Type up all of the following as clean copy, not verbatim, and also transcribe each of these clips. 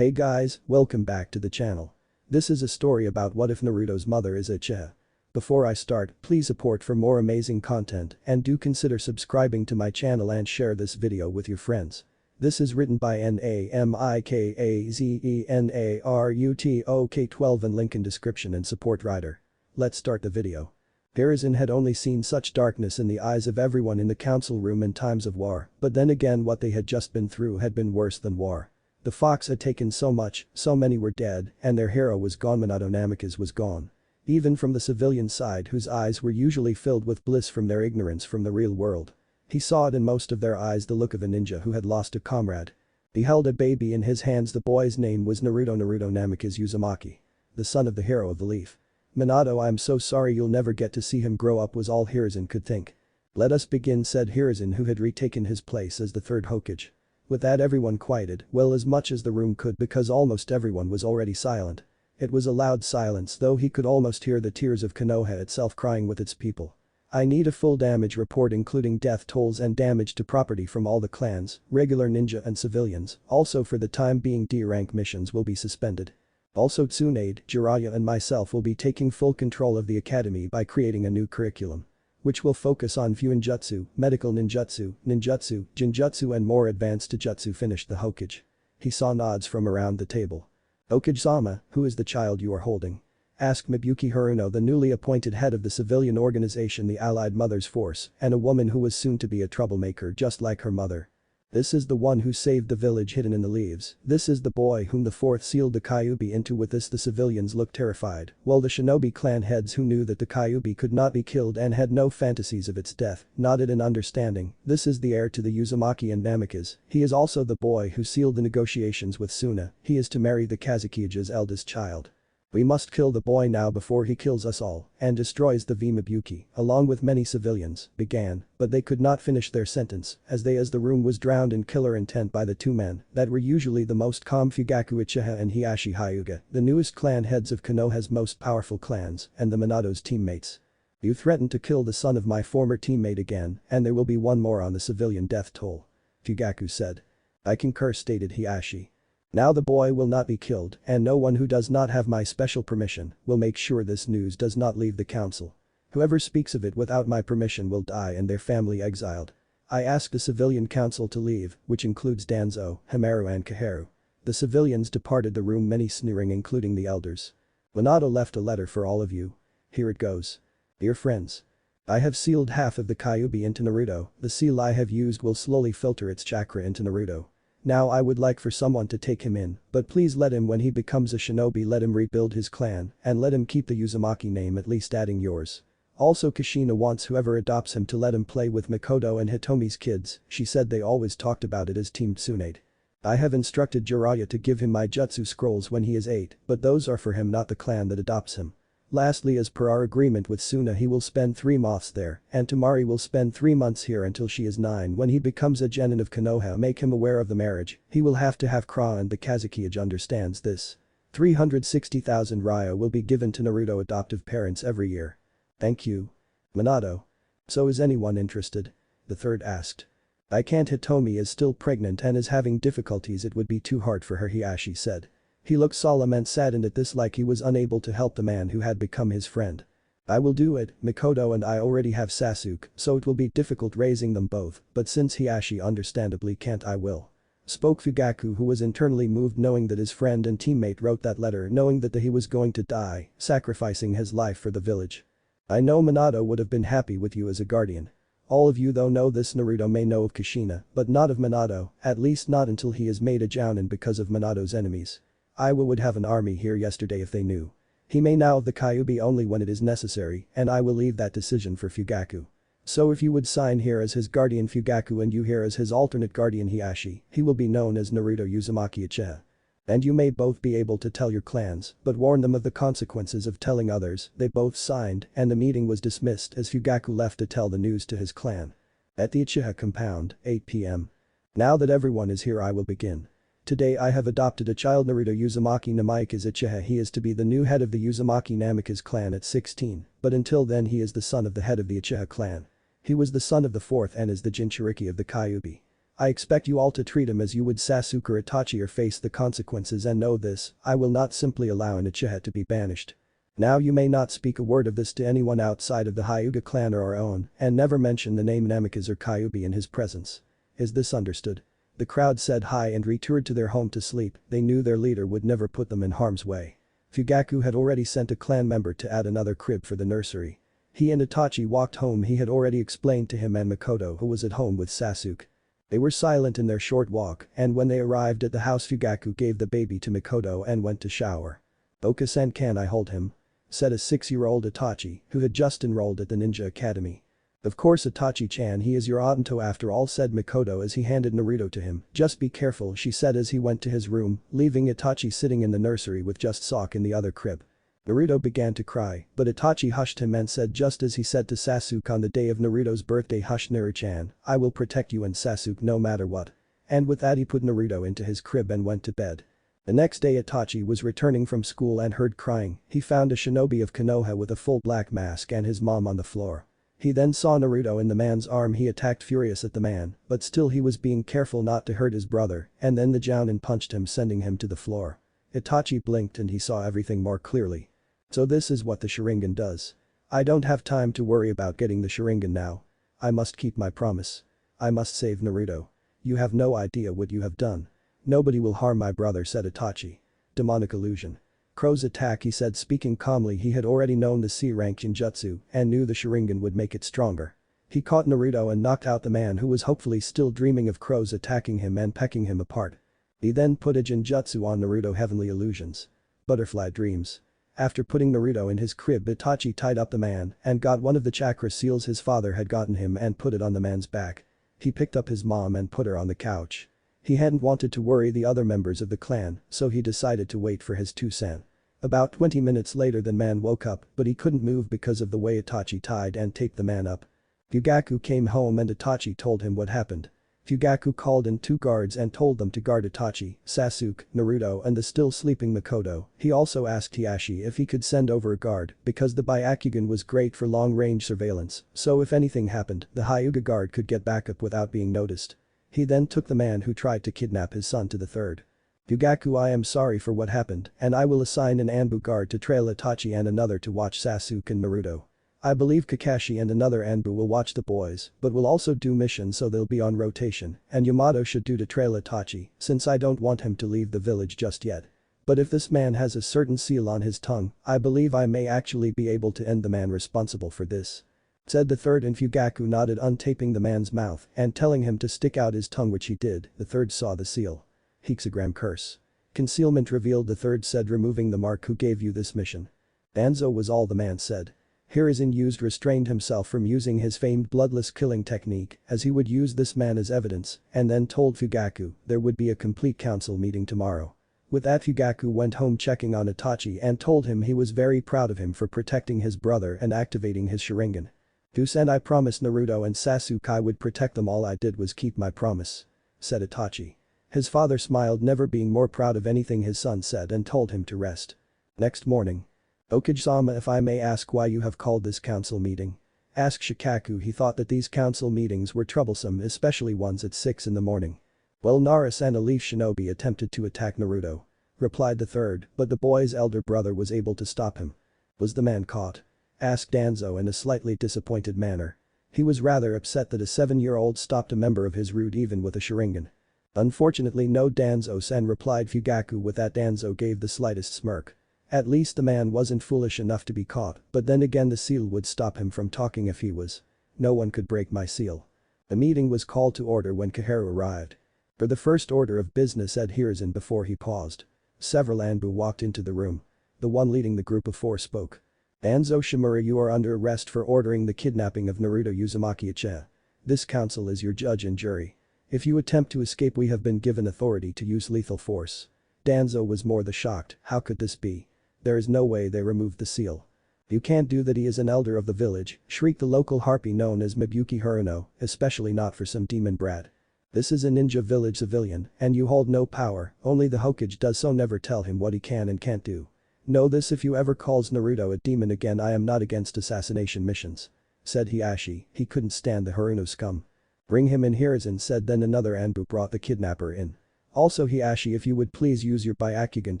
Hey guys, welcome back to the channel. This is a story about what if Naruto's mother is Uchiha. Before I start, please support for more amazing content and do consider subscribing to my channel and share this video with your friends. This is written by Namikazenarutok12 and link in description and support writer. Let's start the video. Hiruzen had only seen such darkness in the eyes of everyone in the council room in times of war, but then again what they had just been through had been worse than war. The fox had taken so much, so many were dead, and their hero was gone. Minato Namikaze was gone. Even from the civilian side whose eyes were usually filled with bliss from their ignorance from the real world. He saw it in most of their eyes, the look of a ninja who had lost a comrade. He held a baby in his hands. The boy's name was Naruto Namikaze Uzumaki. The son of the hero of the leaf. Minato, I'm so sorry you'll never get to see him grow up, was all Hiruzen could think. Let us begin, said Hiruzen, who had retaken his place as the third Hokage. With that everyone quieted, well, as much as the room could, because almost everyone was already silent. It was a loud silence, though he could almost hear the tears of Konoha itself crying with its people. I need a full damage report including death tolls and damage to property from all the clans, regular ninja and civilians. Also for the time being D-rank missions will be suspended. Also Tsunade, Jiraiya and myself will be taking full control of the academy by creating a new curriculum. Which will focus on Fuinjutsu, medical ninjutsu, jinjutsu and more advanced jutsu, finished the Hokage. He saw nods from around the table. Okage-sama, who is the child you are holding? Asked Mibuyuki Haruno, the newly appointed head of the civilian organization, the Allied Mother's Force, and a woman who was soon to be a troublemaker just like her mother. This is the one who saved the village hidden in the leaves. This is the boy whom the fourth sealed the Kyuubi into. With this the civilians looked terrified, while the shinobi clan heads who knew that the Kyuubi could not be killed and had no fantasies of its death, nodded in understanding. This is the heir to the Uzumaki and Namikaze. He is also the boy who sealed the negotiations with Suna. He is Temari the Kazukiyage's eldest child. We must kill the boy now before he kills us all and destroys the Mibuyuki, along with many civilians, began, but they could not finish their sentence as the room was drowned in killer intent by the two men that were usually the most calm, Fugaku Uchiha and Hiashi Hyuga, the newest clan heads of Konoha's most powerful clans and the Minato's teammates. You threatened to kill the son of my former teammate again, and there will be one more on the civilian death toll. Fugaku said. I concur, stated Hiashi. Now the boy will not be killed, and no one who does not have my special permission will make sure this news does not leave the council. Whoever speaks of it without my permission will die and their family exiled. I ask the civilian council to leave, which includes Danzo, Hamaru and Kaharu. The civilians departed the room, many sneering including the elders. Minato left a letter for all of you. Here it goes. Dear friends. I have sealed half of the Kyuubi into Naruto. The seal I have used will slowly filter its chakra into Naruto. Now I would like for someone to take him in, but please let him, when he becomes a shinobi, let him rebuild his clan and let him keep the Uzumaki name, at least adding yours. Also Kushina wants whoever adopts him to let him play with Mikoto and Hitomi's kids. She said they always talked about it as Team Tsunade. I have instructed Jiraiya to give him my jutsu scrolls when he is 8, but those are for him, not the clan that adopts him. Lastly, as per our agreement with Suna, he will spend 3 months there, and Temari will spend 3 months here until she is 9. When he becomes a genin of Konoha, make him aware of the marriage. He will have Kra, and the Kazukiyage understands this. 360,000 ryo will be given to Naruto adoptive parents every year. Thank you. Minato. So is anyone interested? The third asked. I can't, Hitomi is still pregnant and is having difficulties, it would be too hard for her, Hiashi said. He looked solemn and saddened at this, like he was unable to help the man who had become his friend. I will do it, Mikoto and I already have Sasuke, so it will be difficult raising them both, but since Hiashi understandably can't, I will. Spoke Fugaku, who was internally moved knowing that his friend and teammate wrote that letter knowing that he was going to die, sacrificing his life for the village. I know Minato would have been happy with you as a guardian. All of you though know this. Naruto may know of Kushina, but not of Minato, at least not until he is made a jounin because of Minato's enemies. I would have an army here yesterday if they knew. He may now of the Kyuubi only when it is necessary, and I will leave that decision for Fugaku. So if you would sign here as his guardian Fugaku and you here as his alternate guardian Hiashi, he will be known as Naruto Uzumaki Uchiha. And you may both be able to tell your clans, but warn them of the consequences of telling others. They both signed, and the meeting was dismissed as Fugaku left to tell the news to his clan. At the Uchiha compound, 8 p.m. Now that everyone is here, I will begin. Today I have adopted a child, Naruto Uzumaki Namikaze Uchiha. He is to be the new head of the Uzumaki Namikaze clan at 16, but until then he is the son of the head of the Uchiha clan. He was the son of the fourth and is the Jinchuriki of the Kyuubi. I expect you all to treat him as you would Sasuke or Itachi or face the consequences and know this, I will not simply allow an Uchiha to be banished. Now you may not speak a word of this to anyone outside of the Hyuga clan or our own, and never mention the name Namikaze or Kyuubi in his presence. Is this understood? The crowd said hi and returned to their home to sleep, they knew their leader would never put them in harm's way. Fugaku had already sent a clan member to add another crib for the nursery. He and Itachi walked home. He had already explained to him and Makoto who was at home with Sasuke. They were silent in their short walk, and when they arrived at the house Fugaku gave the baby to Makoto and went to shower. Oka-san, can I hold him? Said a 6-year-old Itachi, who had just enrolled at the ninja academy. Of course Itachi-chan, he is your Anto after all, said Makoto as he handed Naruto to him. Just be careful, she said as he went to his room, leaving Itachi sitting in the nursery with just Sasuke in the other crib. Naruto began to cry, but Itachi hushed him and said just as he said to Sasuke on the day of Naruto's birthday, hush Naru-chan, I will protect you and Sasuke no matter what. And with that he put Naruto into his crib and went to bed. The next day Itachi was returning from school and heard crying. He found a shinobi of Konoha with a full black mask and his mom on the floor. He then saw Naruto in the man's arm. He attacked furious at the man, but still he was being careful not to hurt his brother, and then the Jounin punched him, sending him to the floor. Itachi blinked and he saw everything more clearly. So this is what the Sharingan does. I don't have time to worry about getting the Sharingan now. I must keep my promise. I must save Naruto. You have no idea what you have done. Nobody will harm my brother, said Itachi. Demonic illusion. Crow's attack, he said, speaking calmly. He had already known the C-rank Jinjutsu and knew the Sharingan would make it stronger. He caught Naruto and knocked out the man who was hopefully still dreaming of crows attacking him and pecking him apart. He then put a Jinjutsu on Naruto, heavenly illusions. Butterfly dreams. After putting Naruto in his crib, Itachi tied up the man and got one of the chakra seals his father had gotten him and put it on the man's back. He picked up his mom and put her on the couch. He hadn't wanted to worry the other members of the clan, so he decided to wait for his 2 cents. About 20 minutes later the man woke up, but he couldn't move because of the way Itachi tied and taped the man up. Fugaku came home and Itachi told him what happened. Fugaku called in 2 guards and told them to guard Itachi, Sasuke, Naruto and the still sleeping Makoto. He also asked Hiashi if he could send over a guard because the Byakugan was great for long-range surveillance, so if anything happened, the Hyuga guard could get backup without being noticed. He then took the man who tried to kidnap his son to the third. Fugaku, I am sorry for what happened and I will assign an Anbu guard to trail Itachi and another to watch Sasuke and Naruto. I believe Kakashi and another Anbu will watch the boys but will also do missions, so they'll be on rotation, and Yamato should do to trail Itachi since I don't want him to leave the village just yet. But if this man has a certain seal on his tongue, I believe I may actually be able to end the man responsible for this. Said the third, and Fugaku nodded, untaping the man's mouth and telling him to stick out his tongue, which he did. The third saw the seal. Hexagram curse. Concealment revealed, the third said, removing the mark. Who gave you this mission? Danzo was all the man said. Hiruzen used restrained himself from using his famed bloodless killing technique as he would use this man as evidence and then told Fugaku there would be a complete council meeting tomorrow. With that Fugaku went home checking on Itachi and told him he was very proud of him for protecting his brother and activating his Sharingan. "And I promised Naruto and Sasuke I would protect them. All I did was keep my promise," said Itachi. His father smiled, never being more proud of anything his son said, and told him to rest. Next morning. "Okage-sama, if I may ask why you have called this council meeting?" asked Shikaku. He thought that these council meetings were troublesome, especially ones at 6 in the morning. "Well, Naruto, a leaf shinobi attempted to attack Naruto," replied the third, but the boy's elder brother was able to stop him. "Was the man caught?" asked Danzo in a slightly disappointed manner. He was rather upset that a 7-year-old stopped a member of his root even with a Sharingan. "Unfortunately no, Danzo-san," replied Fugaku. With that Danzo gave the slightest smirk. At least the man wasn't foolish enough to be caught, but then again the seal would stop him from talking if he was. "No one could break my seal." The meeting was called to order when Kaharu arrived. "For the first order of business," said Hiruzen before he paused. Several Anbu walked into the room. The one leading the group of 4 spoke. "Danzo Shimura, you are under arrest for ordering the kidnapping of Naruto Uzumaki Uchiha. This council is your judge and jury. If you attempt to escape, we have been given authority to use lethal force." Danzo was more than shocked. How could this be? There is no way they removed the seal. "You can't do that, he is an elder of the village," shrieked the local harpy known as Mabuki Haruno, "especially not for some demon brat. This is a ninja village civilian and you hold no power, only the Hokage does, so never tell him what he can and can't do. Know this, if you ever calls Naruto a demon again, I am not against assassination missions," said Hiashi. He couldn't stand the Haruno scum. Bring him in, Hiruzen said. Then another Anbu brought the kidnapper in. Also Hiashi, if you would please use your Byakugan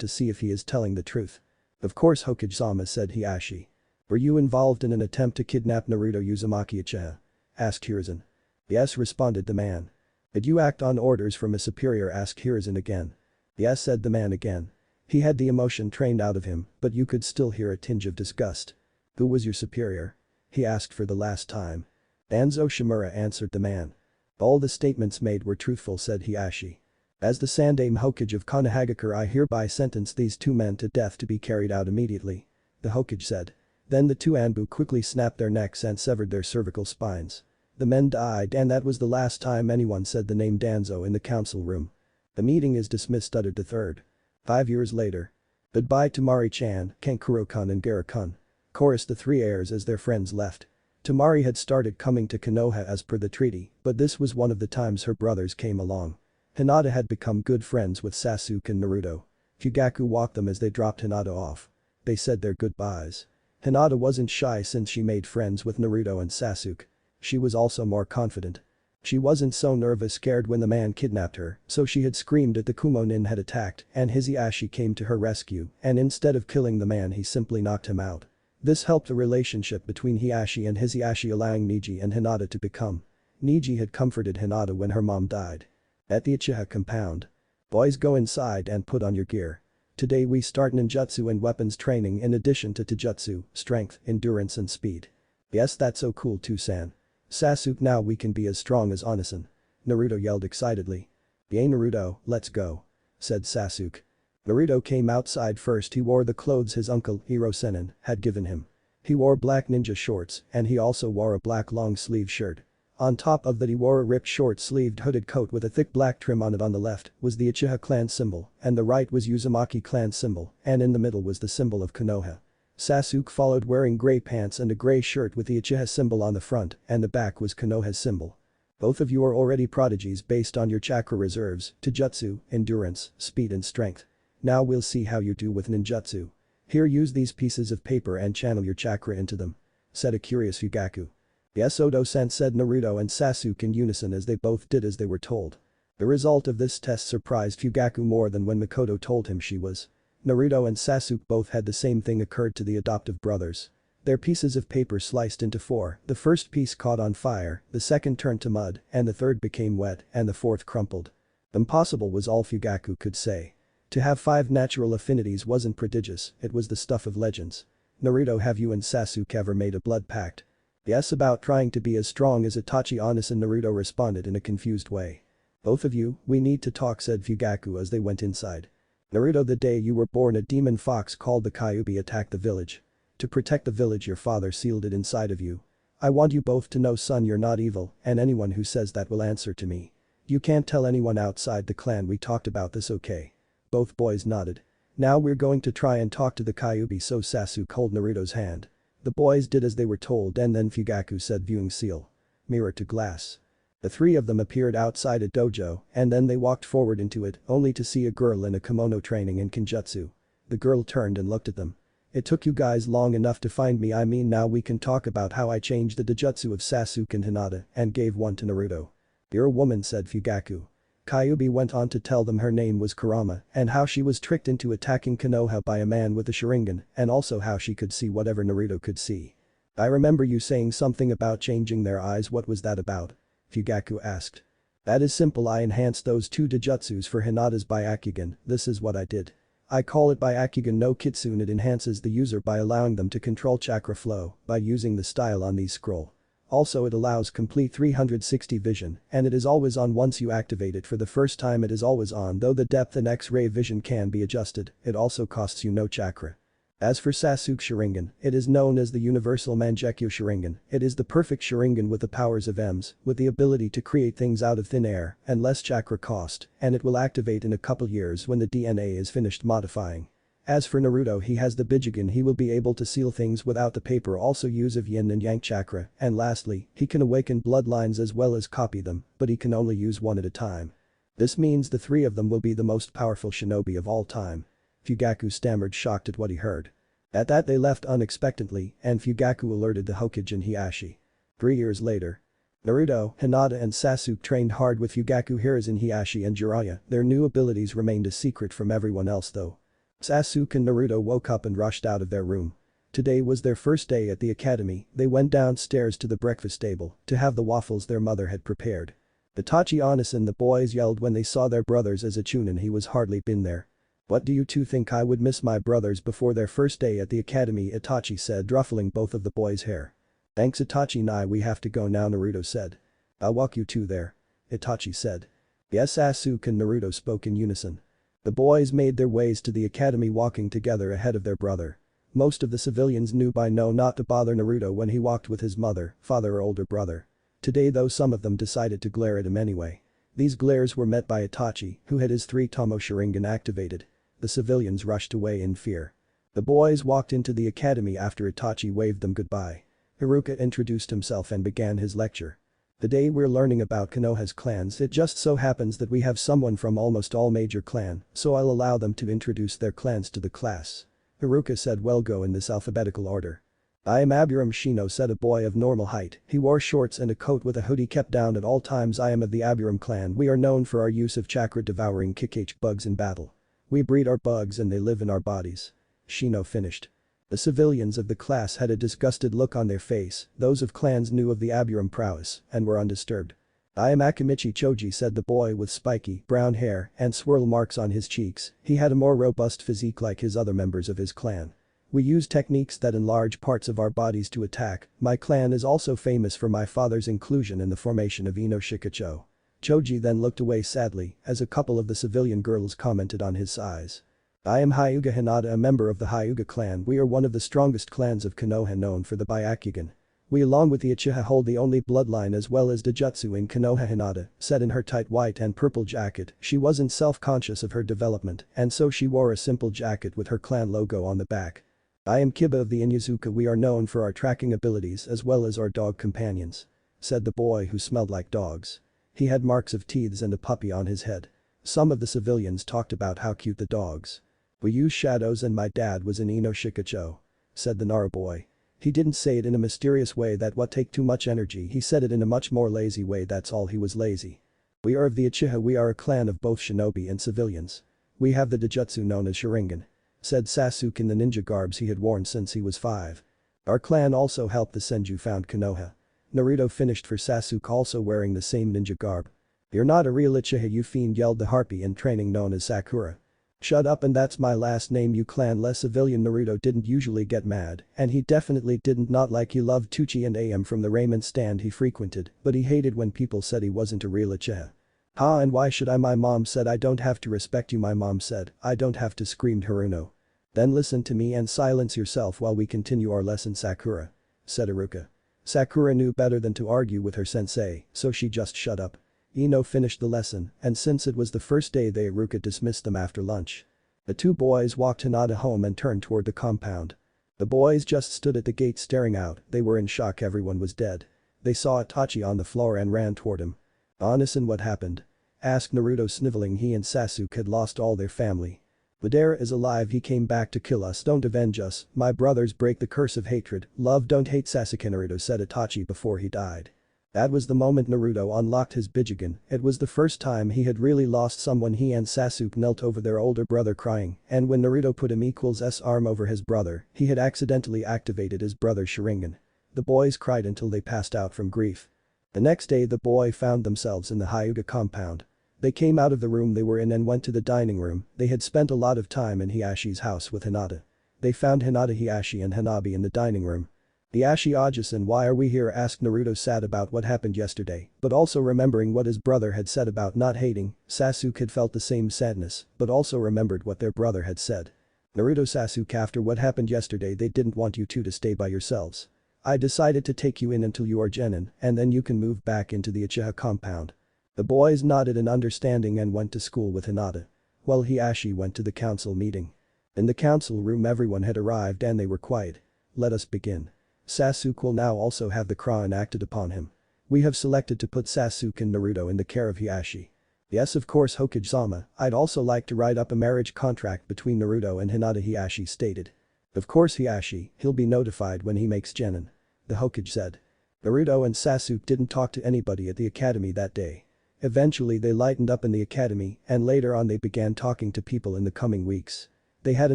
to see if he is telling the truth. Of course Hokage-sama said Hiashi. Were you involved in an attempt to kidnap Naruto Uzumaki Uchiha? Asked Hiruzen. Yes, responded the man. Did you act on orders from a superior? Asked Hiruzen again. Yes, said the man again. He had the emotion trained out of him, but you could still hear a tinge of disgust. Who was your superior? He asked for the last time. Danzo Shimura, answered the man. All the statements made were truthful, said Hiashi. As the Sandaime Hokage of Konohagakure, I hereby sentence these two men to death to be carried out immediately. The Hokage said. Then the two Anbu quickly snapped their necks and severed their cervical spines. The men died, and that was the last time anyone said the name Danzo in the council room. The meeting is dismissed, uttered the third. 5 years later. Goodbye Temari-chan, Kankuro-kun and Gaara-kun. Chorused the three heirs as their friends left. Temari had started coming to Konoha as per the treaty, but this was one of the times her brothers came along. Hinata had become good friends with Sasuke and Naruto. Fugaku walked them as they dropped Hinata off. They said their goodbyes. Hinata wasn't shy since she made friends with Naruto and Sasuke. She was also more confident. She wasn't so nervous scared when the man kidnapped her, so she had screamed at the Kumonin had attacked and Hiashi came to her rescue, and instead of killing the man he simply knocked him out. This helped the relationship between Hiashi and Hiashi, allowing Niji and Hinata to become. Niji had comforted Hinata when her mom died. At the Uchiha compound. Boys, go inside and put on your gear. Today we start ninjutsu and weapons training in addition to taijutsu, strength, endurance and speed. Yes, that's so cool too, San. Sasuke, now we can be as strong as Onasan. Naruto yelled excitedly. Yay Naruto, let's go. Said Sasuke. Naruto came outside first. He wore the clothes his uncle, Hirosenin, had given him. He wore black ninja shorts and he also wore a black long sleeve shirt. On top of that he wore a ripped short-sleeved hooded coat with a thick black trim on it. On the left was the Uchiha clan symbol and the right was Uzumaki clan symbol and in the middle was the symbol of Konoha. Sasuke followed wearing grey pants and a grey shirt with the Uchiha symbol on the front and the back was Konoha's symbol. Both of you are already prodigies based on your chakra reserves, taijutsu, endurance, speed and strength. Now we'll see how you do with ninjutsu. Here, use these pieces of paper and channel your chakra into them. Said a curious Fugaku. Yes, Odo-san, said Naruto and Sasuke in unison as they both did as they were told. The result of this test surprised Fugaku more than when Mikoto told him she was. Naruto and Sasuke both had the same thing occurred to the adoptive brothers. Their pieces of paper sliced into four, the first piece caught on fire, the second turned to mud, and the third became wet, and the fourth crumpled. Impossible was all Fugaku could say. To have 5 natural affinities wasn't prodigious, it was the stuff of legends. Naruto, have you and Sasuke ever made a blood pact? Yes, about trying to be as strong as Itachi Onasan, Naruto responded in a confused way. Both of you, we need to talk, said Fugaku as they went inside. Naruto, the day you were born a demon fox called the Kyuubi attacked the village. To protect the village your father sealed it inside of you. I want you both to know, son, you're not evil, and anyone who says that will answer to me. You can't tell anyone outside the clan we talked about this, okay? Both boys nodded. Now we're going to try and talk to the Kyuubi, so Sasuke held Naruto's hand. The boys did as they were told and then Fugaku said, viewing seal. Mirror to glass. The three of them appeared outside a dojo and then they walked forward into it only to see a girl in a kimono training in Kenjutsu. The girl turned and looked at them. It took you guys long enough to find me. I mean, now we can talk about how I changed the taijutsu of Sasuke and Hinata and gave one to Naruto. You're a woman, said Fugaku. Kyuubi went on to tell them her name was Kurama and how she was tricked into attacking Konoha by a man with a Sharingan and also how she could see whatever Naruto could see. I remember you saying something about changing their eyes. What was that about? Fugaku asked. That is simple. I enhanced those 2 taijutsus for Hinata's Byakugan. This is what I did. I call it Byakugan no Kitsune. It enhances the user by allowing them to control chakra flow by using the style on these scroll. Also, it allows complete 360 vision and it is always on once you activate it for the first time. It is always on, though the depth and X-ray vision can be adjusted. It also costs you no chakra. As for Sasuke Sharingan, it is known as the Universal Mangekyo Sharingan. It is the perfect Sharingan with the powers of M's, with the ability to create things out of thin air and less chakra cost, and it will activate in a couple years when the DNA is finished modifying. As for Naruto, he has the Bijugan. He will be able to seal things without the paper, also use of yin and yang chakra, and lastly, he can awaken bloodlines as well as copy them, but he can only use one at a time. This means the 3 of them will be the most powerful shinobi of all time. Fugaku stammered, shocked at what he heard. At that they left unexpectedly and Fugaku alerted the Hokage and Hiashi. 3 years later. Naruto, Hinata and Sasuke trained hard with Fugaku Hiruzen Hiashi and Jiraiya, their new abilities remained a secret from everyone else though. Sasuke and Naruto woke up and rushed out of their room. Today was their first day at the academy, they went downstairs to the breakfast table to have the waffles their mother had prepared. Itachi Onisan the boys yelled when they saw their brothers as a Chunin he was hardly been there. What do you two think I would miss my brothers before their first day at the academy Itachi said ruffling both of the boys' hair. Thanks Itachi Nai we have to go now Naruto said. I'll walk you two there. Itachi said. Yes Sasuke and Naruto spoke in unison. The boys made their ways to the academy walking together ahead of their brother. Most of the civilians knew by now not to bother Naruto when he walked with his mother, father or older brother. Today though some of them decided to glare at him anyway. These glares were met by Itachi, who had his 3 Tomo Sharingan activated. The civilians rushed away in fear. The boys walked into the academy after Itachi waved them goodbye. Iruka introduced himself and began his lecture. Today we're learning about Konoha's clans it just so happens that we have someone from almost all major clan, so I'll allow them to introduce their clans to the class. Iruka said we'll go in this alphabetical order. I am Aburam Shino said a boy of normal height, he wore shorts and a coat with a hoodie kept down at all times I am of the Aburam clan we are known for our use of chakra devouring Kikage bugs in battle. We breed our bugs and they live in our bodies. Shino finished. The civilians of the class had a disgusted look on their face, those of clans knew of the Aburam prowess and were undisturbed. I am Akimichi Choji said the boy with spiky, brown hair and swirl marks on his cheeks, he had a more robust physique like his other members of his clan. We use techniques that enlarge parts of our bodies to attack, my clan is also famous for my father's inclusion in the formation of Ino Shikacho. Choji then looked away sadly as a couple of the civilian girls commented on his size. I am Hyuga Hinata a member of the Hyuga clan we are one of the strongest clans of Konoha known for the Byakugan. We along with the Uchiha hold the only bloodline as well as Dojutsu in Konoha Hinata said in her tight white and purple jacket she wasn't self-conscious of her development and so she wore a simple jacket with her clan logo on the back. I am Kiba of the Inyazuka we are known for our tracking abilities as well as our dog companions. Said the boy who smelled like dogs. He had marks of teeth and a puppy on his head. Some of the civilians talked about how cute the dogs. We use shadows and my dad was in Ino Shikacho. Said the Nara boy. He didn't say it in a mysterious way that what take too much energy he said it in a much more lazy way that's all he was lazy. We are of the Uchiha we are a clan of both shinobi and civilians. We have the Dojutsu known as Sharingan. Said Sasuke in the ninja garbs he had worn since he was 5. Our clan also helped the Senju found Konoha. Naruto finished for Sasuke also wearing the same ninja garb. You're not a real Uchiha you fiend yelled the harpy in training known as Sakura. Shut up and that's my last name you clan-less civilian Naruto didn't usually get mad and he definitely didn't not like he loved Tucci and AM from the ramen stand he frequented but he hated when people said he wasn't a real Uchiha. Ha and why should I my mom said I don't have to respect you my mom said I don't have to screamed Haruno. Then listen to me and silence yourself while we continue our lesson Sakura. Said Iruka. Sakura knew better than to argue with her sensei so she just shut up. Ino finished the lesson and since it was the first day they Iruka dismissed them after lunch. The 2 boys walked Hinata home and turned toward the compound. The boys just stood at the gate staring out, they were in shock everyone was dead. They saw Itachi on the floor and ran toward him. Onisan what happened? Asked Naruto sniveling he and Sasuke had lost all their family. Madara is alive he came back to kill us don't avenge us, my brothers break the curse of hatred, love don't hate Sasuke Naruto said Itachi before he died. That was the moment Naruto unlocked his Bijugan, it was the first time he had really lost someone he and Sasuke knelt over their older brother crying and when Naruto put him equals S arm over his brother, he had accidentally activated his brother's Sharingan. The boys cried until they passed out from grief. The next day the boy found themselves in the Hyuga compound. They came out of the room they were in and went to the dining room, they had spent a lot of time in Hiyashi's house with Hinata. They found Hinata Hiyashi and Hanabi in the dining room. Hiyashi Ajisan why are we here asked Naruto sad about what happened yesterday, but also remembering what his brother had said about not hating, Sasuke had felt the same sadness, but also remembered what their brother had said. Naruto Sasuke after what happened yesterday they didn't want you two to stay by yourselves. I decided to take you in until you are Genin and then you can move back into the Uchiha compound. The boys nodded in understanding and went to school with Hinata. While Hiyashi went to the council meeting. In the council room everyone had arrived and they were quiet. Let us begin. Sasuke will now also have the Kra enacted upon him. We have selected to put Sasuke and Naruto in the care of Hiyashi. Yes of course Hokage-sama, I'd also like to write up a marriage contract between Naruto and Hinata Hiyashi stated. Of course Hiyashi, he'll be notified when he makes Genin. The Hokage said. Naruto and Sasuke didn't talk to anybody at the academy that day. Eventually they lightened up in the academy and later on they began talking to people in the coming weeks. They had a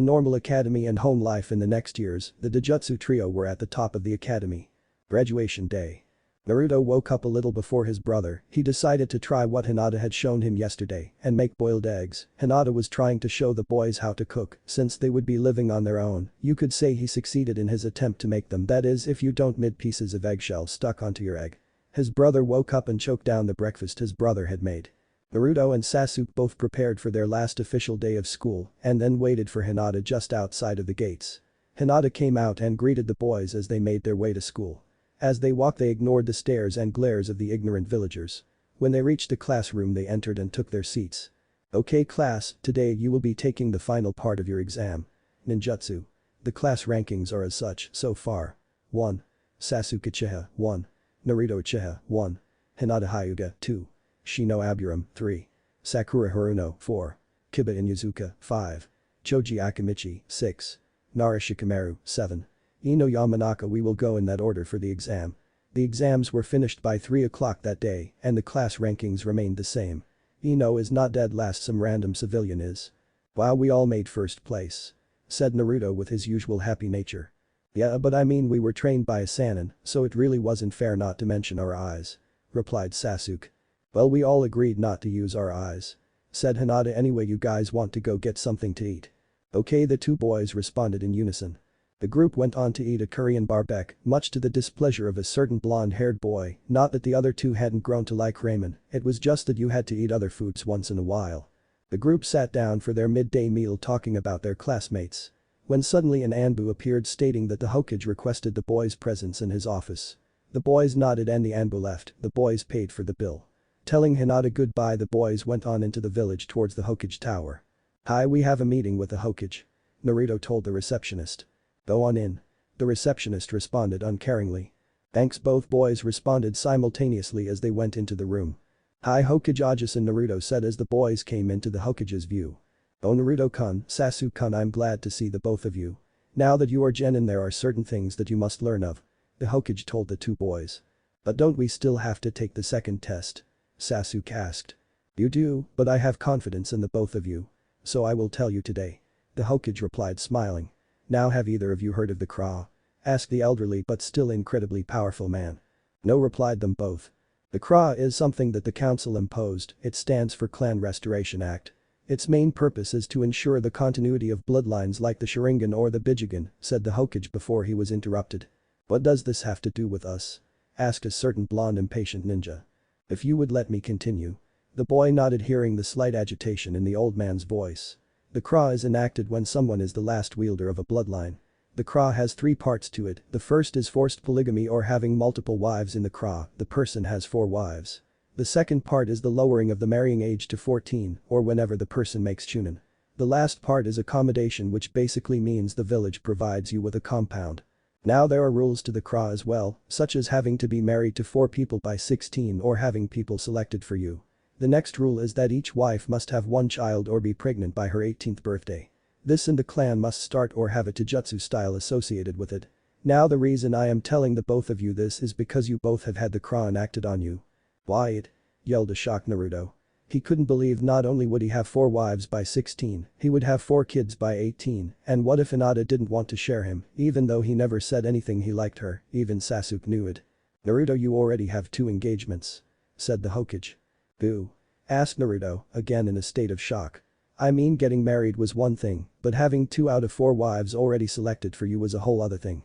normal academy and home life in the next years. The Dojutsu trio were at the top of the academy. Graduation day. Naruto woke up a little before his brother. He decided to try what Hinata had shown him yesterday and make boiled eggs. Hinata was trying to show the boys how to cook since they would be living on their own. You could say he succeeded in his attempt to make them, that is if you don't mid pieces of eggshell stuck onto your egg. His brother woke up and choked down the breakfast his brother had made. Naruto and Sasuke both prepared for their last official day of school and then waited for Hinata just outside of the gates. Hinata came out and greeted the boys as they made their way to school. As they walked they ignored the stares and glares of the ignorant villagers. When they reached the classroom they entered and took their seats. Okay class, today you will be taking the final part of your exam. Ninjutsu. The class rankings are as such so far. 1. Sasuke Uchiha 1. Naruto Uchiha 1. Hinata Hyuga 2. Shino Aburam 3. Sakura Haruno 4. Kiba Inuzuka 5. Choji Akimichi 6. Nara Shikamaru 7. Ino Yamanaka. We will go in that order for the exam. The exams were finished by 3 o'clock that day and the class rankings remained the same. Ino is not dead last, some random civilian is. Wow, we all made first place. Said Naruto with his usual happy nature. Yeah, but I mean we were trained by a Sannin, so it really wasn't fair not to mention our eyes. Replied Sasuke. Well, we all agreed not to use our eyes. Said Hinata. Anyway, you guys want to go get something to eat? Okay, the two boys responded in unison. The group went on to eat a Korean barbecue, much to the displeasure of a certain blonde-haired boy. Not that the other two hadn't grown to like ramen, it was just that you had to eat other foods once in a while. The group sat down for their midday meal talking about their classmates. When suddenly an Anbu appeared stating that the Hokage requested the boys' presence in his office. The boys nodded and the Anbu left. The boys paid for the bill. Telling Hinata goodbye, the boys went on into the village towards the Hokage tower. Hi, we have a meeting with the Hokage. Naruto told the receptionist. Go on in. The receptionist responded uncaringly. Thanks. Both boys responded simultaneously as they went into the room. Hi Hokage Ajasan, Naruto said as the boys came into the Hokage's view. Oh Naruto-kun, Sasuke-kun, I'm glad to see the both of you. Now that you are Genin there are certain things that you must learn of. The Hokage told the two boys. But don't we still have to take the second test? Sasuke asked. You do, but I have confidence in the both of you. So I will tell you today. The Hokage replied smiling. Now have either of you heard of the Kra? Asked the elderly but still incredibly powerful man. No, replied them both. The Kra is something that the council imposed. It stands for Clan Restoration Act. Its main purpose is to ensure the continuity of bloodlines like the Sharingan or the Bijigen, said the Hokage before he was interrupted. What does this have to do with us? Asked a certain blonde impatient ninja. If you would let me continue. The boy nodded, hearing the slight agitation in the old man's voice. The Kra is enacted when someone is the last wielder of a bloodline. The Kra has 3 parts to it. The first is forced polygamy or having multiple wives in the Kra. The person has 4 wives. The second part is the lowering of the marrying age to 14 or whenever the person makes Chunin. The last part is accommodation, which basically means the village provides you with a compound. Now there are rules to the Kra as well, such as having to be married to 4 people by 16 or having people selected for you. The next rule is that each wife must have 1 child or be pregnant by her 18th birthday. This and the clan must start or have a taijutsu style associated with it. Now the reason I am telling the both of you this is because you both have had the Kra enacted on you. Why it? Yelled a shocked Naruto. He couldn't believe not only would he have 4 wives by 16, he would have 4 kids by 18, and what if Hinata didn't want to share him, even though he never said anything he liked her, even Sasuke knew it. Naruto, you already have 2 engagements. Said the Hokage. Boo. Asked Naruto, again in a state of shock. I mean, getting married was one thing, but having 2 out of 4 wives already selected for you was a whole other thing.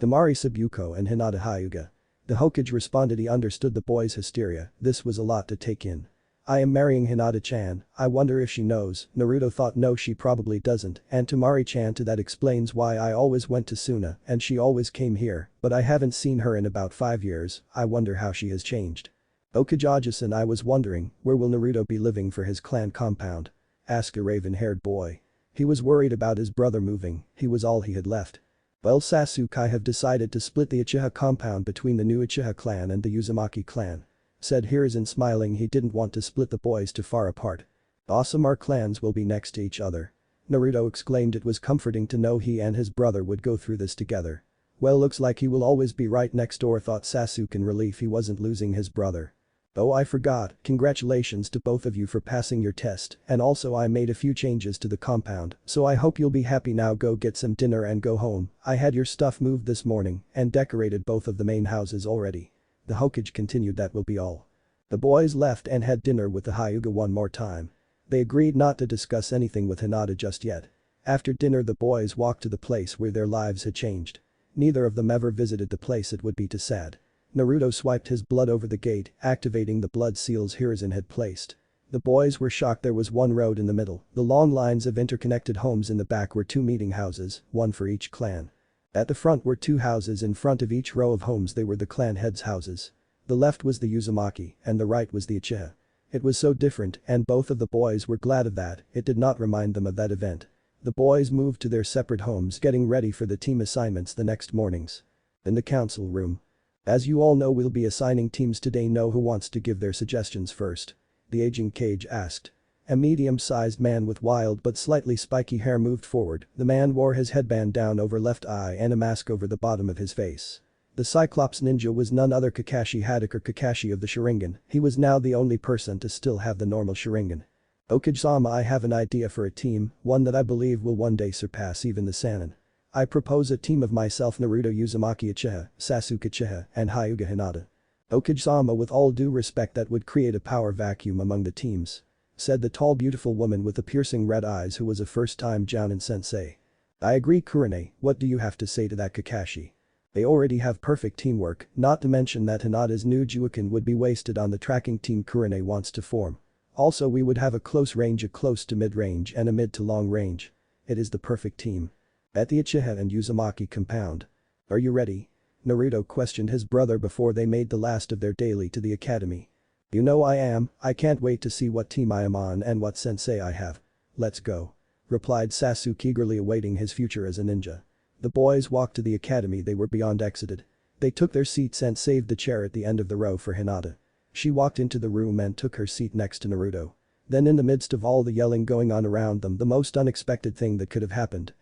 Temari Sabuko and Hinata Hyuga. The Hokage responded. He understood the boy's hysteria. This was a lot to take in. I am marrying Hinata-chan, I wonder if she knows. Naruto thought no, she probably doesn't, and Temari-chan, to that explains why I always went to Suna and she always came here, but I haven't seen her in about 5 years, I wonder how she has changed. Okajaju-san, I was wondering, where will Naruto be living for his clan compound? Asked a raven-haired boy. He was worried about his brother moving, he was all he had left. Well, Sasuke, I have decided to split the Uchiha compound between the new Uchiha clan and the Uzumaki clan. Said Hiruzen, smiling. He didn't want to split the boys too far apart. Awesome, our clans will be next to each other. Naruto exclaimed. It was comforting to know he and his brother would go through this together. Well, looks like he will always be right next door, thought Sasuke in relief he wasn't losing his brother. Oh, I forgot, congratulations to both of you for passing your test, and also I made a few changes to the compound, so I hope you'll be happy now. Go get some dinner and go home. I had your stuff moved this morning and decorated both of the main houses already. The Hokage continued. That will be all. The boys left and had dinner with the Hyuga one more time. They agreed not to discuss anything with Hinata just yet. After dinner the boys walked to the place where their lives had changed. Neither of them ever visited the place. It would be too sad. Naruto swiped his blood over the gate, activating the blood seals Hiruzen had placed. The boys were shocked. There was one road in the middle. The long lines of interconnected homes in the back were 2 meeting houses, one for each clan. At the front were 2 houses in front of each row of homes. They were the clan heads' houses. The left was the Uzumaki and the right was the Uchiha. It was so different and both of the boys were glad of that. It did not remind them of that event. The boys moved to their separate homes, getting ready for the team assignments the next mornings. In the council room. As you all know, we'll be assigning teams today. Know who wants to give their suggestions first? The aging Cage asked. A medium-sized man with wild but slightly spiky hair moved forward. The man wore his headband down over left eye and a mask over the bottom of his face. The Cyclops ninja was none other Kakashi Hatake, or Kakashi of the Sharingan. He was now the only person to still have the normal Sharingan. Okage-sama, I have an idea for a team, one that I believe will one day surpass even the Sannin. I propose a team of myself, Naruto Uzumaki Uchiha, Sasuke Uchiha, and Hyuga Hinata. Okage-sama, with all due respect, that would create a power vacuum among the teams. Said the tall beautiful woman with the piercing red eyes who was a first-time Jounin sensei. I agree, Kurane. What do you have to say to that, Kakashi? They already have perfect teamwork, not to mention that Hinata's new Juuken would be wasted on the tracking team Kurane wants to form. Also, we would have a close range, a close to mid-range, and a mid to long range. It is the perfect team. At the Uchiha and Uzumaki compound. Are you ready? Naruto questioned his brother before they made the last of their daily to the academy. You know I am. I can't wait to see what team I am on and what sensei I have. Let's go. Replied Sasuke, eagerly awaiting his future as a ninja. The boys walked to the academy. They were beyond excited. They took their seats and saved the chair at the end of the row for Hinata. She walked into the room and took her seat next to Naruto. Then in the midst of all the yelling going on around them, the most unexpected thing that could have happened.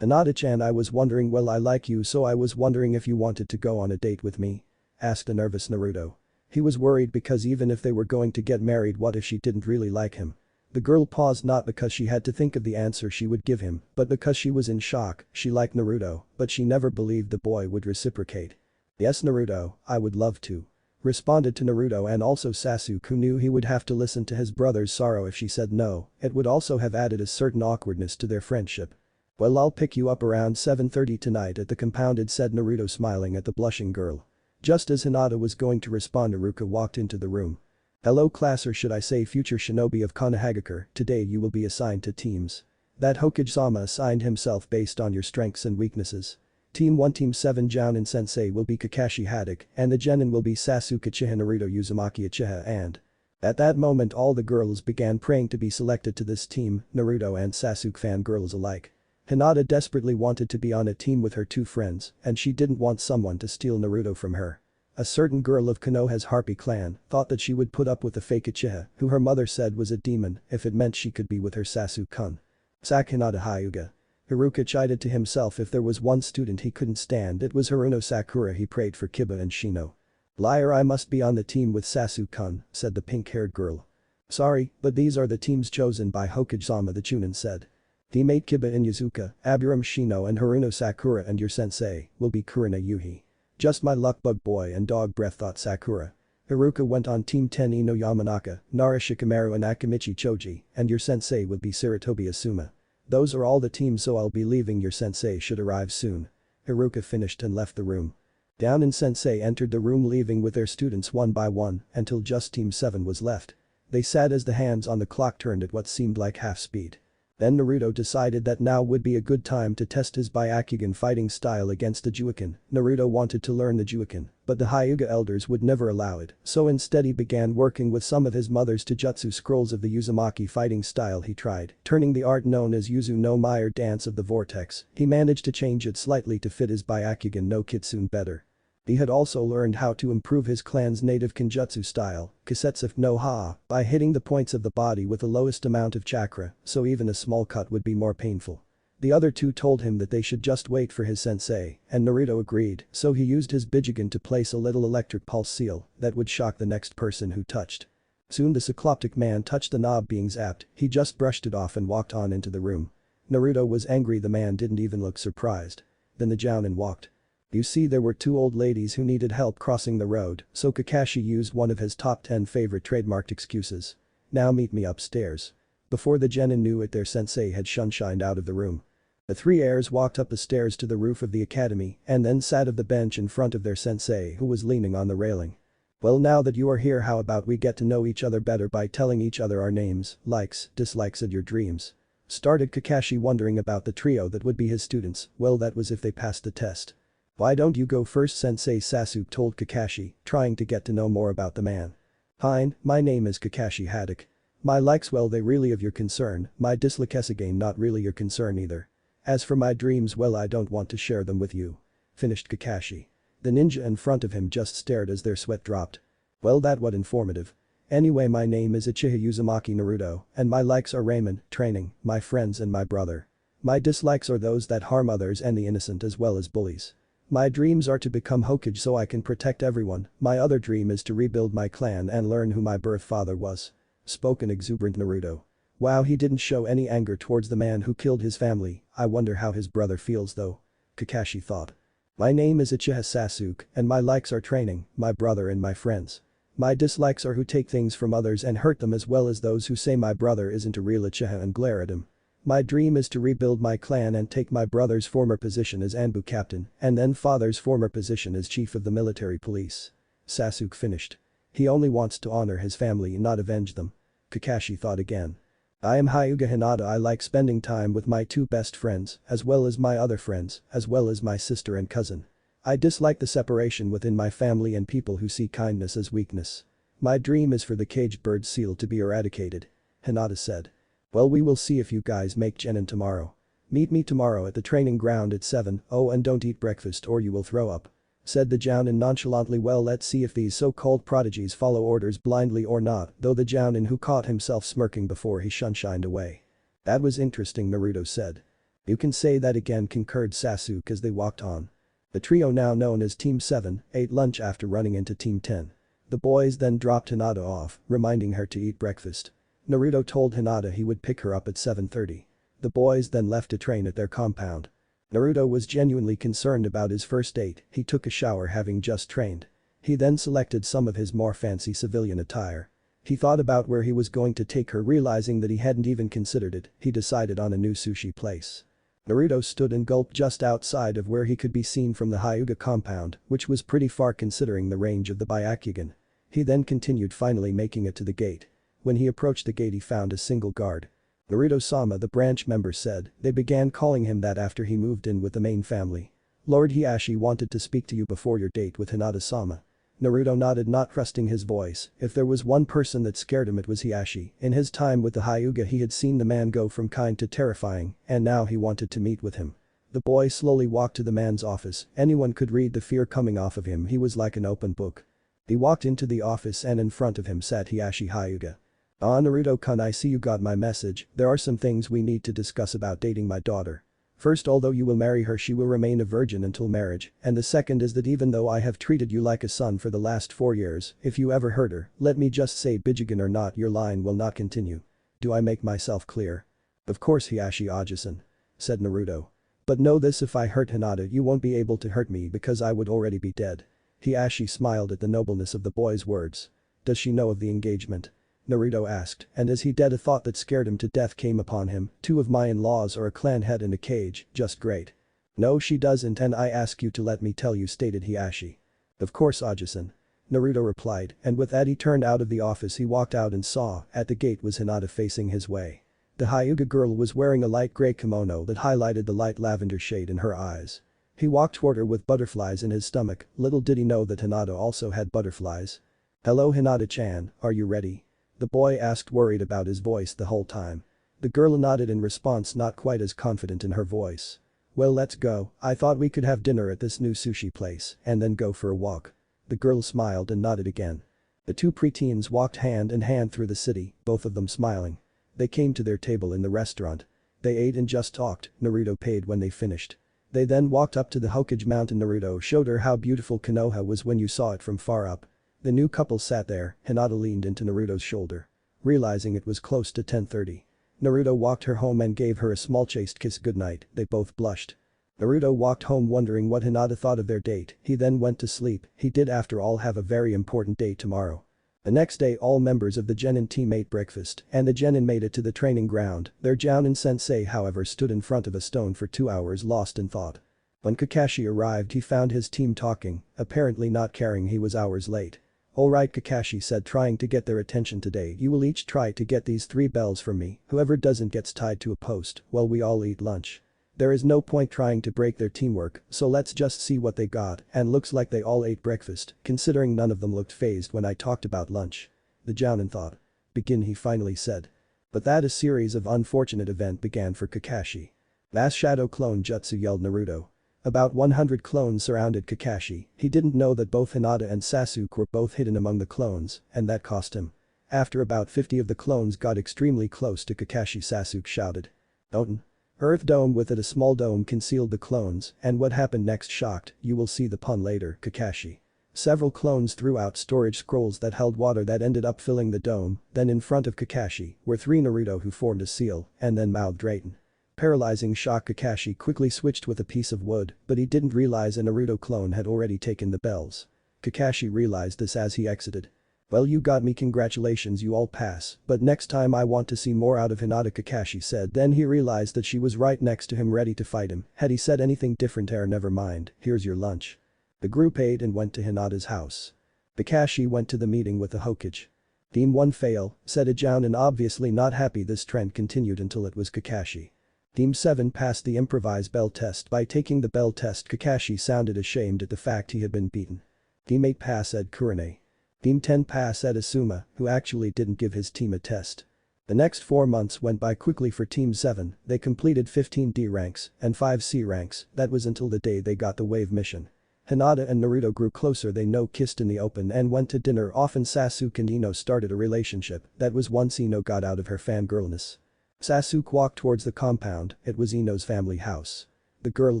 Hinata-chan, I was wondering, well, I like you, so I was wondering if you wanted to go on a date with me? Asked a nervous Naruto. He was worried because even if they were going to get married, what if she didn't really like him? The girl paused, not because she had to think of the answer she would give him, but because she was in shock. She liked Naruto, but she never believed the boy would reciprocate. Yes, Naruto, I would love to. Responded to Naruto, and also Sasuke, who knew he would have to listen to his brother's sorrow if she said no. It would also have added a certain awkwardness to their friendship. Well, I'll pick you up around 7:30 tonight at the compound, said Naruto, smiling at the blushing girl. Just as Hinata was going to respond, Iruka walked into the room. Hello class, or should I say future shinobi of Konohagakure, today you will be assigned to teams. That Hokage-sama assigned himself based on your strengths and weaknesses. Team 1, Team 7 Jounin Sensei will be Kakashi Hatake, and the Genin will be Sasuke Uchiha, Naruto Uzumaki Uchiha, and… At that moment all the girls began praying to be selected to this team, Naruto and Sasuke fangirls alike. Hinata desperately wanted to be on a team with her 2 friends, and she didn't want someone to steal Naruto from her. A certain girl of Konoha's Harpy clan thought that she would put up with the fake Uchiha, who her mother said was a demon, if it meant she could be with her Sasuke-kun. Sack Hinata Hyuga. Iruka chided to himself, if there was one student he couldn't stand, it was Haruno Sakura. He prayed for Kiba and Shino. Liar, I must be on the team with Sasuke-kun, said the pink-haired girl. Sorry, but these are the teams chosen by Hokage-sama, the Chunin said. Teammate Kiba and Yazuka, Aburam Shino and Haruno Sakura, and your sensei will be Kurina Yuhi. Just my luck, bug boy and dog breath, thought Sakura. Iruka went on Team 10, Ino Yamanaka, Nara Shikamaru and Akimichi Choji, and your sensei would be Sarutobi Asuma. Those are all the teams, so I'll be leaving. Your sensei should arrive soon. Iruka finished and left the room. Jounin Sensei entered the room, leaving with their students one by one until just Team 7 was left. They sat as the hands on the clock turned at what seemed like half speed. Then Naruto decided that now would be a good time to test his Byakugan fighting style against the Juuken. Naruto wanted to learn the Juuken, but the Hyuga elders would never allow it, so instead he began working with some of his mother's Taijutsu scrolls of the Uzumaki fighting style. He tried turning the art known as Yuzu no Mai, or Dance of the Vortex. He managed to change it slightly to fit his Byakugan no Kitsune better. He had also learned how to improve his clan's native Kenjutsu style, Kisetsu no Ha, by hitting the points of the body with the lowest amount of chakra, so even a small cut would be more painful. The other two told him that they should just wait for his sensei, and Naruto agreed, so he used his Bijigen to place a little electric pulse seal that would shock the next person who touched. Soon the cycloptic man touched the knob being zapped, he just brushed it off and walked on into the room. Naruto was angry the man didn't even look surprised. Then the Jounin walked. You see there were two old ladies who needed help crossing the road, so Kakashi used one of his top 10 favorite trademarked excuses. Now meet me upstairs. Before the Genin knew it their sensei had shunshined out of the room. The three heirs walked up the stairs to the roof of the academy and then sat of the bench in front of their sensei who was leaning on the railing. Well now that you are here how about we get to know each other better by telling each other our names, likes, dislikes and your dreams. Started Kakashi wondering about the trio that would be his students, well that was if they passed the test. Why don't you go first Sensei Sasuke told Kakashi, trying to get to know more about the man. Fine, my name is Kakashi Haddock. My likes well they really of your concern, my dislikes again not really your concern either. As for my dreams well I don't want to share them with you. Finished Kakashi. The ninja in front of him just stared as their sweat dropped. Well that what informative. Anyway my name is Uchiha Uzumaki Naruto, and my likes are ramen, training, my friends and my brother. My dislikes are those that harm others and the innocent as well as bullies. My dreams are to become Hokage so I can protect everyone, my other dream is to rebuild my clan and learn who my birth father was. Spoke an exuberant Naruto. Wow he didn't show any anger towards the man who killed his family, I wonder how his brother feels though. Kakashi thought. My name is Uchiha Sasuke and my likes are training, my brother and my friends. My dislikes are who take things from others and hurt them as well as those who say my brother isn't a real Uchiha and glare at him. My dream is to rebuild my clan and take my brother's former position as Anbu captain and then father's former position as chief of the military police. Sasuke finished. He only wants to honor his family and not avenge them. Kakashi thought again. I am Hyuga Hinata I like spending time with my two best friends as well as my other friends as well as my sister and cousin. I dislike the separation within my family and people who see kindness as weakness. My dream is for the caged bird seal to be eradicated. Hinata said. Well we will see if you guys make Genin tomorrow. Meet me tomorrow at the training ground at 7, oh and don't eat breakfast or you will throw up. Said the Jounin nonchalantly well let's see if these so-called prodigies follow orders blindly or not though the Jounin who caught himself smirking before he shunshined away. That was interesting Naruto said. You can say that again concurred Sasuke as they walked on. The trio now known as Team 7 ate lunch after running into Team 10. The boys then dropped Hinata off, reminding her to eat breakfast. Naruto told Hinata he would pick her up at 7:30. The boys then left to train at their compound. Naruto was genuinely concerned about his first date, he took a shower having just trained. He then selected some of his more fancy civilian attire. He thought about where he was going to take her realizing that he hadn't even considered it, he decided on a new sushi place. Naruto stood and gulped just outside of where he could be seen from the Hyuga compound, which was pretty far considering the range of the Byakugan. He then continued finally making it to the gate. When he approached the gate he found a single guard. Naruto-sama the branch member said, they began calling him that after he moved in with the main family. Lord Hiashi wanted to speak to you before your date with Hinata-sama. Naruto nodded not trusting his voice, if there was one person that scared him it was Hiashi, in his time with the Hyuga he had seen the man go from kind to terrifying, and now he wanted to meet with him. The boy slowly walked to the man's office, anyone could read the fear coming off of him he was like an open book. He walked into the office and in front of him sat Hiashi Hyuga. Ah Naruto-kun I see you got my message, there are some things we need to discuss about dating my daughter. First although you will marry her she will remain a virgin until marriage, and the second is that even though I have treated you like a son for the last 4 years, if you ever hurt her, let me just say Bijigen or not your line will not continue. Do I make myself clear? Of course Hiashi Ajisan. Said Naruto. But know this if I hurt Hinata you won't be able to hurt me because I would already be dead. Hiashi smiled at the nobleness of the boy's words. Does she know of the engagement? Naruto asked, and as he dead a thought that scared him to death came upon him, 2 of my in-laws are a clan head in a cage, just great. No she doesn't and I ask you to let me tell you stated Hiashi. Of course Ajisan. Naruto replied, and with that he turned out of the office he walked out and saw, at the gate was Hinata facing his way. The Hyuga girl was wearing a light grey kimono that highlighted the light lavender shade in her eyes. He walked toward her with butterflies in his stomach, little did he know that Hinata also had butterflies. Hello Hinata-chan, are you ready? The boy asked worried about his voice the whole time. The girl nodded in response not quite as confident in her voice. Well let's go, I thought we could have dinner at this new sushi place and then go for a walk. The girl smiled and nodded again. The 2 preteens walked hand in hand through the city, both of them smiling. They came to their table in the restaurant. They ate and just talked, Naruto paid when they finished. They then walked up to the Hokage mountain. Naruto showed her how beautiful Konoha was when you saw it from far up. The new couple sat there, Hinata leaned into Naruto's shoulder. Realizing it was close to 10:30. Naruto walked her home and gave her a small chaste kiss goodnight, they both blushed. Naruto walked home wondering what Hinata thought of their date, he then went to sleep, he did after all have a very important day tomorrow. The next day all members of the Genin team ate breakfast and the Genin made it to the training ground, their Jounin Sensei however stood in front of a stone for 2 hours lost in thought. When Kakashi arrived he found his team talking, apparently not caring he was hours late. "Alright," Kakashi said, trying to get their attention today, "you will each try to get these 3 bells from me, whoever doesn't gets tied to a post while we all eat lunch. There is no point trying to break their teamwork, so let's just see what they got," and looks like they all ate breakfast, considering none of them looked fazed when I talked about lunch. The Jounin thought. "Begin," he finally said. But that a series of unfortunate events began for Kakashi. "Mass Shadow Clone Jutsu," yelled Naruto. About 100 clones surrounded Kakashi, he didn't know that both Hinata and Sasuke were both hidden among the clones, and that cost him. After about 50 of the clones got extremely close to Kakashi, Sasuke shouted. "Don't." Earth dome with it, a small dome concealed the clones, and what happened next shocked, you will see the pun later, Kakashi. Several clones threw out storage scrolls that held water that ended up filling the dome, then in front of Kakashi were 3 Naruto who formed a seal, and then mouthed Drayton. Paralyzing shock, Kakashi quickly switched with a piece of wood, but he didn't realize a Naruto clone had already taken the bells. Kakashi realized this as he exited. "Well, you got me, congratulations, you all pass, but next time I want to see more out of Hinata," Kakashi said, then he realized that she was right next to him ready to fight him, had he said anything different never mind, here's your lunch. The group ate and went to Hinata's house. Kakashi went to the meeting with the Hokage. "Team 1 fail," said a Jounin, obviously not happy. This trend continued until it was Kakashi. Team 7 passed the improvised bell test. By taking the bell test, Kakashi sounded ashamed at the fact he had been beaten. Team 8 pass, said Kurama. Team 10 pass, said Asuma, who actually didn't give his team a test. The next 4 months went by quickly for Team 7, they completed 15 D ranks and 5 C ranks, that was until the day they got the wave mission. Hinata and Naruto grew closer, they kissed in the open and went to dinner often. Sasuke and Ino started a relationship, that was once Ino got out of her fangirlness. Sasuke walked towards the compound, it was Ino's family house. The girl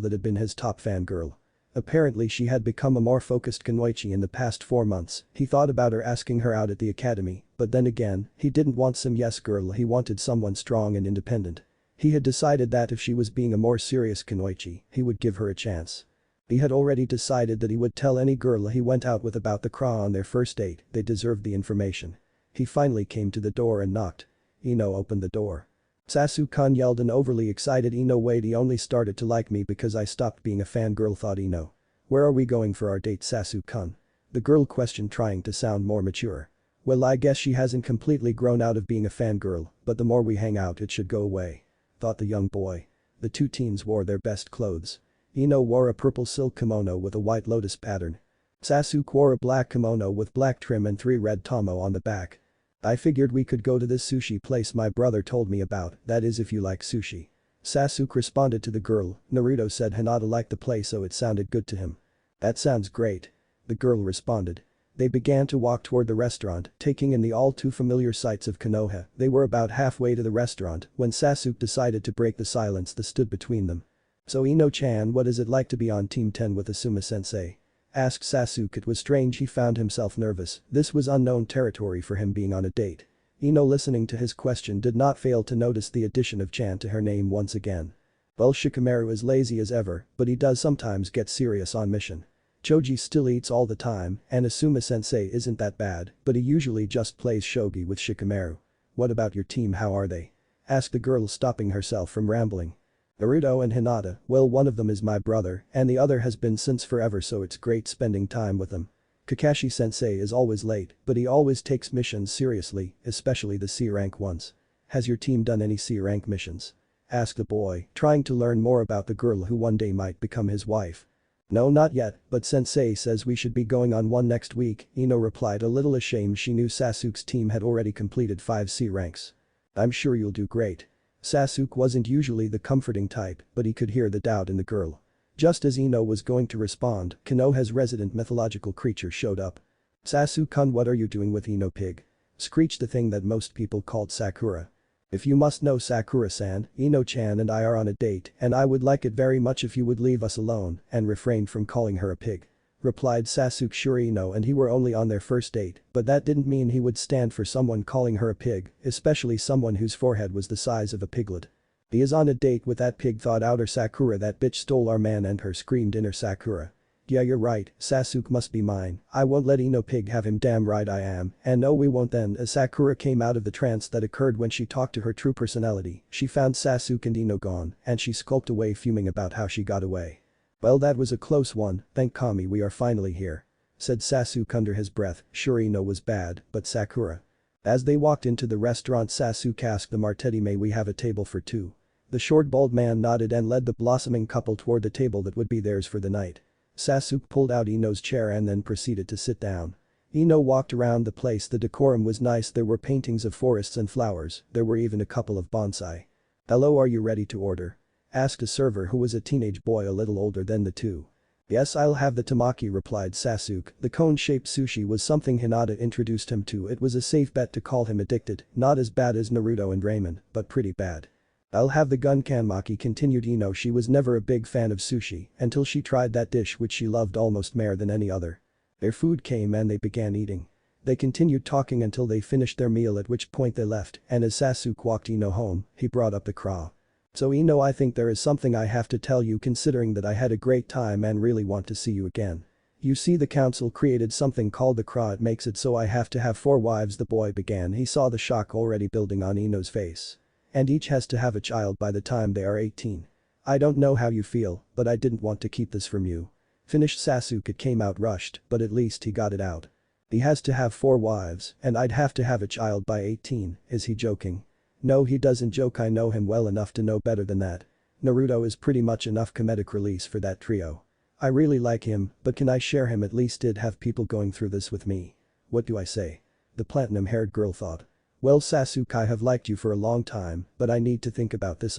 that had been his top fangirl. Apparently she had become a more focused kunoichi in the past 4 months, he thought about her asking her out at the academy, but then again, he didn't want some yes girl, he wanted someone strong and independent. He had decided that if she was being a more serious kunoichi, he would give her a chance. He had already decided that he would tell any girl he went out with about the Kra on their first date, they deserved the information. He finally came to the door and knocked. Ino opened the door. Sasuke yelled and overly excited Ino, wait, he only started to like me because I stopped being a fangirl, thought Ino. Where are we going for our date, Sasuke? The girl questioned, trying to sound more mature. Well, I guess she hasn't completely grown out of being a fangirl, but the more we hang out it should go away. Thought the young boy. The 2 teens wore their best clothes. Ino wore a purple silk kimono with a white lotus pattern. Sasuke wore a black kimono with black trim and 3 red tomo on the back. I figured we could go to this sushi place my brother told me about, that is if you like sushi. Sasuke responded to the girl, Naruto said Hinata liked the place so it sounded good to him. That sounds great. The girl responded. They began to walk toward the restaurant, taking in the all too familiar sights of Konoha. They were about halfway to the restaurant when Sasuke decided to break the silence that stood between them. So Ino-chan, what is it like to be on Team 10 with Asuma sensei? Asked Sasuke. It was strange, he found himself nervous, this was unknown territory for him being on a date. Ino, listening to his question, did not fail to notice the addition of Chan to her name once again. Well, Shikamaru is lazy as ever, but he does sometimes get serious on mission. Choji still eats all the time and Asuma sensei isn't that bad, but he usually just plays shogi with Shikamaru. What about your team, how are they? Asked the girl, stopping herself from rambling. Naruto and Hinata, well, one of them is my brother and the other has been since forever, so it's great spending time with them. Kakashi sensei is always late, but he always takes missions seriously, especially the C rank ones. Has your team done any C rank missions? Asked the boy, trying to learn more about the girl who one day might become his wife. No, not yet, but sensei says we should be going on one next week, Ino replied, a little ashamed. She knew Sasuke's team had already completed 5 C ranks. I'm sure you'll do great. Sasuke wasn't usually the comforting type, but he could hear the doubt in the girl. Just as Ino was going to respond, Konoha's resident mythological creature showed up. Sasuke-kun, what are you doing with Ino, pig? Screeched the thing that most people called Sakura. If you must know Sakura-san, Ino-chan and I are on a date and I would like it very much if you would leave us alone and refrain from calling her a pig. Replied Sasuke. Sure, Ino and he were only on their first date, but that didn't mean he would stand for someone calling her a pig, especially someone whose forehead was the size of a piglet. He is on a date with that pig, thought outer Sakura. That bitch stole our man and her, screamed inner Sakura. Yeah, you're right, Sasuke must be mine, I won't let Ino pig have him, damn right I am, and no we won't. Then as Sakura came out of the trance that occurred when she talked to her true personality, she found Sasuke and Ino gone, and she skulked away fuming about how she got away. Well, that was a close one, thank Kami we are finally here. Said Sasuke under his breath. Sure, Ino was bad, but Sakura. As they walked into the restaurant, Sasuke asked the Martetti, may we have a table for two? The short bald man nodded and led the blossoming couple toward the table that would be theirs for the night. Sasuke pulled out Ino's chair and then proceeded to sit down. Ino walked around the place. The decorum was nice, there were paintings of forests and flowers, there were even a couple of bonsai. Hello, are you ready to order? Asked a server who was a teenage boy a little older than the two. Yes, I'll have the tamaki, replied Sasuke. The cone-shaped sushi was something Hinata introduced him to. It was a safe bet to call him addicted, not as bad as Naruto and Ramen, but pretty bad. I'll have the gunkanmaki, continued Ino. She was never a big fan of sushi until she tried that dish which she loved almost more than any other. Their food came and they began eating. They continued talking until they finished their meal, at which point they left, and as Sasuke walked Ino home, he brought up the craw. So Ino, I think there is something I have to tell you, considering that I had a great time and really want to see you again. You see, the council created something called the craw, it makes it so I have to have 4 wives, the boy began. He saw the shock already building on Ino's face. And each has to have a child by the time they are 18. I don't know how you feel, but I didn't want to keep this from you. Finished Sasuke. It came out rushed, but at least he got it out. He has to have 4 wives, and I'd have to have a child by 18, is he joking? No, he doesn't joke, I know him well enough to know better than that. Naruto is pretty much enough comedic release for that trio. I really like him, but can I share him? At least did have people going through this with me. What do I say? The platinum-haired girl thought. Well, Sasuke, I have liked you for a long time, but I need to think about this,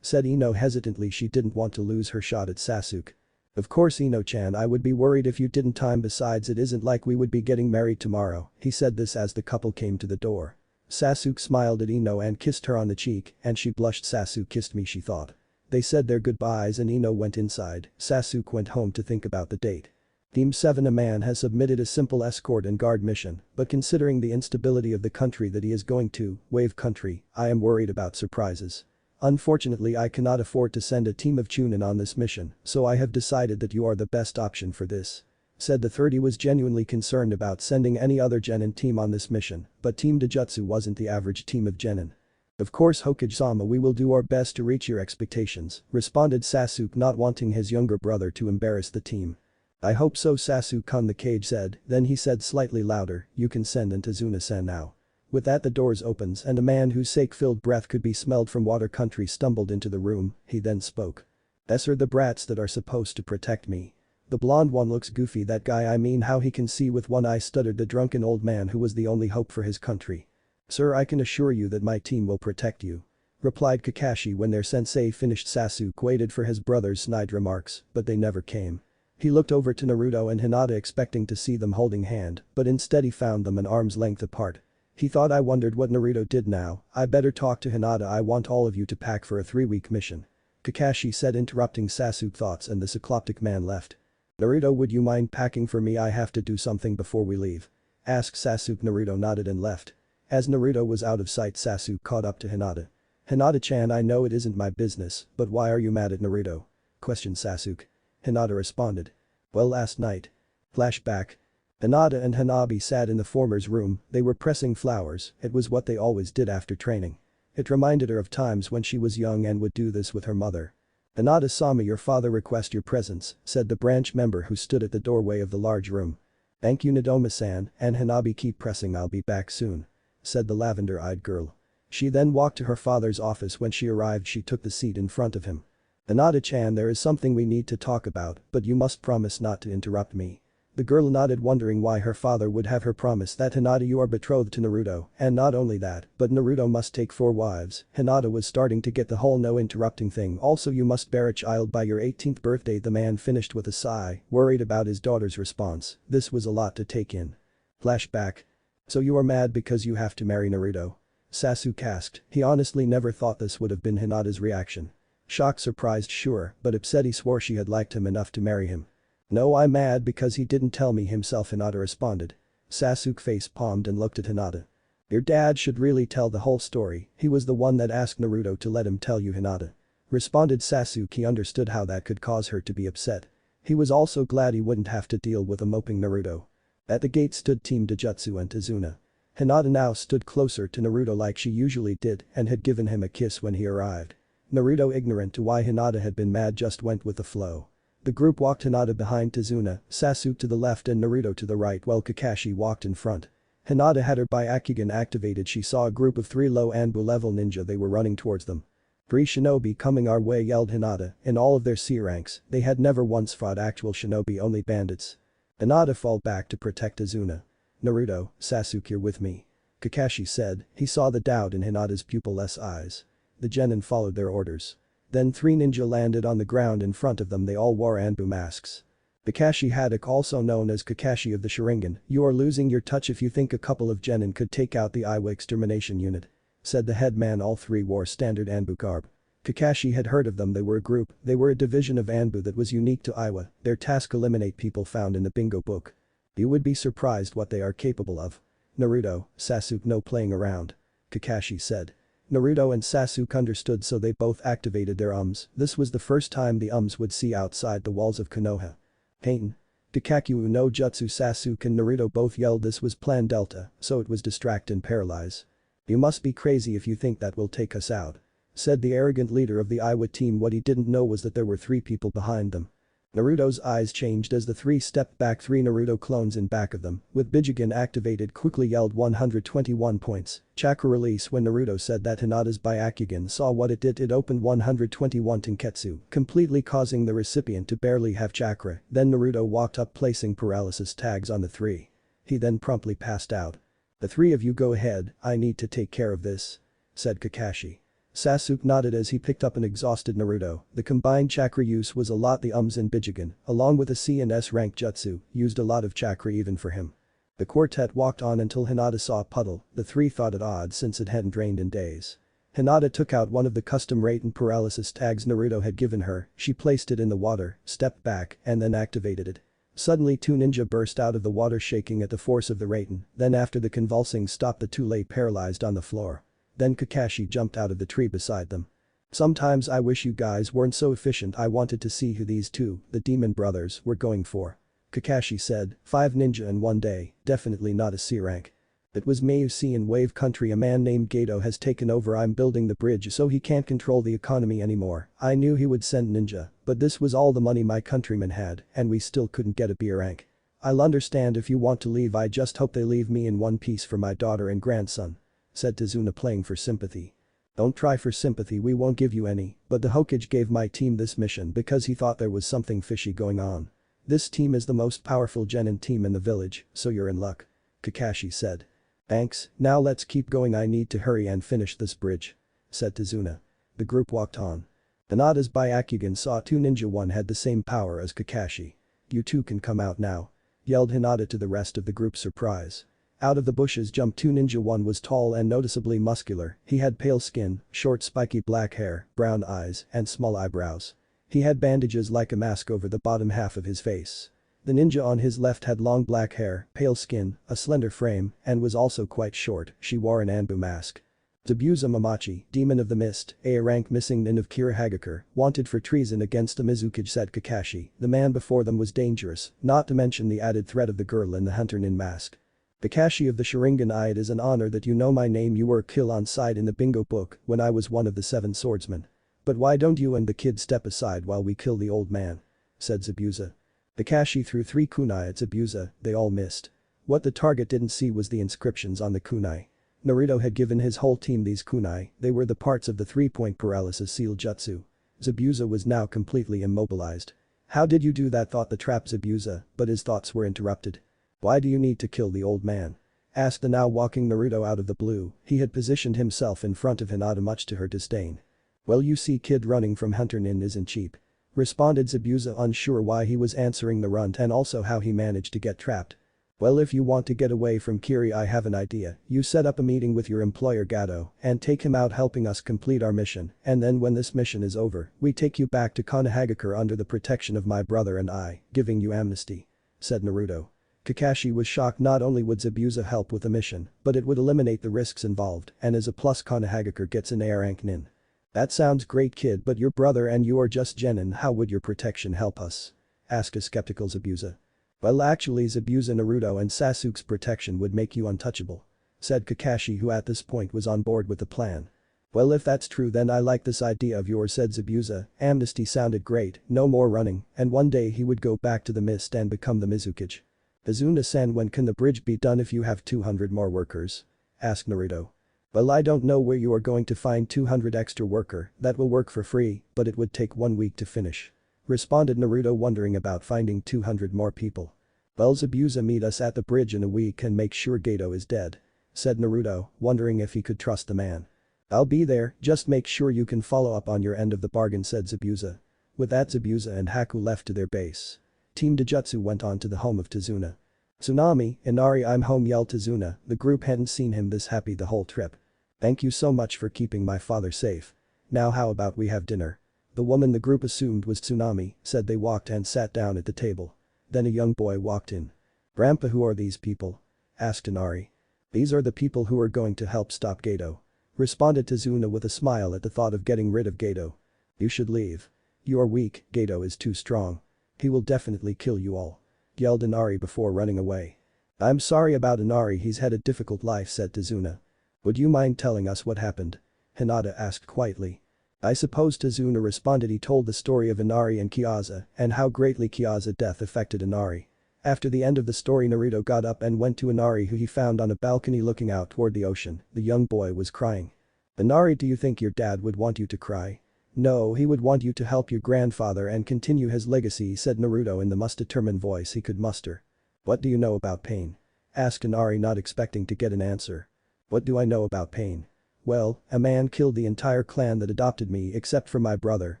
said Ino hesitantly. She didn't want to lose her shot at Sasuke. Of course, Ino-chan, I would be worried if you didn't time, besides it isn't like we would be getting married tomorrow. He said this as the couple came to the door. Sasuke smiled at Ino and kissed her on the cheek, and she blushed. Sasuke kissed me, she thought. They said their goodbyes and Ino went inside. Sasuke went home to think about the date. Team 7, a man has submitted a simple escort and guard mission, but considering the instability of the country that he is going to, Wave Country, I am worried about surprises. Unfortunately, I cannot afford to send a team of Chunin on this mission, so I have decided that you are the best option for this. Said the third. He was genuinely concerned about sending any other Genin team on this mission, but Team Dojutsu wasn't the average team of Genin. Of course, Hokage-sama, we will do our best to reach your expectations, responded Sasuke, not wanting his younger brother to embarrass the team. I hope so, Sasuke-kun, the Kage said, then he said slightly louder, you can send Intazuna-san now. With that, the doors opens and a man whose sake-filled breath could be smelled from Water Country stumbled into the room. He then spoke. "These are the brats that are supposed to protect me. The blonde one looks goofy, that guy, I mean how he can see with one eye," stuttered the drunken old man who was the only hope for his country. "Sir, I can assure you that my team will protect you," replied Kakashi when their sensei finished. Sasuke waited for his brother's snide remarks, but they never came. He looked over to Naruto and Hinata expecting to see them holding hand, but instead he found them an arm's length apart. He thought, I wondered what Naruto did now. I better talk to Hinata. I want all of you to pack for a 3-week mission. Kakashi said, interrupting Sasuke's thoughts, and the cycloptic man left. Naruto, would you mind packing for me? I have to do something before we leave. Asked Sasuke. Naruto nodded and left. As Naruto was out of sight, Sasuke caught up to Hinata. "Hinata-chan, I know it isn't my business, but why are you mad at Naruto?" questioned Sasuke. Hinata responded. "Well, last night." Flashback. Hinata and Hanabi sat in the former's room. They were pressing flowers. It was what they always did after training. It reminded her of times when she was young and would do this with her mother. "Hinata-sama, your father requests your presence," said the branch member who stood at the doorway of the large room. "Thank you, Nadoma-san," and Hanabi, keep pressing, I'll be back soon," said the lavender-eyed girl. She then walked to her father's office. When she arrived, she took the seat in front of him. "Hinata-chan, there is something we need to talk about, but you must promise not to interrupt me." The girl nodded, wondering why her father would have her promise that. "Hinata, you are betrothed to Naruto, and not only that, but Naruto must take 4 wives." Hinata was starting to get the whole no interrupting thing. "Also, you must bear a child by your 18th birthday." The man finished with a sigh, worried about his daughter's response. This was a lot to take in. Flashback. "So you are mad because you have to marry Naruto?" Sasuke asked. He honestly never thought this would have been Hinata's reaction. Shocked, surprised, sure, but upset. He swore she had liked him enough to marry him. No, I'm mad because he didn't tell me himself, Hinata responded. Sasuke face palmed and looked at Hinata. Your dad should really tell the whole story, he was the one that asked Naruto to let him tell you, Hinata. Responded Sasuke. He understood how that could cause her to be upset. He was also glad he wouldn't have to deal with a moping Naruto. At the gate stood Team Dojutsu and Tazuna. Hinata now stood closer to Naruto like she usually did and had given him a kiss when he arrived. Naruto, ignorant to why Hinata had been mad, just went with the flow. The group walked, Hinata behind Tazuna, Sasuke to the left and Naruto to the right while Kakashi walked in front. Hinata had her Byakugan activated. She saw a group of 3 low Anbu level ninja. They were running towards them. 3 shinobi coming our way, yelled Hinata. In all of their C ranks, they had never once fought actual shinobi, only bandits. Hinata fall back to protect Tazuna. Naruto, Sasuke, you're with me. Kakashi said. He saw the doubt in Hinata's pupil-less eyes. The genin followed their orders. Then 3 ninja landed on the ground in front of them. They all wore Anbu masks. Kakashi Haddock, also known as Kakashi of the Sharingan, you are losing your touch if you think a couple of genin could take out the Iwa extermination unit. Said the headman. All 3 wore standard Anbu garb. Kakashi had heard of them. They were a group, they were a division of Anbu that was unique to Iwa. Their task: eliminate people found in the bingo book. You would be surprised what they are capable of. Naruto, Sasuke, no playing around. Kakashi said. Naruto and Sasuke understood, so they both activated their This was the first time the would see outside the walls of Konoha. Pain. Kakakyu no Jutsu. Sasuke and Naruto both yelled. This was Plan Delta, so it was distract and paralyze. You must be crazy if you think that will take us out. Said the arrogant leader of the Iwa team. What he didn't know was that there were 3 people behind them. Naruto's eyes changed as the 3 stepped back. 3 Naruto clones in back of them, with Bijugen activated, quickly yelled 121 points, chakra release. When Naruto said that, Hinata's Byakugan saw what it did. It opened 121 Tenketsu, completely causing the recipient to barely have chakra. Then Naruto walked up, placing paralysis tags on the 3. He then promptly passed out. The 3 of you go ahead, I need to take care of this. Said Kakashi. Sasuke nodded as he picked up an exhausted Naruto. The combined chakra use was a lot. The and Bijugen, along with a C and S rank jutsu, used a lot of chakra even for him. The quartet walked on until Hinata saw a puddle. The 3 thought it odd since it hadn't rained in days. Hinata took out one of the custom Raiden paralysis tags Naruto had given her. She placed it in the water, stepped back, and then activated it. Suddenly 2 ninja burst out of the water, shaking at the force of the Raiden. Then after the convulsing stopped, the 2 lay paralyzed on the floor. Then Kakashi jumped out of the tree beside them. Sometimes I wish you guys weren't so efficient. I wanted to see who these 2, the demon brothers, were going for. Kakashi said. 5 ninja in one day, definitely not a C rank. It was Meiusi in Wave Country. A man named Gato has taken over. I'm building the bridge so he can't control the economy anymore. I knew he would send ninja, but this was all the money my countrymen had, and we still couldn't get a B rank. I'll understand if you want to leave. I just hope they leave me in one piece for my daughter and grandson. Said Tazuna, playing for sympathy. Don't try for sympathy, we won't give you any, but the Hokage gave my team this mission because he thought there was something fishy going on. This team is the most powerful genin team in the village, so you're in luck. Kakashi said. Thanks, now let's keep going. I need to hurry and finish this bridge. Said Tazuna. The group walked on. Hinata's Byakugan saw 2 ninja. One had the same power as Kakashi. You 2 can come out now. Yelled Hinata to the rest of the group, surprise. Out of the bushes jumped 2 ninja. One was tall and noticeably muscular. He had pale skin, short spiky black hair, brown eyes, and small eyebrows. He had bandages like a mask over the bottom half of his face. The ninja on his left had long black hair, pale skin, a slender frame, and was also quite short. She wore an Anbu mask. Zabuza Mamachi, demon of the mist, a rank missing nin of Kirihagakure, wanted for treason against the Mizukage. Said Kakashi. The man before them was dangerous, not to mention the added threat of the girl in the hunter nin mask. Kakashi of the Sharingan. It is an honor that you know my name. You were killed on sight in the bingo book when I was one of the 7 swordsmen. But why don't you and the kid step aside while we kill the old man? Said Zabuza. Kakashi threw 3 kunai at Zabuza, they all missed. What the target didn't see was the inscriptions on the kunai. Naruto had given his whole team these kunai. They were the parts of the 3-point paralysis seal jutsu. Zabuza was now completely immobilized. How did you do that? Thought the trap Zabuza, but his thoughts were interrupted. Why do you need to kill the old man? Asked the now walking Naruto out of the blue. He had positioned himself in front of Hinata, much to her disdain. Well, you see, kid, running from hunter nin isn't cheap. Responded Zabuza, unsure why he was answering the runt and also how he managed to get trapped. Well, if you want to get away from Kiri, I have an idea. You set up a meeting with your employer Gato and take him out helping us complete our mission, and then when this mission is over, we take you back to Konohagakure under the protection of my brother and I, giving you amnesty," said Naruto. Kakashi was shocked. Not only would Zabuza help with the mission, but it would eliminate the risks involved, and as a plus Konohagakure gets an air rank nin. "That sounds great, kid, but your brother and you are just genin. How would your protection help us?" asked a skeptical Zabuza. "Well, actually Zabuza, Naruto and Sasuke's protection would make you untouchable," said Kakashi, who at this point was on board with the plan. "Well, if that's true then I like this idea of yours," said Zabuza. Amnesty sounded great, no more running, and one day he would go back to the mist and become the Mizukage. "Izuna-san, when can the bridge be done if you have 200 more workers?" asked Naruto. "Well, I don't know where you are going to find 200 extra worker that will work for free, but it would take 1 week to finish," responded Naruto, wondering about finding 200 more people. "Well, Zabuza, meet us at the bridge in a week and make sure Gato is dead," said Naruto, wondering if he could trust the man. "I'll be there, just make sure you can follow up on your end of the bargain," said Zabuza. With that, Zabuza and Haku left to their base. Team Dojutsu went on to the home of Tazuna. "Tsunami, Inari, I'm home," yelled Tazuna. The group hadn't seen him this happy the whole trip. "Thank you so much for keeping my father safe. Now how about we have dinner?" The woman the group assumed was Tsunami said. They walked and sat down at the table. Then a young boy walked in. "Grandpa, who are these people?" asked Inari. "These are the people who are going to help stop Gato," responded Tazuna with a smile at the thought of getting rid of Gato. "You should leave. You are weak, Gato is too strong. He will definitely kill you all," yelled Inari before running away. "I'm sorry about Inari, he's had a difficult life," said Tazuna. "Would you mind telling us what happened?" Hinata asked quietly. "I suppose," Tazuna responded. He told the story of Inari and Kyaza and how greatly Kyaza's death affected Inari. After the end of the story, Naruto got up and went to Inari, who he found on a balcony looking out toward the ocean. The young boy was crying. "Inari, do you think your dad would want you to cry?" "No, he would want you to help your grandfather and continue his legacy," said Naruto in the most determined voice he could muster. "What do you know about pain?" asked Inari, not expecting to get an answer. "What do I know about pain? Well, a man killed the entire clan that adopted me except for my brother,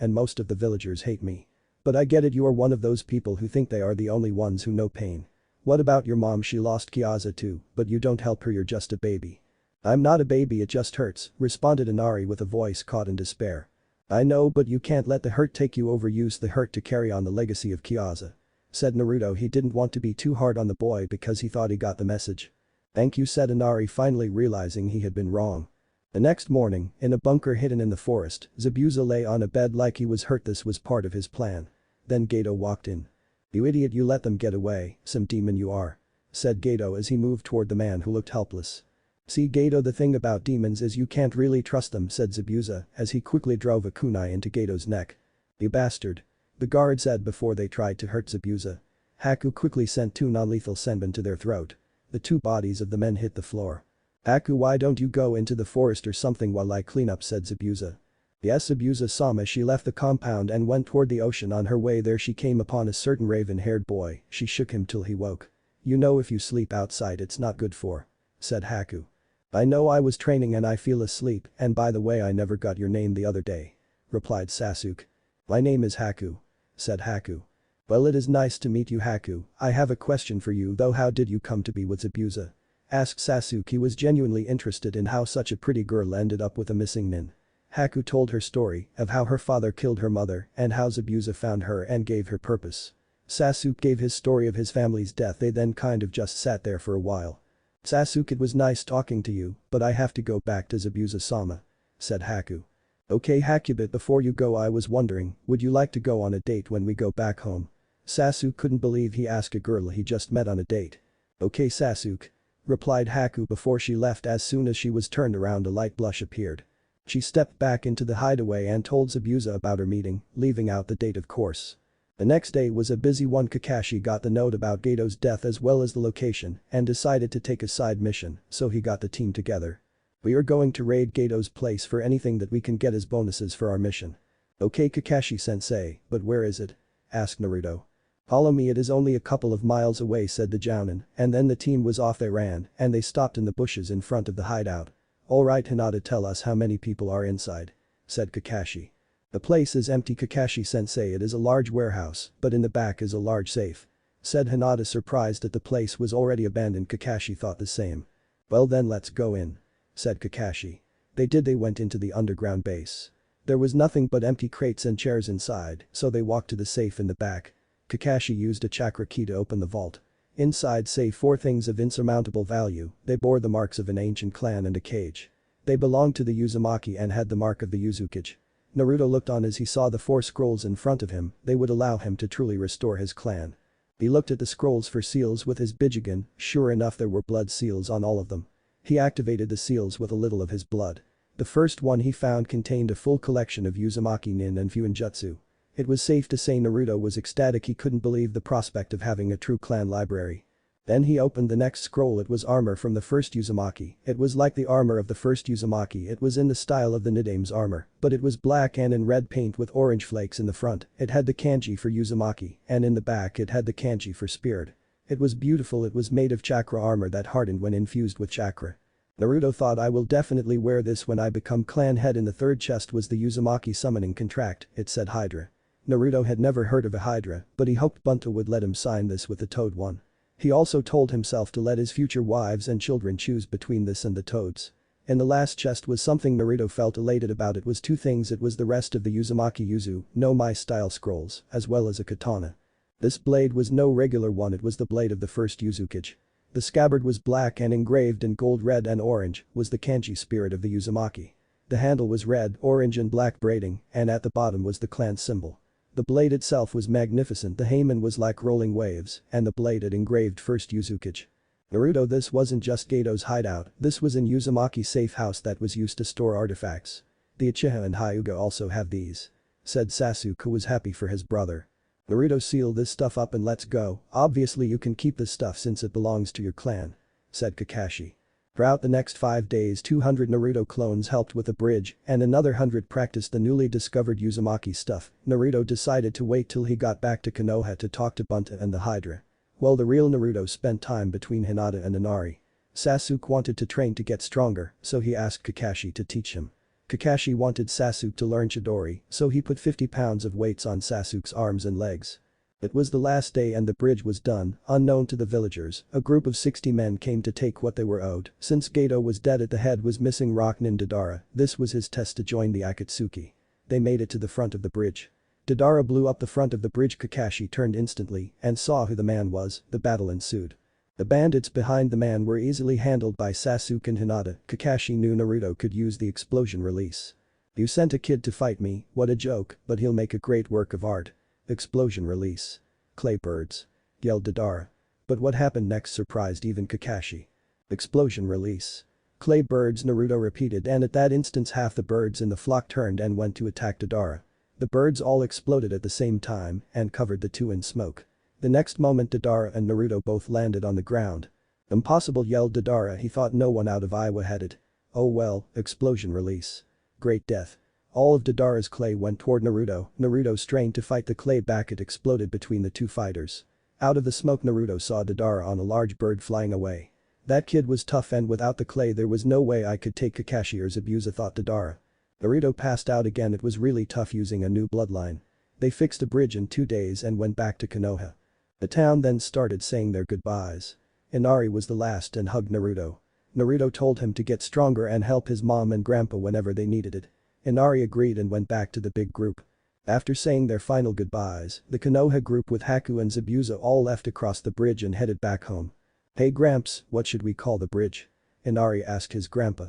and most of the villagers hate me. But I get it, you are one of those people who think they are the only ones who know pain. What about your mom? She lost Kyaza too, but you don't help her, you're just a baby." "I'm not a baby, it just hurts," responded Inari with a voice caught in despair. "I know, but you can't let the hurt take you over. Use the hurt to carry on the legacy of Kyaza," said Naruto. He didn't want to be too hard on the boy because he thought he got the message. "Thank you," said Inari, finally realizing he had been wrong. The next morning, in a bunker hidden in the forest, Zabuza lay on a bed like he was hurt. This was part of his plan. Then Gato walked in. "You idiot, you let them get away, some demon you are," said Gato as he moved toward the man who looked helpless. "See, Gato, the thing about demons is you can't really trust them," said Zabuza as he quickly drove a kunai into Gato's neck. "You bastard," the guard said before they tried to hurt Zabuza. Haku quickly sent 2 non-lethal senbon to their throat. The 2 bodies of the men hit the floor. "Haku, why don't you go into the forest or something while I clean up," said Zabuza. "Yes, Zabuza-sama." She left the compound and went toward the ocean. On her way there she came upon a certain raven-haired boy. She shook him till he woke. "You know, if you sleep outside it's not good for," said Haku. "I know, I was training and I feel asleep, and by the way I never got your name the other day," replied Sasuke. "My name is Haku," said Haku. "Well, it is nice to meet you, Haku. I have a question for you though. How did you come to be with Zabuza?" asked Sasuke. He was genuinely interested in how such a pretty girl ended up with a missing nin. Haku told her story of how her father killed her mother and how Zabuza found her and gave her purpose. Sasuke gave his story of his family's death. They then kind of just sat there for a while. "Sasuke, it was nice talking to you, but I have to go back to Zabuza-sama," said Haku. "Okay, Haku, but before you go I was wondering, would you like to go on a date when we go back home?" Sasuke couldn't believe he asked a girl he just met on a date. "Okay, Sasuke," replied Haku before she left. As soon as she was turned around a light blush appeared. She stepped back into the hideaway and told Zabuza about her meeting, leaving out the date of course. The next day was a busy one. Kakashi got the note about Gato's death as well as the location and decided to take a side mission, so he got the team together. "We are going to raid Gato's place for anything that we can get as bonuses for our mission." "Okay, Kakashi-sensei, but where is it?" asked Naruto. "Follow me, it is only a couple of miles away," said the Jounin, and then the team was off. They ran and they stopped in the bushes in front of the hideout. "Alright, Hinata, tell us how many people are inside," said Kakashi. "The place is empty, Kakashi-sensei. It is a large warehouse, but in the back is a large safe," said Hinata, surprised that the place was already abandoned. Kakashi thought the same. Well then let's go in, said Kakashi. They went into the underground base. There was nothing but empty crates and chairs inside, so they walked to the safe in the back. Kakashi used a chakra key to open the vault. Inside say 4 things of insurmountable value, they bore the marks of an ancient clan and a cage. They belonged to the Uzumaki and had the mark of the Uzukage. Naruto looked on as he saw the 4 scrolls in front of him, they would allow him to truly restore his clan. He looked at the scrolls for seals with his Bijigen, sure enough there were blood seals on all of them. He activated the seals with a little of his blood. The first one he found contained a full collection of Uzumaki nin and Fuinjutsu. It was safe to say Naruto was ecstatic, he couldn't believe the prospect of having a true clan library. Then he opened the next scroll. It was armor from the first Uzumaki. It was like the armor of the first Uzumaki. It was in the style of the Nidame's armor, but it was black and in red paint with orange flakes in the front. It had the kanji for Uzumaki, and in the back it had the kanji for spirit. It was beautiful. It was made of chakra armor that hardened when infused with chakra. Naruto thought, I will definitely wear this when I become clan head. In the third chest was the Uzumaki summoning contract, it said Hydra. Naruto had never heard of a Hydra, but he hoped Bunto would let him sign this with the Toad one. He also told himself to let his future wives and children choose between this and the Toads. In the last chest was something Naruto felt elated about. It was 2 things. It was the rest of the Uzumaki Yuzu, no Mai style scrolls, as well as a katana. This blade was no regular one, it was the blade of the first Uzukage. The scabbard was black and engraved in gold, red and orange was the kanji spirit of the Uzumaki. The handle was red, orange and black braiding, and at the bottom was the clan symbol. The blade itself was magnificent. The Heimin was like rolling waves, and the blade had engraved first Uzukage. Naruto, this wasn't just Gato's hideout, this was an Uzumaki safe house that was used to store artifacts. The Uchiha and Hyuga also have these, said Sasuke, who was happy for his brother. Naruto, seal this stuff up and let's go. Obviously you can keep this stuff since it belongs to your clan, said Kakashi. Throughout the next 5 days 200 Naruto clones helped with the bridge and another 100 practiced the newly discovered Uzumaki stuff. Naruto decided to wait till he got back to Konoha to talk to Bunta and the Hydra. While the real Naruto spent time between Hinata and Inari. Sasuke wanted to train to get stronger, so he asked Kakashi to teach him. Kakashi wanted Sasuke to learn Chidori, so he put 50 pounds of weights on Sasuke's arms and legs. It was the last day and the bridge was done. Unknown to the villagers, a group of 60 men came to take what they were owed. Since Gato was dead, at the head was missing Rocknin Deidara. This was his test to join the Akatsuki. They made it to the front of the bridge. Deidara blew up the front of the bridge. Kakashi turned instantly and saw who the man was. The battle ensued. The bandits behind the man were easily handled by Sasuke and Hinata. Kakashi knew Naruto could use the explosion release. You sent a kid to fight me, what a joke, but he'll make a great work of art. Explosion release. Clay birds, yelled Deidara. But what happened next surprised even Kakashi. Explosion release. Clay birds, Naruto repeated, and at that instant half the birds in the flock turned and went to attack Deidara. The birds all exploded at the same time and covered the 2 in smoke. The next moment Deidara and Naruto both landed on the ground. Impossible, yelled Deidara, he thought no one out of Iowa had it. Oh well, explosion release. Great death. All of Deidara's clay went toward Naruto. Naruto strained to fight the clay back. It exploded between the 2 fighters. Out of the smoke Naruto saw Deidara on a large bird flying away. That kid was tough, and without the clay there was no way I could take Kakashi or Zabuza, thought Deidara. Naruto passed out again. It was really tough using a new bloodline. They fixed a bridge in 2 days and went back to Konoha. The town then started saying their goodbyes. Inari was the last and hugged Naruto. Naruto told him to get stronger and help his mom and grandpa whenever they needed it. Inari agreed and went back to the big group. After saying their final goodbyes, the Konoha group with Haku and Zabuza all left across the bridge and headed back home. Hey Gramps, what should we call the bridge? Inari asked his grandpa.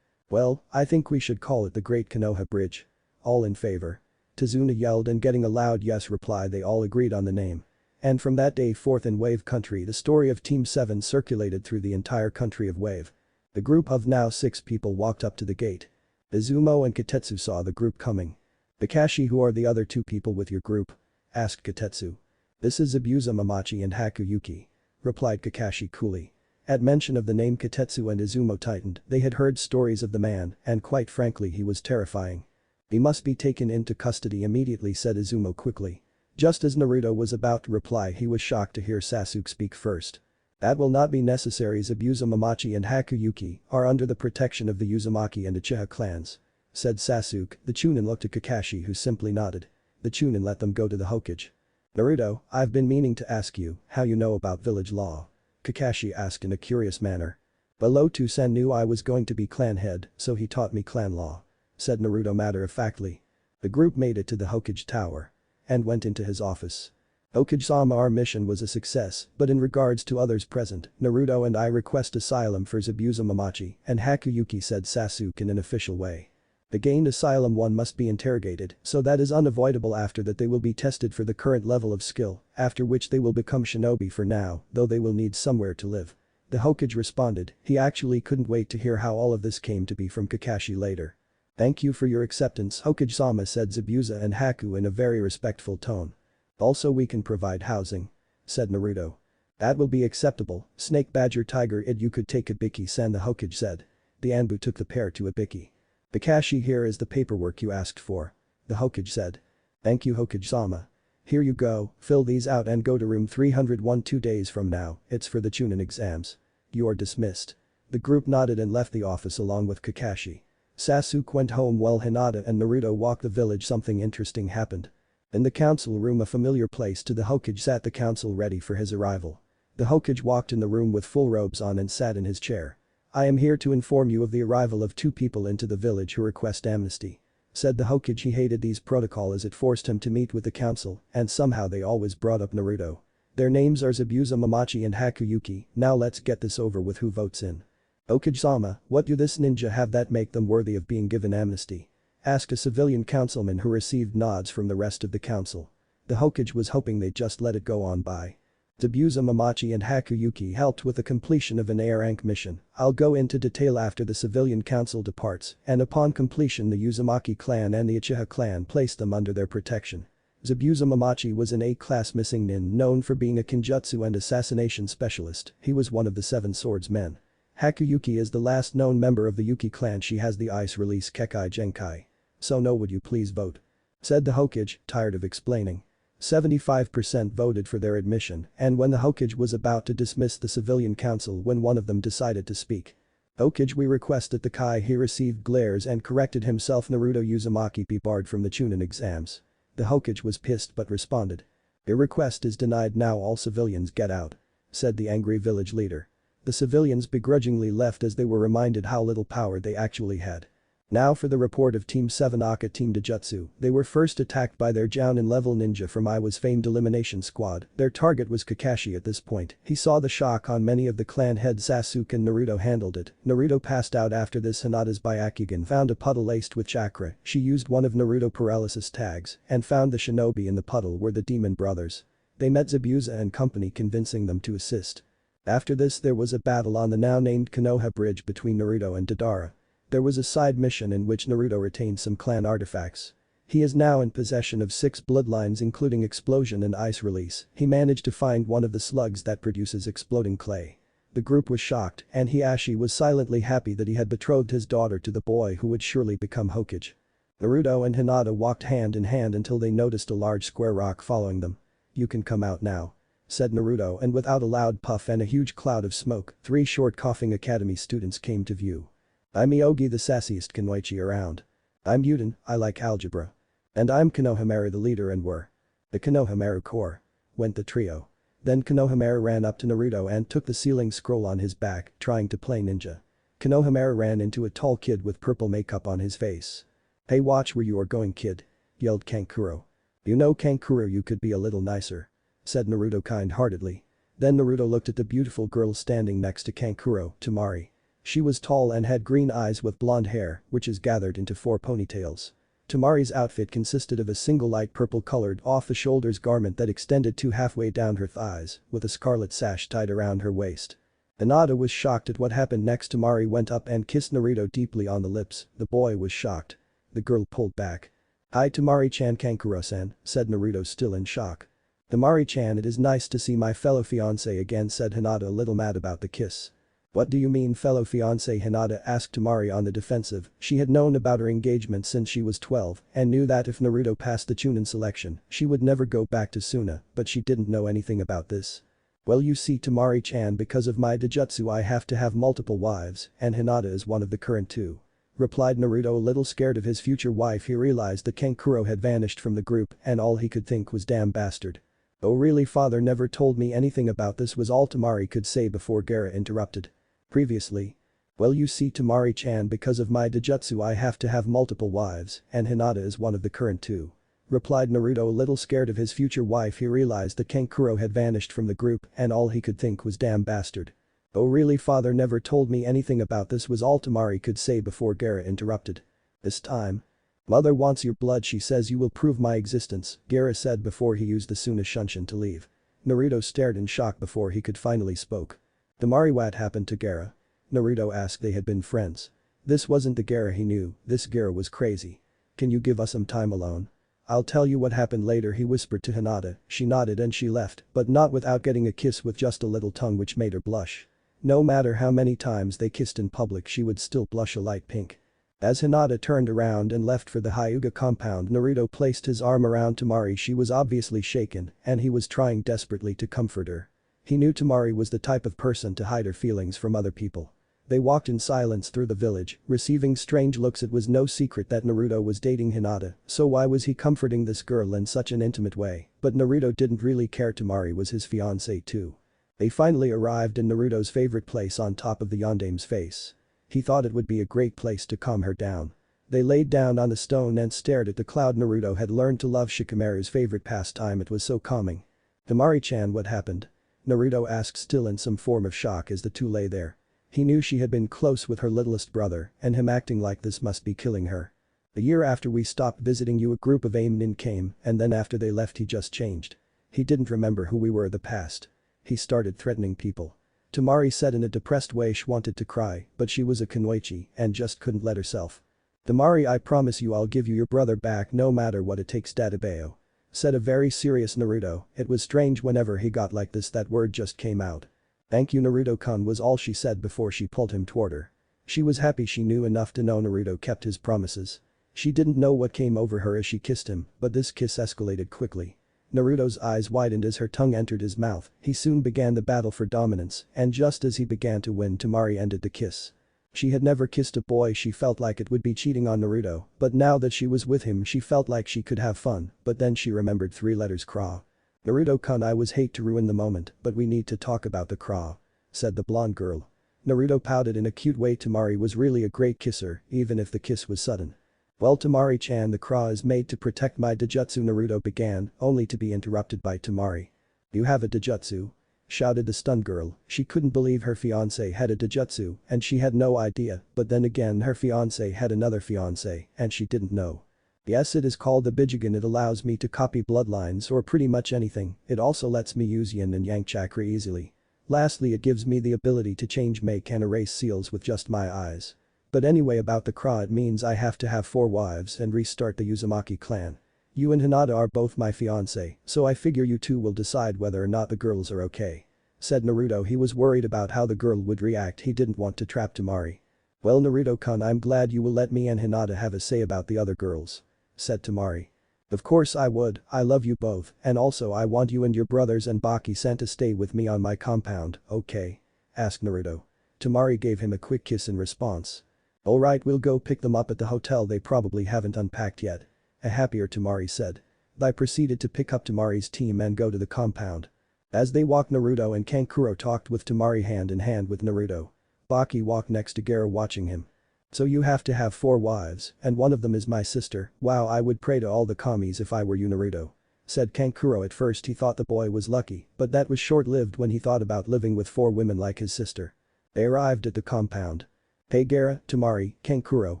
Well, I think we should call it the Great Konoha Bridge. All in favor? Tsunade yelled, and getting a loud yes reply they all agreed on the name. And from that day forth in Wave Country the story of Team 7 circulated through the entire country of Wave. The group of now 6 people walked up to the gate. Izumo and Katetsu saw the group coming. Kakashi, who are the other 2 people with your group? Asked Katetsu. This is Zabuza, Mamachi and Haku Yuki, replied Kakashi coolly. At mention of the name Katetsu and Izumo tightened. They had heard stories of the man and quite frankly he was terrifying. He must be taken into custody immediately, said Izumo quickly. Just as Naruto was about to reply, he was shocked to hear Sasuke speak first. That will not be necessary. Zabuza, Mamachi and Haku Yuki are under the protection of the Uzumaki and Uchiha clans, said Sasuke. The Chunin looked at Kakashi, who simply nodded. The Chunin let them go to the Hokage. Naruto, I've been meaning to ask you how you know about village law. Kakashi asked in a curious manner. Boruto-san knew I was going to be clan head, so he taught me clan law. Said Naruto matter-of-factly. The group made it to the Hokage Tower. And went into his office. Hokage-sama, our mission was a success, but in regards to others present, Naruto and I request asylum for Zabuza Mamachi, and Hakuyuki, said Sasuke in an official way. The gained asylum one must be interrogated, so that is unavoidable. After that they will be tested for the current level of skill, after which they will become shinobi. For now, though, they will need somewhere to live. The Hokage responded, he actually couldn't wait to hear how all of this came to be from Kakashi later. Thank you for your acceptance, Hokage-sama, said Zabuza and Haku in a very respectful tone. Also, we can provide housing. Said Naruto. That will be acceptable, Snake Badger Tiger Id, you could take Ibiki-san, the Hokage said. The Anbu took the pair to Ibiki. Kakashi, here is the paperwork you asked for. The Hokage said. Thank you, Hokage-sama. Here you go, fill these out and go to room 301 2 days from now, it's for the Chunin exams. You're dismissed. The group nodded and left the office along with Kakashi. Sasuke went home while Hinata and Naruto walked the village. Something interesting happened. In the council room, a familiar place to the Hokage, sat the council ready for his arrival. The Hokage walked in the room with full robes on and sat in his chair. I am here to inform you of the arrival of 2 people into the village who request amnesty. Said the Hokage. He hated these protocol as it forced him to meet with the council, and somehow they always brought up Naruto. Their names are Zabuza Mamachi and Hakuyuki. Now let's get this over with. Who votes in? Hokage-sama, what do this ninja have that make them worthy of being given amnesty? Asked a civilian councilman who received nods from the rest of the council. The Hokage was hoping they'd just let it go on by. Zabuza Mamachi and Hakuyuki helped with the completion of an A-rank mission. I'll go into detail after the civilian council departs, and upon completion the Uzumaki clan and the Uchiha clan placed them under their protection. Zabuza Mamachi was an A-class missing nin known for being a kinjutsu and assassination specialist. He was one of the 7 swordsmen. Hakuyuki is the last known member of the Yuki clan. She has the ice release Kekai Genkai. So no, would you please vote? Said the Hokage, tired of explaining. 75% voted for their admission, and when the Hokage was about to dismiss the civilian council, when one of them decided to speak. Hokage, we request that the Kai. He received glares and corrected himself. Naruto Uzumaki be barred from the Chunin exams. The Hokage was pissed but responded. Your request is denied. Now all civilians get out. Said the angry village leader. The civilians begrudgingly left as they were reminded how little power they actually had. Now for the report of Team 7 Aka Team Dojutsu. They were first attacked by their Jounin level ninja from Iwa's famed elimination squad. Their target was Kakashi at this point. He saw the shock on many of the clan heads. Sasuke and Naruto handled it. Naruto passed out after this. Hinata's Byakugan found a puddle laced with chakra. She used one of Naruto paralysis tags and found the shinobi in the puddle were the demon brothers. They met Zabuza and company, convincing them to assist. After this there was a battle on the now named Konoha bridge between Naruto and Deidara. There was a side mission in which Naruto retained some clan artifacts. He is now in possession of 6 bloodlines including explosion and ice release. He managed to find one of the slugs that produces exploding clay. The group was shocked and Hiashi was silently happy that he had betrothed his daughter to the boy who would surely become Hokage. Naruto and Hinata walked hand in hand until they noticed a large square rock following them. You can come out now. Said Naruto, and without a loud puff and a huge cloud of smoke, 3 short coughing academy students came to view. I'm Iogi, the sassiest Kunoichi around. I'm Yuden, I like algebra. And I'm Konohamaru, the leader, and we're the Konohamaru Corps. Went the trio. Then Konohamaru ran up to Naruto and took the sealing scroll on his back, trying to play ninja. Konohamaru ran into a tall kid with purple makeup on his face. Hey, watch where you are going, kid. Yelled Kankuro. You know, Kankuro, you could be a little nicer. Said Naruto kind-heartedly. Then Naruto looked at the beautiful girl standing next to Kankuro, Temari. She was tall and had green eyes with blonde hair, which is gathered into 4 ponytails. Temari's outfit consisted of a single light purple-colored off-the-shoulders garment that extended to halfway down her thighs, with a scarlet sash tied around her waist. Hinata was shocked at what happened next. Temari went up and kissed Naruto deeply on the lips. The boy was shocked. The girl pulled back. Hi Temari-chan. Kankuro-san, said Naruto, still in shock. Temari-chan, it is nice to see my fellow fiancé again, said Hinata, a little mad about the kiss. What do you mean fellow fiancé? Hinata asked Temari on the defensive. She had known about her engagement since she was 12 and knew that if Naruto passed the Chunin selection, she would never go back to Suna, but she didn't know anything about this. Well, you see Temari-chan, because of my Dojutsu I have to have multiple wives, and Hinata is one of the current 2. Replied Naruto, a little scared of his future wife. He realized that Kankuro had vanished from the group and all he could think was damn bastard. "Oh really, father never told me anything about this," was all Temari could say before Gaara interrupted. Previously. "Well you see Temari-chan, because of my Dojutsu I have to have multiple wives and Hinata is one of the current two," replied Naruto, a little scared of his future wife. He realized that Kankuro had vanished from the group and all he could think was damn bastard. "Oh really, father never told me anything about this," was all Temari could say before Gaara interrupted. This time. "Mother wants your blood, she says you will prove my existence," Gaara said before he used the Suna Shunshin to leave. Naruto stared in shock before he could finally spoke. "Temari, what happened to Gaara?" Naruto asked. They had been friends. This wasn't the Gaara he knew, this Gaara was crazy. "Can you give us some time alone? I'll tell you what happened later," he whispered to Hinata. She nodded and she left, but not without getting a kiss with just a little tongue which made her blush. No matter how many times they kissed in public, she would still blush a light pink. As Hinata turned around and left for the Hyuga compound, Naruto placed his arm around Temari. She was obviously shaken and he was trying desperately to comfort her. He knew Temari was the type of person to hide her feelings from other people. They walked in silence through the village, receiving strange looks. It was no secret that Naruto was dating Hinata, so why was he comforting this girl in such an intimate way? But Naruto didn't really care. Temari was his fiancée too. They finally arrived in Naruto's favorite place on top of the Yondame's face. He thought it would be a great place to calm her down. They laid down on the stone and stared at the cloud. Naruto had learned to love Shikamaru's favorite pastime. It was so calming. "Temari-chan, what happened?" Naruto asked, still in some form of shock as the two lay there. He knew she had been close with her littlest brother and him acting like this must be killing her. "A year after we stopped visiting you, a group of Aimnin came and then after they left he just changed. He didn't remember who we were in the past. He started threatening people." Temari said in a depressed way. She wanted to cry, but she was a kunoichi and just couldn't let herself. "Temari, I promise you I'll give you your brother back no matter what it takes, Dadabeo," said a very serious Naruto. It was strange, whenever he got like this that word just came out. "Thank you, Naruto-kun," was all she said before she pulled him toward her. She was happy she knew enough to know Naruto kept his promises. She didn't know what came over her as she kissed him, but this kiss escalated quickly. Naruto's eyes widened as her tongue entered his mouth. He soon began the battle for dominance, and just as he began to win, Temari ended the kiss. She had never kissed a boy. She felt like it would be cheating on Naruto, but now that she was with him she felt like she could have fun, but then she remembered three letters: Kra. "Naruto-kun, I was hate to ruin the moment, but we need to talk about the Kra," said the blonde girl. Naruto pouted in a cute way. Temari was really a great kisser, even if the kiss was sudden. "Well Temari-chan, the Kra is made to protect my Dojutsu," Naruto began, only to be interrupted by Temari. "You have a Dojutsu?" shouted the stunned girl. She couldn't believe her fiancé had a Dojutsu and she had no idea, but then again her fiancé had another fiancé and she didn't know. "Yes, it is called the Bijugen. It allows me to copy bloodlines or pretty much anything. It also lets me use yin and yang chakra easily. Lastly, it gives me the ability to change, make and erase seals with just my eyes. But anyway, about the Kra, it means I have to have 4 wives and restart the Uzumaki clan. You and Hinata are both my fiancé, so I figure you two will decide whether or not the girls are okay," said Naruto. He was worried about how the girl would react. He didn't want to trap Temari. "Well Naruto-kun, I'm glad you will let me and Hinata have a say about the other girls," said Temari. "Of course I would, I love you both and also I want you and your brothers and Baki-san to stay with me on my compound, okay?" asked Naruto. Temari gave him a quick kiss in response. "Alright, we'll go pick them up at the hotel. They probably haven't unpacked yet," a happier Temari said. They proceeded to pick up Temari's team and go to the compound. As they walked, Naruto and Kankuro talked with Temari hand in hand with Naruto. Baki walked next to Gaara watching him. "So you have to have 4 wives and one of them is my sister. Wow, I would pray to all the kamis if I were you, Naruto," said Kankuro. At first he thought the boy was lucky, but that was short-lived when he thought about living with 4 women like his sister. They arrived at the compound. "Hey Gaara, Temari, Kankuro,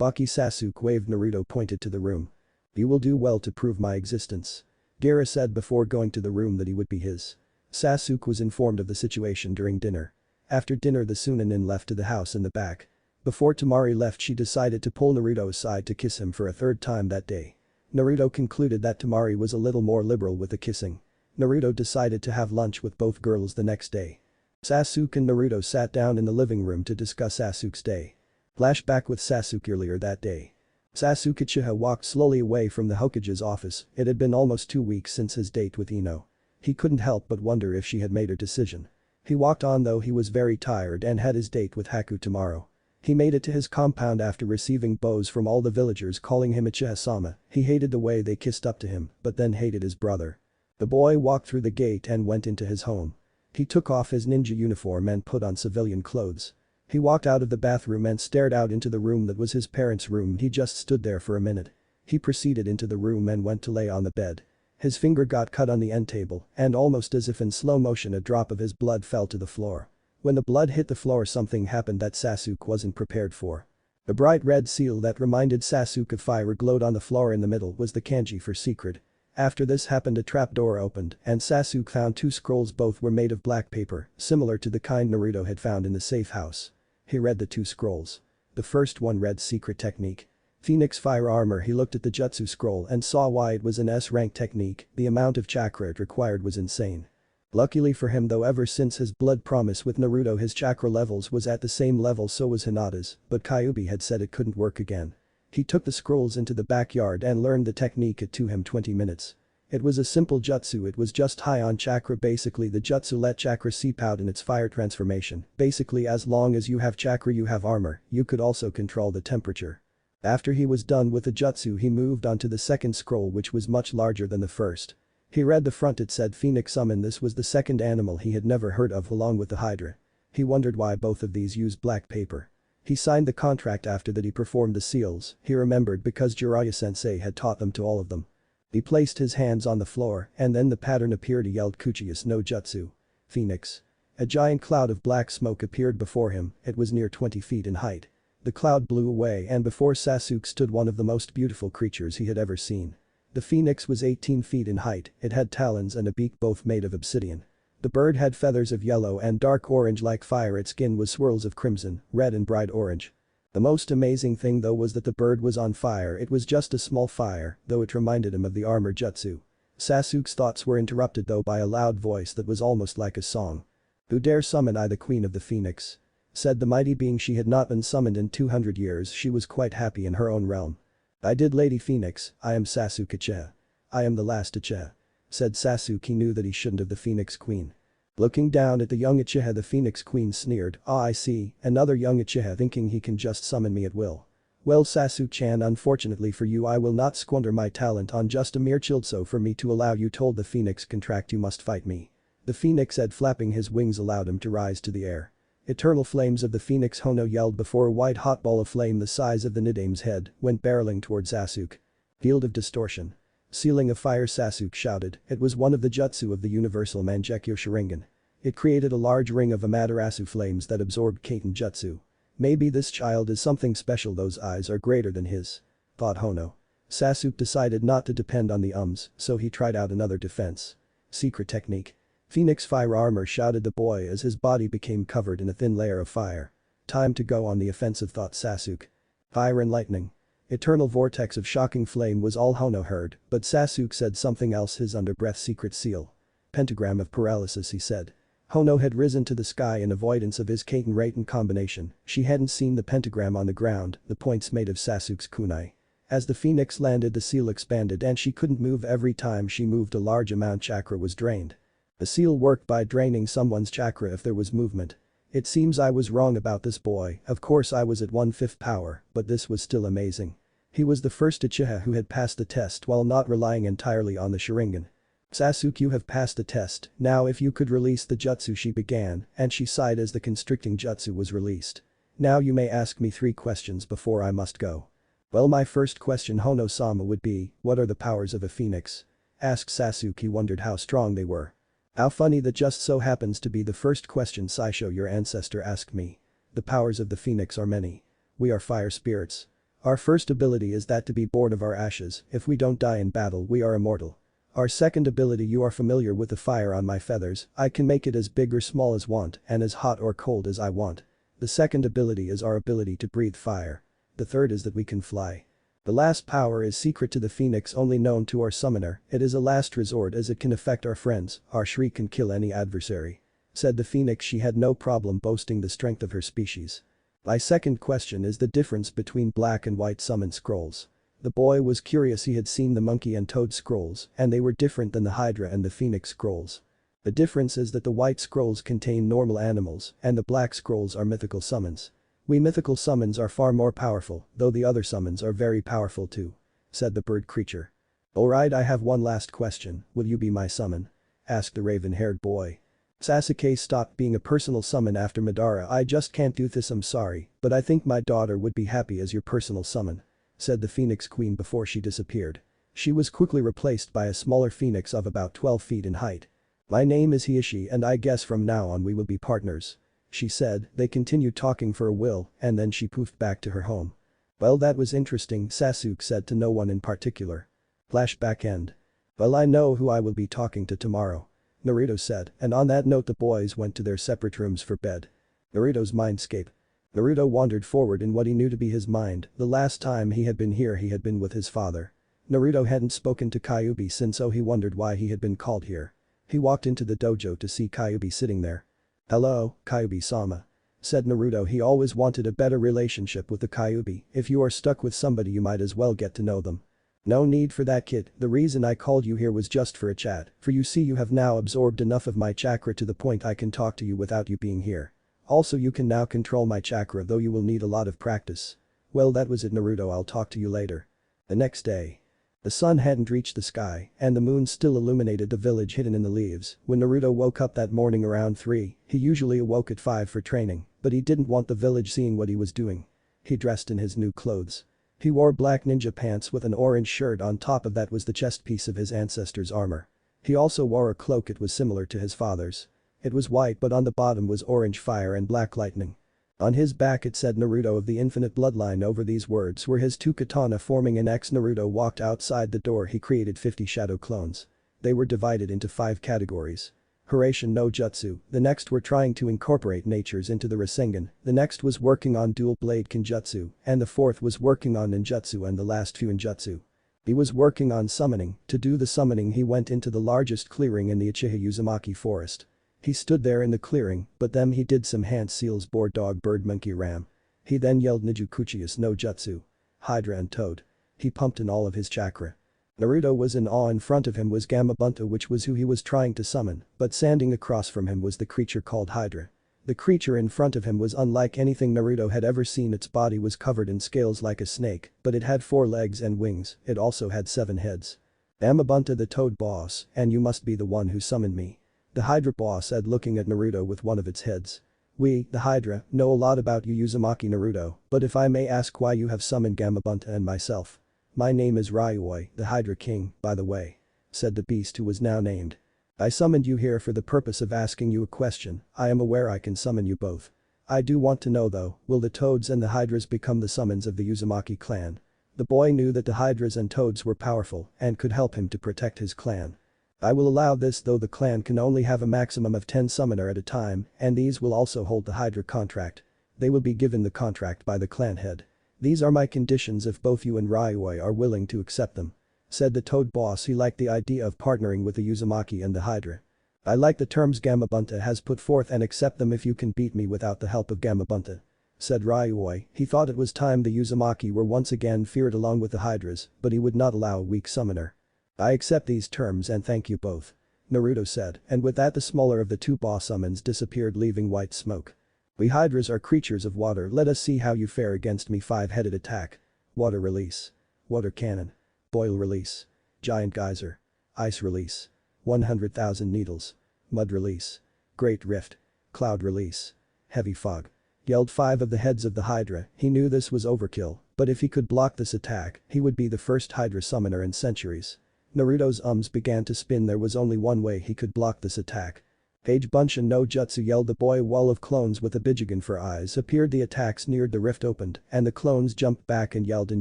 Baki." Sasuke waved. Naruto pointed to the room. "You will do well to prove my existence," Gaara said before going to the room that he would be his. Sasuke was informed of the situation during dinner. After dinner the Tsunanin left to the house in the back. Before Temari left she decided to pull Naruto aside to kiss him for a 3rd time that day. Naruto concluded that Temari was a little more liberal with the kissing. Naruto decided to have lunch with both girls the next day. Sasuke and Naruto sat down in the living room to discuss Sasuke's day. Flashback with Sasuke earlier that day. Sasuke Uchiha walked slowly away from the Hokage's office. It had been almost 2 weeks since his date with Ino. He couldn't help but wonder if she had made her decision. He walked on though he was very tired and had his date with Haku tomorrow. He made it to his compound after receiving bows from all the villagers calling him Uchiha-sama. He hated the way they kissed up to him, but then hated his brother. The boy walked through the gate and went into his home. He took off his ninja uniform and put on civilian clothes. He walked out of the bathroom and stared out into the room that was his parents' room. He just stood there for a minute. He proceeded into the room and went to lay on the bed. His finger got cut on the end table, and almost as if in slow motion a drop of his blood fell to the floor. When the blood hit the floor, something happened that Sasuke wasn't prepared for. The bright red seal that reminded Sasuke of fire glowed on the floor. In the middle was the kanji for secret. After this happened, a trapdoor opened and Sasuke found two scrolls. Both were made of black paper, similar to the kind Naruto had found in the safe house. He read the two scrolls. The first one read Secret Technique. Phoenix Fire Armor. He looked at the jutsu scroll and saw why it was an S-rank technique. The amount of chakra it required was insane. Luckily for him though, ever since his blood promise with Naruto, his chakra levels was at the same level, so was Hinata's, but Kyuubi had said it couldn't work again. He took the scrolls into the backyard and learned the technique. It took him 20 minutes. It was a simple jutsu. It was just high on chakra. Basically the jutsu let chakra seep out in its fire transformation. Basically, as long as you have chakra you have armor. You could also control the temperature. After he was done with the jutsu, he moved on to the second scroll, which was much larger than the first. He read the front. It said Phoenix Summon. This was the second animal he had never heard of, along with the Hydra. He wondered why both of these used black paper. He signed the contract. After that he performed the seals. He remembered because Jiraiya Sensei had taught them to all of them. He placed his hands on the floor and then the pattern appeared. He yelled Kuchius no Jutsu. Phoenix. A giant cloud of black smoke appeared before him. It was near 20 feet in height. The cloud blew away and before Sasuke stood one of the most beautiful creatures he had ever seen. The phoenix was 18 feet in height. It had talons and a beak, both made of obsidian. The bird had feathers of yellow and dark orange like fire. Its skin was swirls of crimson, red and bright orange. The most amazing thing though was that the bird was on fire. It was just a small fire, though it reminded him of the armor jutsu. Sasuke's thoughts were interrupted though by a loud voice that was almost like a song. "Who dare summon I, the queen of the phoenix?" said the mighty being. She had not been summoned in 200 years. She was quite happy in her own realm. "I did, Lady Phoenix. I am Sasuke Uchiha. I am the last Uchiha," said Sasuke. He knew that he shouldn't have. The Phoenix Queen. Looking down at the young Uchiha, the Phoenix Queen sneered, "Ah, I see, another young Uchiha thinking he can just summon me at will. Well, Sasuke-chan, unfortunately for you I will not squander my talent on just a mere child. So for me to allow you told the Phoenix contract you must fight me." The Phoenix said, flapping his wings allowed him to rise to the air. Eternal flames of the Phoenix Hono yelled before a white hot ball of flame the size of the Nidame's head went barreling towards Sasuke. Field of distortion. Ceiling of fire, Sasuke shouted. It was one of the jutsu of the universal Mangekyo Sharingan. It created a large ring of Amaterasu flames that absorbed Kaiten jutsu. Maybe this child is something special. Those eyes are greater than his, thought Hono. Sasuke decided not to depend on the so he tried out another defense. Secret technique. "Phoenix Fire Armor," shouted the boy as his body became covered in a thin layer of fire. "Time to go on the offensive," thought Sasuke. Fire and lightning. Eternal vortex of shocking flame was all Hono heard, but Sasuke said something else. His under-breath secret seal. "Pentagram of paralysis," he said. Hono had risen to the sky in avoidance of his Kaiten Raiten combination. She hadn't seen the pentagram on the ground, the points made of Sasuke's kunai. As the phoenix landed, the seal expanded and she couldn't move. Every time she moved a large amount chakra was drained. The seal worked by draining someone's chakra if there was movement. It seems I was wrong about this boy. Of course I was at 1/5 power, but this was still amazing. He was the first Uchiha who had passed the test while not relying entirely on the Sharingan. "Sasuke, you have passed the test. Now if you could release the jutsu," she began, and she sighed as the constricting jutsu was released. "Now you may ask me 3 questions before I must go." "Well, my first question, Hono-sama, would be, what are the powers of a phoenix?" asked Sasuke. He wondered how strong they were. "How funny that just so happens to be the first question Saisho, your ancestor, asked me. The powers of the phoenix are many. We are fire spirits. Our first ability is that to be born of our ashes. If we don't die in battle we are immortal. Our second ability, you are familiar with the fire on my feathers. I can make it as big or small as want and as hot or cold as I want. The second ability is our ability to breathe fire. The third is that we can fly. The last power is secret to the phoenix, only known to our summoner. It is a last resort as it can affect our friends. Our shriek can kill any adversary," said the phoenix. She had no problem boasting the strength of her species. "My second question is the difference between black and white summon scrolls." The boy was curious. He had seen the monkey and toad scrolls and they were different than the hydra and the phoenix scrolls. The difference is that the white scrolls contain normal animals and the black scrolls are mythical summons. "We mythical summons are far more powerful, though the other summons are very powerful too," said the bird creature. Alright, I have one last question, will you be my summon? Asked the raven-haired boy. Sasuke stopped being a personal summon after Madara. I just can't do this, I'm sorry, but I think my daughter would be happy as your personal summon. Said the Phoenix Queen before she disappeared. She was quickly replaced by a smaller phoenix of about 12 feet in height. My name is Hiishi and I guess from now on we will be partners. She said. They continued talking for a while and then she poofed back to her home. Well, that was interesting, Sasuke said to no one in particular. Flashback end. Well, I know who I will be talking to tomorrow. Naruto said, and on that note the boys went to their separate rooms for bed. Naruto's mindscape. Naruto wandered forward in what he knew to be his mind. The last time he had been here he had been with his father. Naruto hadn't spoken to Kyuubi since, so he wondered why he had been called here. He walked into the dojo to see Kyuubi sitting there. Hello, Kyuubi-sama. Said Naruto. He always wanted a better relationship with the Kyuubi. If you are stuck with somebody you might as well get to know them. No need for that, kid, the reason I called you here was just for a chat, for you see you have now absorbed enough of my chakra to the point I can talk to you without you being here. Also you can now control my chakra, though you will need a lot of practice. Well, that was it, Naruto, I'll talk to you later. The next day. The sun hadn't reached the sky and the moon still illuminated the village hidden in the leaves. When Naruto woke up that morning around 3, he usually awoke at 5 for training, but he didn't want the village seeing what he was doing. He dressed in his new clothes. He wore black ninja pants with an orange shirt. On top of that was the chest piece of his ancestors' armor. He also wore a cloak. It was similar to his father's. It was white but on the bottom was orange fire and black lightning. On his back it said Naruto of the infinite bloodline. Over these words were his two katana forming an X. Naruto walked outside the door. He created 50 shadow clones. They were divided into 5 categories. Hiraishin no Jutsu, the next were trying to incorporate natures into the Rasengan, the next was working on dual blade Kenjutsu, and the fourth was working on ninjutsu and the last Fuinjutsu. He was working on summoning. To do the summoning he went into the largest clearing in the Uchiha Uzumaki forest. He stood there in the clearing, but then he did some hand seals boar dog bird monkey ram. He then yelled Niju Kuchius no Jutsu. Hydra and Toad. He pumped in all of his chakra. Naruto was in awe. In front of him was Gamabunta, which was who he was trying to summon, but standing across from him was the creature called Hydra. The creature in front of him was unlike anything Naruto had ever seen. Its body was covered in scales like a snake, but it had 4 legs and wings. It also had 7 heads. Gamabunta, the Toad boss, and you must be the one who summoned me. The Hydra boss said, looking at Naruto with one of its heads. We, the Hydra, know a lot about you Uzumaki Naruto, but if I may ask why you have summoned Gamabunta and myself. My name is Ryuoi, the Hydra King, by the way. Said the beast who was now named. I summoned you here for the purpose of asking you a question. I am aware I can summon you both. I do want to know though, will the Toads and the Hydras become the summons of the Uzumaki clan? The boy knew that the Hydras and Toads were powerful and could help him to protect his clan. I will allow this, though the clan can only have a maximum of 10 summoner at a time, and these will also hold the Hydra contract. They will be given the contract by the clan head. These are my conditions if both you and Ryuoi are willing to accept them. Said the Toad boss. He liked the idea of partnering with the Uzumaki and the Hydra. I like the terms Gamabunta has put forth and accept them if you can beat me without the help of Gamabunta. Said Ryuoi. He thought it was time the Uzumaki were once again feared along with the Hydras, but he would not allow a weak summoner. I accept these terms and thank you both. Naruto said, and with that the smaller of the 2 boss summons disappeared leaving white smoke. We Hydras are creatures of water, let us see how you fare against me. 5-headed attack. Water release. Water cannon. Boil release. Giant geyser. Ice release. 100,000 needles. Mud release. Great rift. Cloud release. Heavy fog. Yelled 5 of the heads of the Hydra. He knew this was overkill, but if he could block this attack, he would be the first Hydra summoner in centuries. Naruto's ums began to spin. There was only one way he could block this attack. Page Bunshin no Jutsu, yelled the boy. A wall of clones with a Bijigen for eyes appeared. The attacks neared. The rift opened and the clones jumped back and yelled in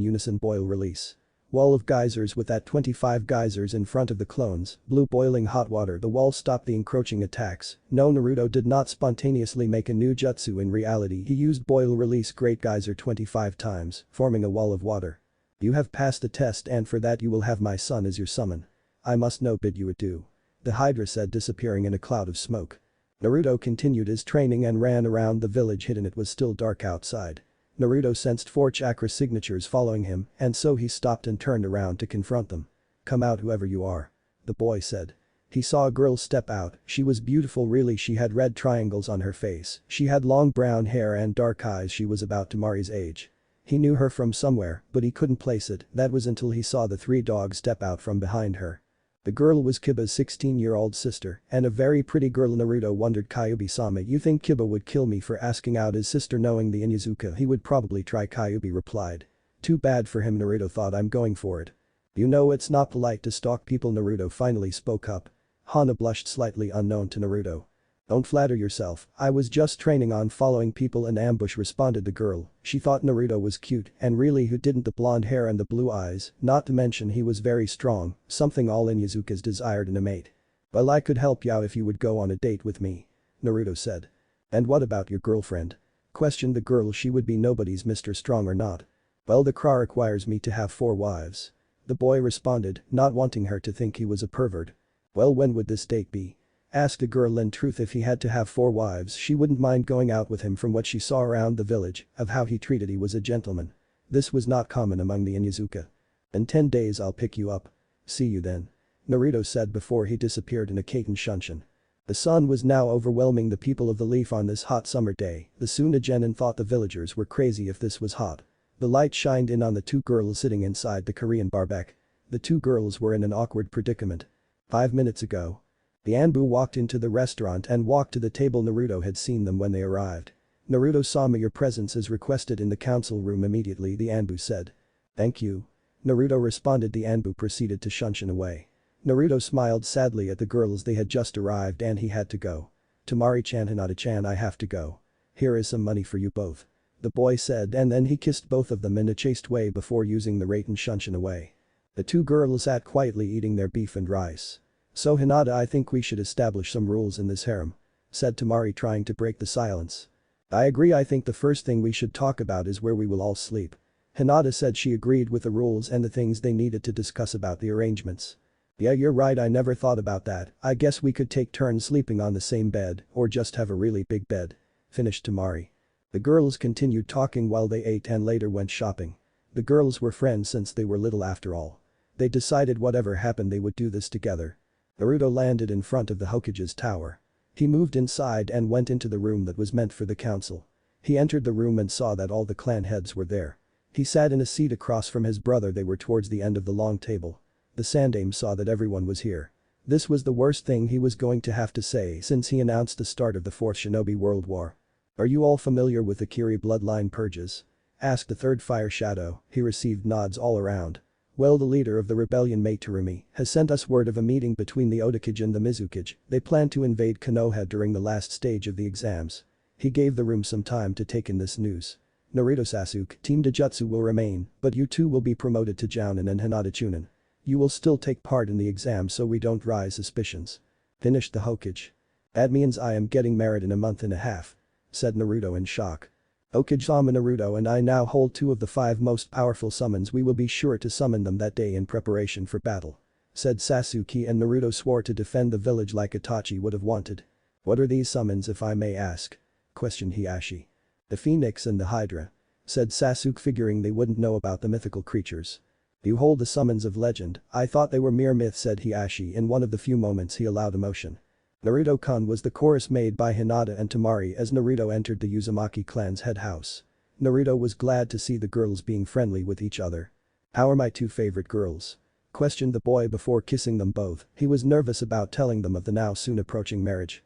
unison, boil release. Wall of geysers with that 25 geysers in front of the clones, blew boiling hot water. The wall stopped the encroaching attacks. No, Naruto did not spontaneously make a new jutsu. In reality he used boil release great geyser 25 times, forming a wall of water. You have passed the test and for that you will have my son as your summon. I must know bid you adieu. The Hydra said, disappearing in a cloud of smoke. Naruto continued his training and ran around the village hidden. It was still dark outside. Naruto sensed 4 chakra signatures following him and so he stopped and turned around to confront them. Come out whoever you are. The boy said. He saw a girl step out. She was beautiful, really. She had red triangles on her face. She had long brown hair and dark eyes. She was about Temari's age. He knew her from somewhere, but he couldn't place it. That was until he saw the three dogs step out from behind her. The girl was Kiba's 16-year-old sister, and a very pretty girl. Naruto wondered. Kyuubi-sama, you think Kiba would kill me for asking out his sister? Knowing the Inuzuka, he would probably try. Kyuubi replied. Too bad for him. Naruto thought. I'm going for it. You know it's not polite to stalk people. Naruto finally spoke up. Hana blushed slightly, unknown to Naruto. Don't flatter yourself, I was just training on following people in ambush, responded the girl. She thought Naruto was cute, and really who didn't? The blonde hair and the blue eyes, not to mention he was very strong, something all Inuzukas desired in a mate. Well, I could help you out if you would go on a date with me, Naruto said. And what about your girlfriend? Questioned the girl. She would be nobody's Mr. Strong or not. Well, the Kra requires me to have 4 wives. The boy responded, not wanting her to think he was a pervert. Well, when would this date be? Asked the girl. In truth, if he had to have 4 wives, she wouldn't mind going out with him. From what she saw around the village, of how he treated, he was a gentleman. This was not common among the Inuzuka. In 10 days I'll pick you up. See you then, Naruto said before he disappeared in a Kaiten Shunshin. The sun was now overwhelming the people of the leaf on this hot summer day. The Tsunade Genin thought the villagers were crazy if this was hot. The light shined in on the 2 girls sitting inside the Korean barbecue. The 2 girls were in an awkward predicament. 5 minutes ago. The Anbu walked into the restaurant and walked to the table. Naruto had seen them when they arrived. Naruto-sama, your presence is requested in the council room immediately, the Anbu said. Thank you. Naruto responded. The Anbu proceeded to shunshin away. Naruto smiled sadly at the girls. They had just arrived and he had to go. Temari-chan, Hinata-chan, I have to go. Here is some money for you both, the boy said, and then he kissed both of them in a chaste way before using the rate and shunshin away. The 2 girls sat quietly eating their beef and rice. So Hinata, I think we should establish some rules in this harem, said Temari, trying to break the silence. I agree. I think the first thing we should talk about is where we will all sleep. Hinata said. She agreed with the rules and the things they needed to discuss about the arrangements. Yeah, you're right, I never thought about that. I guess we could take turns sleeping on the same bed or just have a really big bed, finished Temari. The girls continued talking while they ate and later went shopping. The girls were friends since they were little after all. They decided whatever happened they would do this together. Naruto landed in front of the Hokage's tower. He moved inside and went into the room that was meant for the council. He entered the room and saw that all the clan heads were there. He sat in a seat across from his brother. They were towards the end of the long table. The Sandaime saw that everyone was here. This was the worst thing he was going to have to say since he announced the start of the 4th Shinobi World War. Are you all familiar with the Kiri bloodline purges? Asked the 3rd Fire Shadow. He received nods all around. Well, the leader of the rebellion, Meitorumi, has sent us word of a meeting between the Otokage and the Mizukage. They plan to invade Konoha during the last stage of the exams. He gave the room some time to take in this news. Naruto, Sasuke, Team Dojutsu will remain, but you 2 will be promoted to Jounin and Hinata Chunin. You will still take part in the exam so we don't raise suspicions. Finished the Hokage. That means I am getting married in a month and a half, said Naruto in shock. Hokage-sama, Naruto and I now hold 2 of the 5 most powerful summons. We will be sure to summon them that day in preparation for battle, said Sasuke, and Naruto swore to defend the village like Itachi would have wanted. What are these summons, if I may ask? Questioned Hiashi. The Phoenix and the Hydra, said Sasuke, figuring they wouldn't know about the mythical creatures. You hold the summons of legend. I thought they were mere myths, said Hiashi. In one of the few moments he allowed emotion. Naruto-kun was the chorus made by Hinata and Temari as Naruto entered the Uzumaki clan's head house. Naruto was glad to see the girls being friendly with each other. How are my 2 favorite girls? Questioned the boy before kissing them both. He was nervous about telling them of the now soon approaching marriage.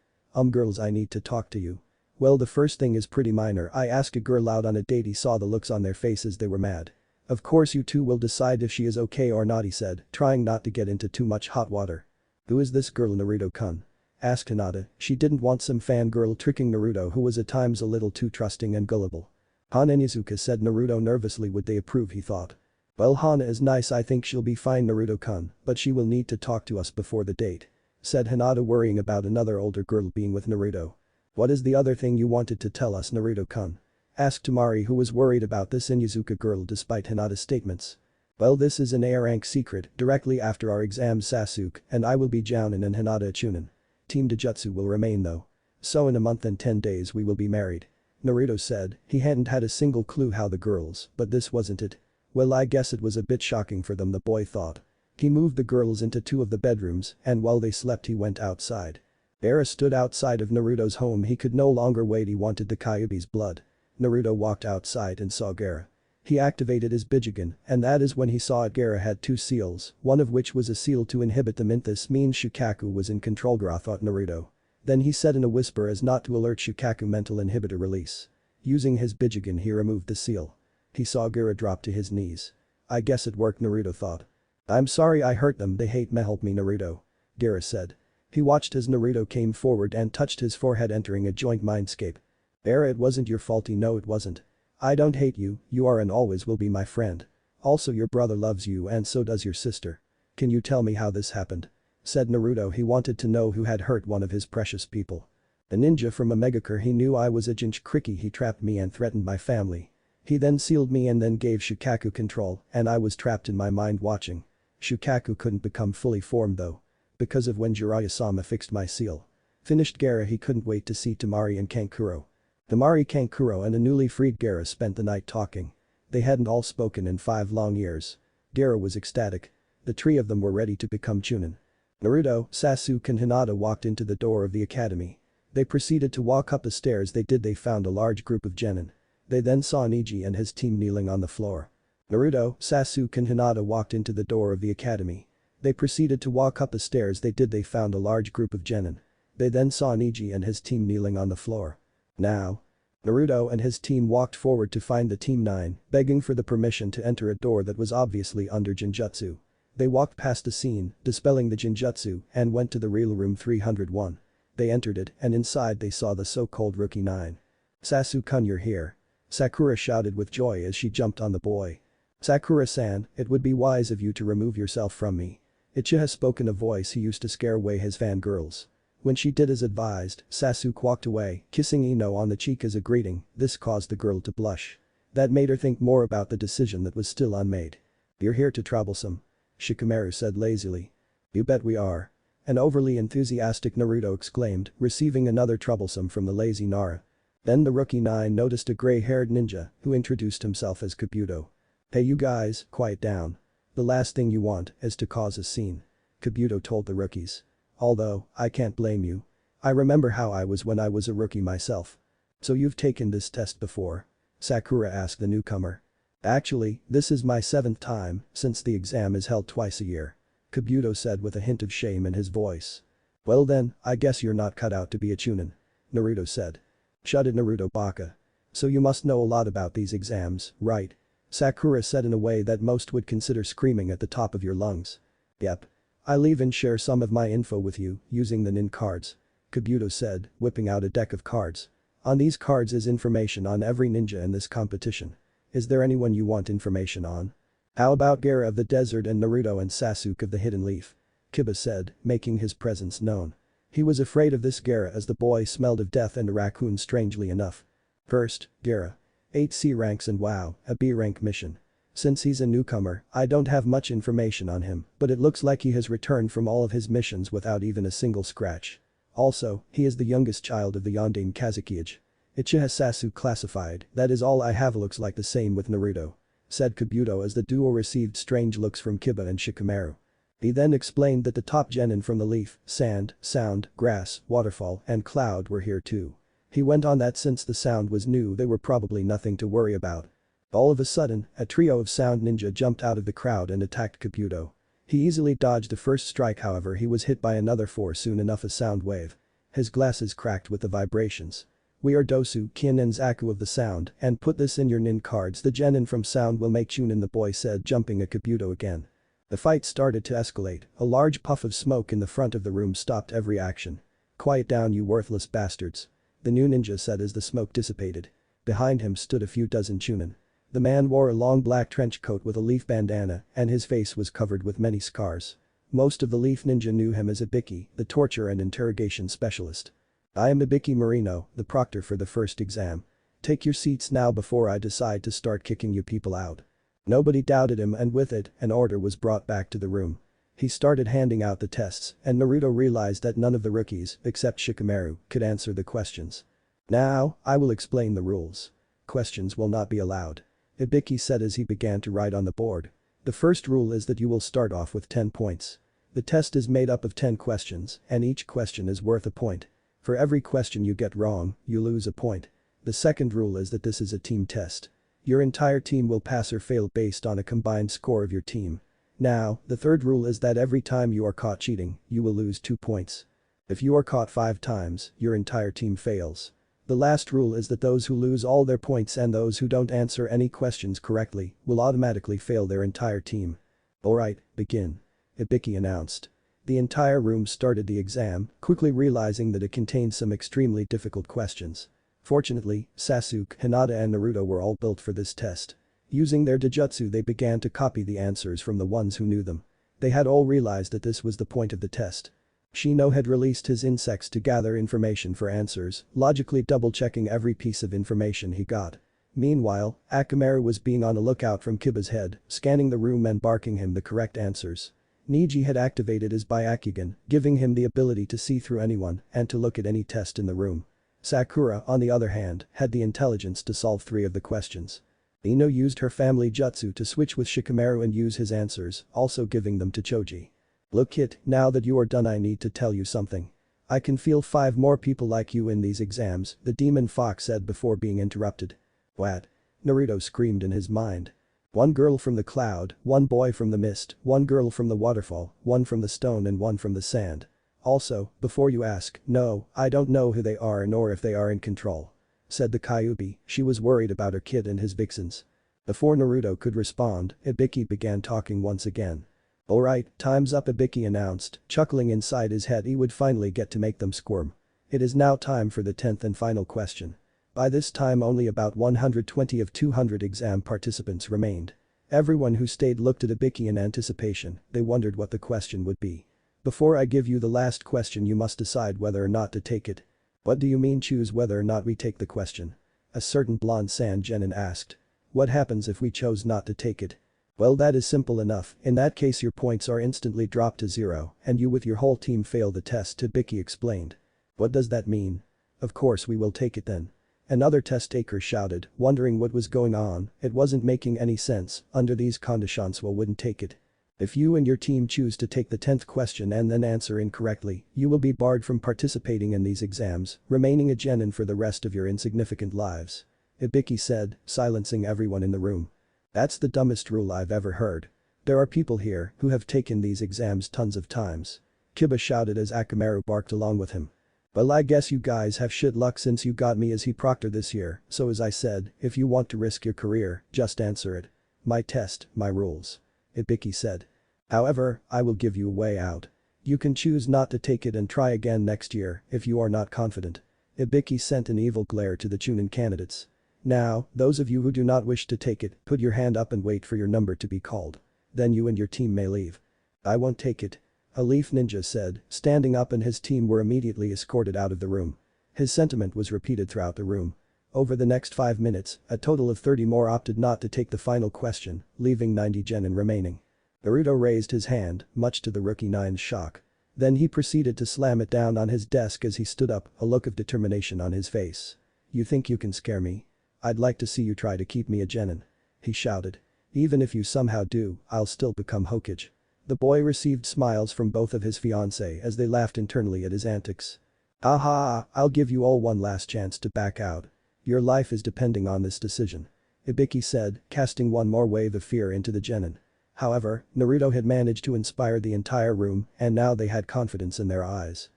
Girls, I need to talk to you. Well, the first thing is pretty minor. I asked a girl out on a date. He saw the looks on their faces. They were mad. Of course you 2 will decide if she is okay or not, he said, trying not to get into too much hot water. Who is this girl, Naruto-kun? Asked Hinata. She didn't want some fangirl tricking Naruto, who was at times a little too trusting and gullible. Hana Inuzuka, said Naruto nervously. Would they approve, he thought. Well, Hana is nice. I think she'll be fine, Naruto-kun, but she will need to talk to us before the date, said Hinata, worrying about another older girl being with Naruto. What is the other thing you wanted to tell us, Naruto-kun? Asked Temari, who was worried about this Inuzuka girl despite Hinata's statements. Well, this is an A-rank secret. Directly after our exams, Sasuke and I will be Jounin and Hinata a Chunin. Team Dojutsu will remain though. So in a month and 10 days we will be married, Naruto said. He hadn't had a single clue how the girls, but this wasn't it. Well, I guess it was a bit shocking for them, the boy thought. He moved the girls into 2 of the bedrooms and while they slept he went outside. Gaara stood outside of Naruto's home. He could no longer wait. He wanted the Kyuubi's blood. Naruto walked outside and saw Gaara. He activated his Bijigen, and that is when he saw it Gaara had two seals, one of which was a seal to inhibit the mint. This means Shukaku was in control, Gaara thought Naruto. Then he said in a whisper as not to alert Shukaku mental inhibitor release. Using his Bijigen he removed the seal. He saw Gaara drop to his knees. I guess it worked, Naruto thought. I'm sorry I hurt them, they hate me, help me, Naruto. Gaara said. He watched as Naruto came forward and touched his forehead, entering a joint mindscape. Gaara, it wasn't your fault. No, it wasn't. I don't hate you, you are and always will be my friend. Also your brother loves you and so does your sister. Can you tell me how this happened? Said Naruto. He wanted to know who had hurt one of his precious people. The ninja from Omegakure, he knew I was a Jinchuriki. He trapped me and threatened my family. He then sealed me and then gave Shukaku control and I was trapped in my mind watching. Shukaku couldn't become fully formed though. Because of when Jiraiya-sama fixed my seal. Finished Gaara. He couldn't wait to see Temari and Kankuro. Temari, Kankuro and a newly freed Gaara spent the night talking. They hadn't all spoken in 5 long years. Gaara was ecstatic. The 3 of them were ready to become Chunin. Naruto, Sasuke and Hinata walked into the door of the academy. They proceeded to walk up the stairs. They found a large group of Genin. They then saw Niji and his team kneeling on the floor. Naruto, Sasuke and Hinata walked into the door of the academy. They proceeded to walk up the stairs. They found a large group of Genin. They then saw Niji and his team kneeling on the floor. Now. Naruto and his team walked forward to find the Team 9, begging for the permission to enter a door that was obviously under Jinjutsu. They walked past the scene, dispelling the Jinjutsu, and went to the real room 301. They entered it and inside they saw the so-called Rookie 9. Sasuke-kun, you're here. Sakura shouted with joy as she jumped on the boy. Sakura-san, it would be wise of you to remove yourself from me. Uchiha spoke in a voice he used to scare away his fangirls. When she did as advised, Sasuke walked away, kissing Ino on the cheek as a greeting. This caused the girl to blush. That made her think more about the decision that was still unmade. You're here to troublesome. Shikamaru said lazily. You bet we are. An overly enthusiastic Naruto exclaimed, receiving another troublesome from the lazy Nara. Then the Rookie 9 noticed a gray-haired ninja, who introduced himself as Kabuto. Hey you guys, quiet down. The last thing you want is to cause a scene. Kabuto told the rookies. Although, I can't blame you. I remember how I was when I was a rookie myself. So you've taken this test before? Sakura asked the newcomer. Actually, this is my 7th time, since the exam is held twice a year. Kabuto said with a hint of shame in his voice. Well then, I guess you're not cut out to be a Chunin. Naruto said. Shut it, Naruto baka. So you must know a lot about these exams, right? Sakura said in a way that most would consider screaming at the top of your lungs. Yep. I'll even share some of my info with you, using the nin cards. Kabuto said, whipping out a deck of cards. On these cards is information on every ninja in this competition. Is there anyone you want information on? How about Gaara of the Desert and Naruto and Sasuke of the Hidden Leaf? Kiba said, making his presence known. He was afraid of this Gaara as the boy smelled of death and a raccoon strangely enough. First, Gaara. 8 C ranks and wow, a B rank mission. Since he's a newcomer, I don't have much information on him, but it looks like he has returned from all of his missions without even a single scratch. Also, he is the youngest child of the Yondaime Kazekage. Uchiha Sasuke classified, that is all I have. Looks like the same with Naruto. Said Kabuto as the duo received strange looks from Kiba and Shikamaru. He then explained that the top genin from the leaf, sand, sound, grass, waterfall, and cloud were here too. He went on that since the sound was new they were probably nothing to worry about. All of a sudden, a trio of sound ninja jumped out of the crowd and attacked Kabuto. He easily dodged the first strike, however he was hit by another 4 soon enough, a sound wave. His glasses cracked with the vibrations. We are Dosu, Kin and Zaku of the sound and put this in your nin cards. The genin from sound will make Chunin, the boy said, jumping at Kabuto again. The fight started to escalate. A large puff of smoke in the front of the room stopped every action. Quiet down, you worthless bastards. The new ninja said as the smoke dissipated. Behind him stood a few dozen Chunin. The man wore a long black trench coat with a leaf bandana and his face was covered with many scars. Most of the leaf ninja knew him as Ibiki, the torture and interrogation specialist. I am Ibiki Marino, the proctor for the first exam. Take your seats now before I decide to start kicking you people out. Nobody doubted him and with it, an order was brought back to the room. He started handing out the tests and Naruto realized that none of the rookies, except Shikamaru, could answer the questions. Now, I will explain the rules. Questions will not be allowed. Ibiki said as he began to write on the board. The first rule is that you will start off with 10 points. The test is made up of 10 questions and each question is worth a point. For every question you get wrong, you lose a point. The second rule is that this is a team test. Your entire team will pass or fail based on a combined score of your team. Now, the third rule is that every time you are caught cheating, you will lose 2 points. If you are caught 5 times, your entire team fails. The last rule is that those who lose all their points and those who don't answer any questions correctly will automatically fail their entire team. Alright, begin. Ibiki announced. The entire room started the exam, quickly realizing that it contained some extremely difficult questions. Fortunately, Sasuke, Hinata and Naruto were all built for this test. Using their Dojutsu they began to copy the answers from the ones who knew them. They had all realized that this was the point of the test. Shino had released his insects to gather information for answers, logically double-checking every piece of information he got. Meanwhile, Akamaru was being on a lookout from Kiba's head, scanning the room and barking him the correct answers. Niji had activated his Byakugan, giving him the ability to see through anyone and to look at any test in the room. Sakura, on the other hand, had the intelligence to solve 3 of the questions. Ino used her family jutsu to switch with Shikamaru and use his answers, also giving them to Choji. Look kid, now that you are done I need to tell you something. I can feel 5 more people like you in these exams, the demon fox said before being interrupted. What? Naruto screamed in his mind. 1 girl from the cloud, 1 boy from the mist, 1 girl from the waterfall, 1 from the stone and 1 from the sand. Also, before you ask, no, I don't know who they are nor if they are in control. Said the Kyuubi, she was worried about her kid and his vixens. Before Naruto could respond, Ibiki began talking once again. Alright, time's up Ibiki announced, chuckling inside his head he would finally get to make them squirm. It is now time for the 10th and final question. By this time only about 120 of 200 exam participants remained. Everyone who stayed looked at Ibiki in anticipation, they wondered what the question would be. Before I give you the last question you must decide whether or not to take it. What do you mean choose whether or not we take the question? A certain blonde San Genin asked. What happens if we chose not to take it? Well that is simple enough, in that case your points are instantly dropped to 0 and you with your whole team fail the test Ibiki explained. What does that mean? Of course we will take it then. Another test taker shouted, wondering what was going on, it wasn't making any sense, under these conditions we wouldn't take it. If you and your team choose to take the 10th question and then answer incorrectly, you will be barred from participating in these exams, remaining a genin for the rest of your insignificant lives. Ibiki said, silencing everyone in the room. That's the dumbest rule I've ever heard. There are people here who have taken these exams tons of times. Kiba shouted as Akamaru barked along with him. Well I guess you guys have shit luck since you got me as he proctor this year, so as I said, if you want to risk your career, just answer it. My test, my rules. Ibiki said. However, I will give you a way out. You can choose not to take it and try again next year if you are not confident. Ibiki sent an evil glare to the Chunin candidates. Now, those of you who do not wish to take it, put your hand up and wait for your number to be called. Then you and your team may leave. I won't take it. A leaf ninja said, standing up and his team were immediately escorted out of the room. His sentiment was repeated throughout the room. Over the next 5 minutes, a total of 30 more opted not to take the final question, leaving 90 genin remaining. Naruto raised his hand, much to the rookie nine's shock. Then he proceeded to slam it down on his desk as he stood up, a look of determination on his face. You think you can scare me? I'd like to see you try to keep me a genin. He shouted. Even if you somehow do, I'll still become Hokage. The boy received smiles from both of his fiancée as they laughed internally at his antics. Aha, I'll give you all one last chance to back out. Your life is depending on this decision. Ibiki said, casting one more wave of fear into the genin. However, Naruto had managed to inspire the entire room and now they had confidence in their eyes.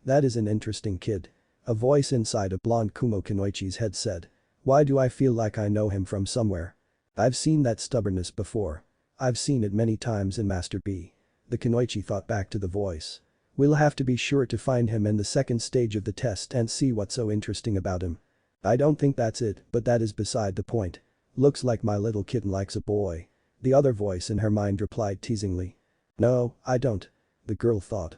That is an interesting kid. A voice inside a blonde Kumo Kunoichi's head said. Why do I feel like I know him from somewhere? I've seen that stubbornness before. I've seen it many times in Master B. The Kunoichi thought back to the voice. We'll have to be sure to find him in the second stage of the test and see what's so interesting about him. I don't think that's it, but that is beside the point. Looks like my little kitten likes a boy. The other voice in her mind replied teasingly. No, I don't. The girl thought.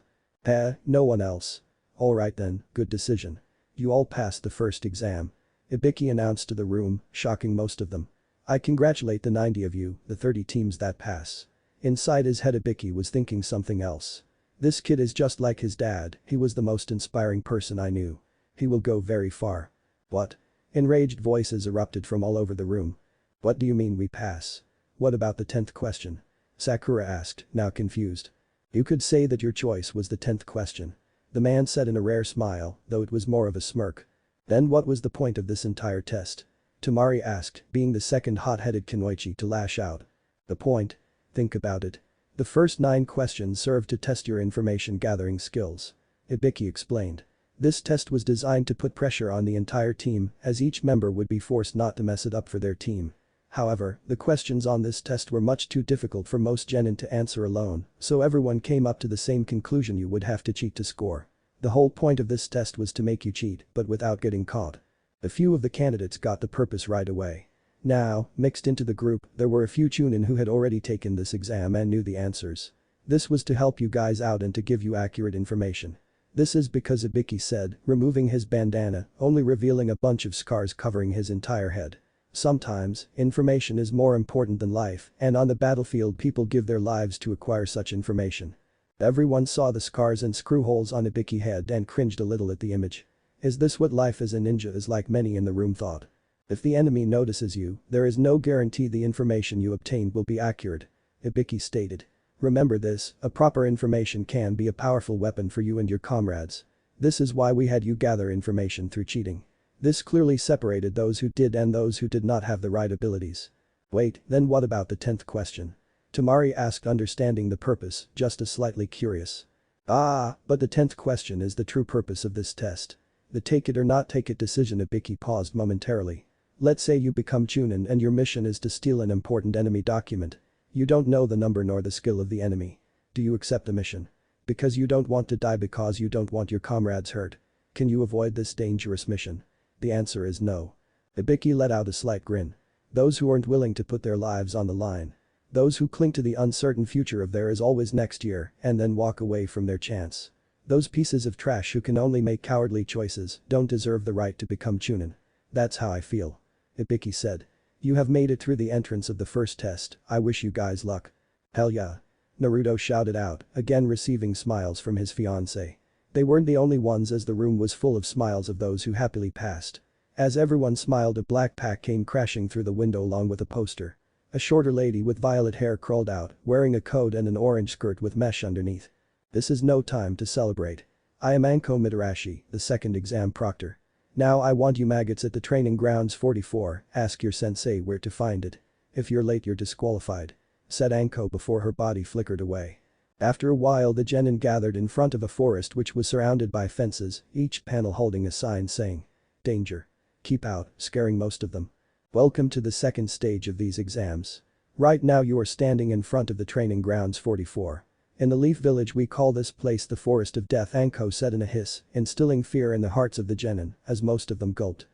No one else. Alright then, good decision. You all passed the first exam. Ibiki announced to the room, shocking most of them. I congratulate the 90 of you, the 30 teams that pass. Inside his head Ibiki was thinking something else. This kid is just like his dad, he was the most inspiring person I knew. He will go very far. What? Enraged voices erupted from all over the room. What do you mean we pass? What about the 10th question? Sakura asked, now confused. You could say that your choice was the 10th question. The man said in a rare smile, though it was more of a smirk. Then what was the point of this entire test? Temari asked, being the second hot-headed Kunoichi to lash out. The point? Think about it. The first 9 questions served to test your information gathering skills. Ibiki explained. This test was designed to put pressure on the entire team as each member would be forced not to mess it up for their team. However, the questions on this test were much too difficult for most genin to answer alone, so everyone came up to the same conclusion: you would have to cheat to score. The whole point of this test was to make you cheat, but without getting caught. A few of the candidates got the purpose right away. Now, mixed into the group, there were a few Chunin who had already taken this exam and knew the answers. This was to help you guys out and to give you accurate information. This is because Ibiki said, removing his bandana, only revealing a bunch of scars covering his entire head. Sometimes, information is more important than life, and on the battlefield people give their lives to acquire such information. Everyone saw the scars and screw holes on Ibiki's head and cringed a little at the image. Is this what life as a ninja is like? Many in the room thought. If the enemy notices you, there is no guarantee the information you obtained will be accurate. Ibiki stated. Remember this, a proper information can be a powerful weapon for you and your comrades. This is why we had you gather information through cheating. This clearly separated those who did and those who did not have the right abilities. Wait, then what about the 10th question? Temari asked, understanding the purpose, just as slightly curious. But the 10th question is the true purpose of this test. The take it or not take it decision. Ibiki paused momentarily. Let's say you become Chunin and your mission is to steal an important enemy document. You don't know the number nor the skill of the enemy. Do you accept the mission? Because you don't want to die, because you don't want your comrades hurt. Can you avoid this dangerous mission? The answer is no. Ibiki let out a slight grin. Those who aren't willing to put their lives on the line. Those who cling to the uncertain future of there is always next year and then walk away from their chance. Those pieces of trash who can only make cowardly choices don't deserve the right to become Chunin. That's how I feel. Ibiki said. You have made it through the entrance of the first test. I wish you guys luck. Hell yeah. Naruto shouted out, again receiving smiles from his fiancée. They weren't the only ones, as the room was full of smiles of those who happily passed. As everyone smiled, a black pack came crashing through the window along with a poster. A shorter lady with violet hair crawled out, wearing a coat and an orange skirt with mesh underneath. This is no time to celebrate. I am Anko Mitarashi, the second exam proctor. Now I want you maggots at the training grounds 44, ask your sensei where to find it. If you're late you're disqualified. Said Anko before her body flickered away. After a while the genin gathered in front of a forest which was surrounded by fences, each panel holding a sign saying, "Danger. Keep out," scaring most of them. Welcome to the second stage of these exams. Right now you are standing in front of the training grounds 44. In the Leaf Village we call this place the Forest of Death, Anko said in a hiss, instilling fear in the hearts of the genin, as most of them gulped.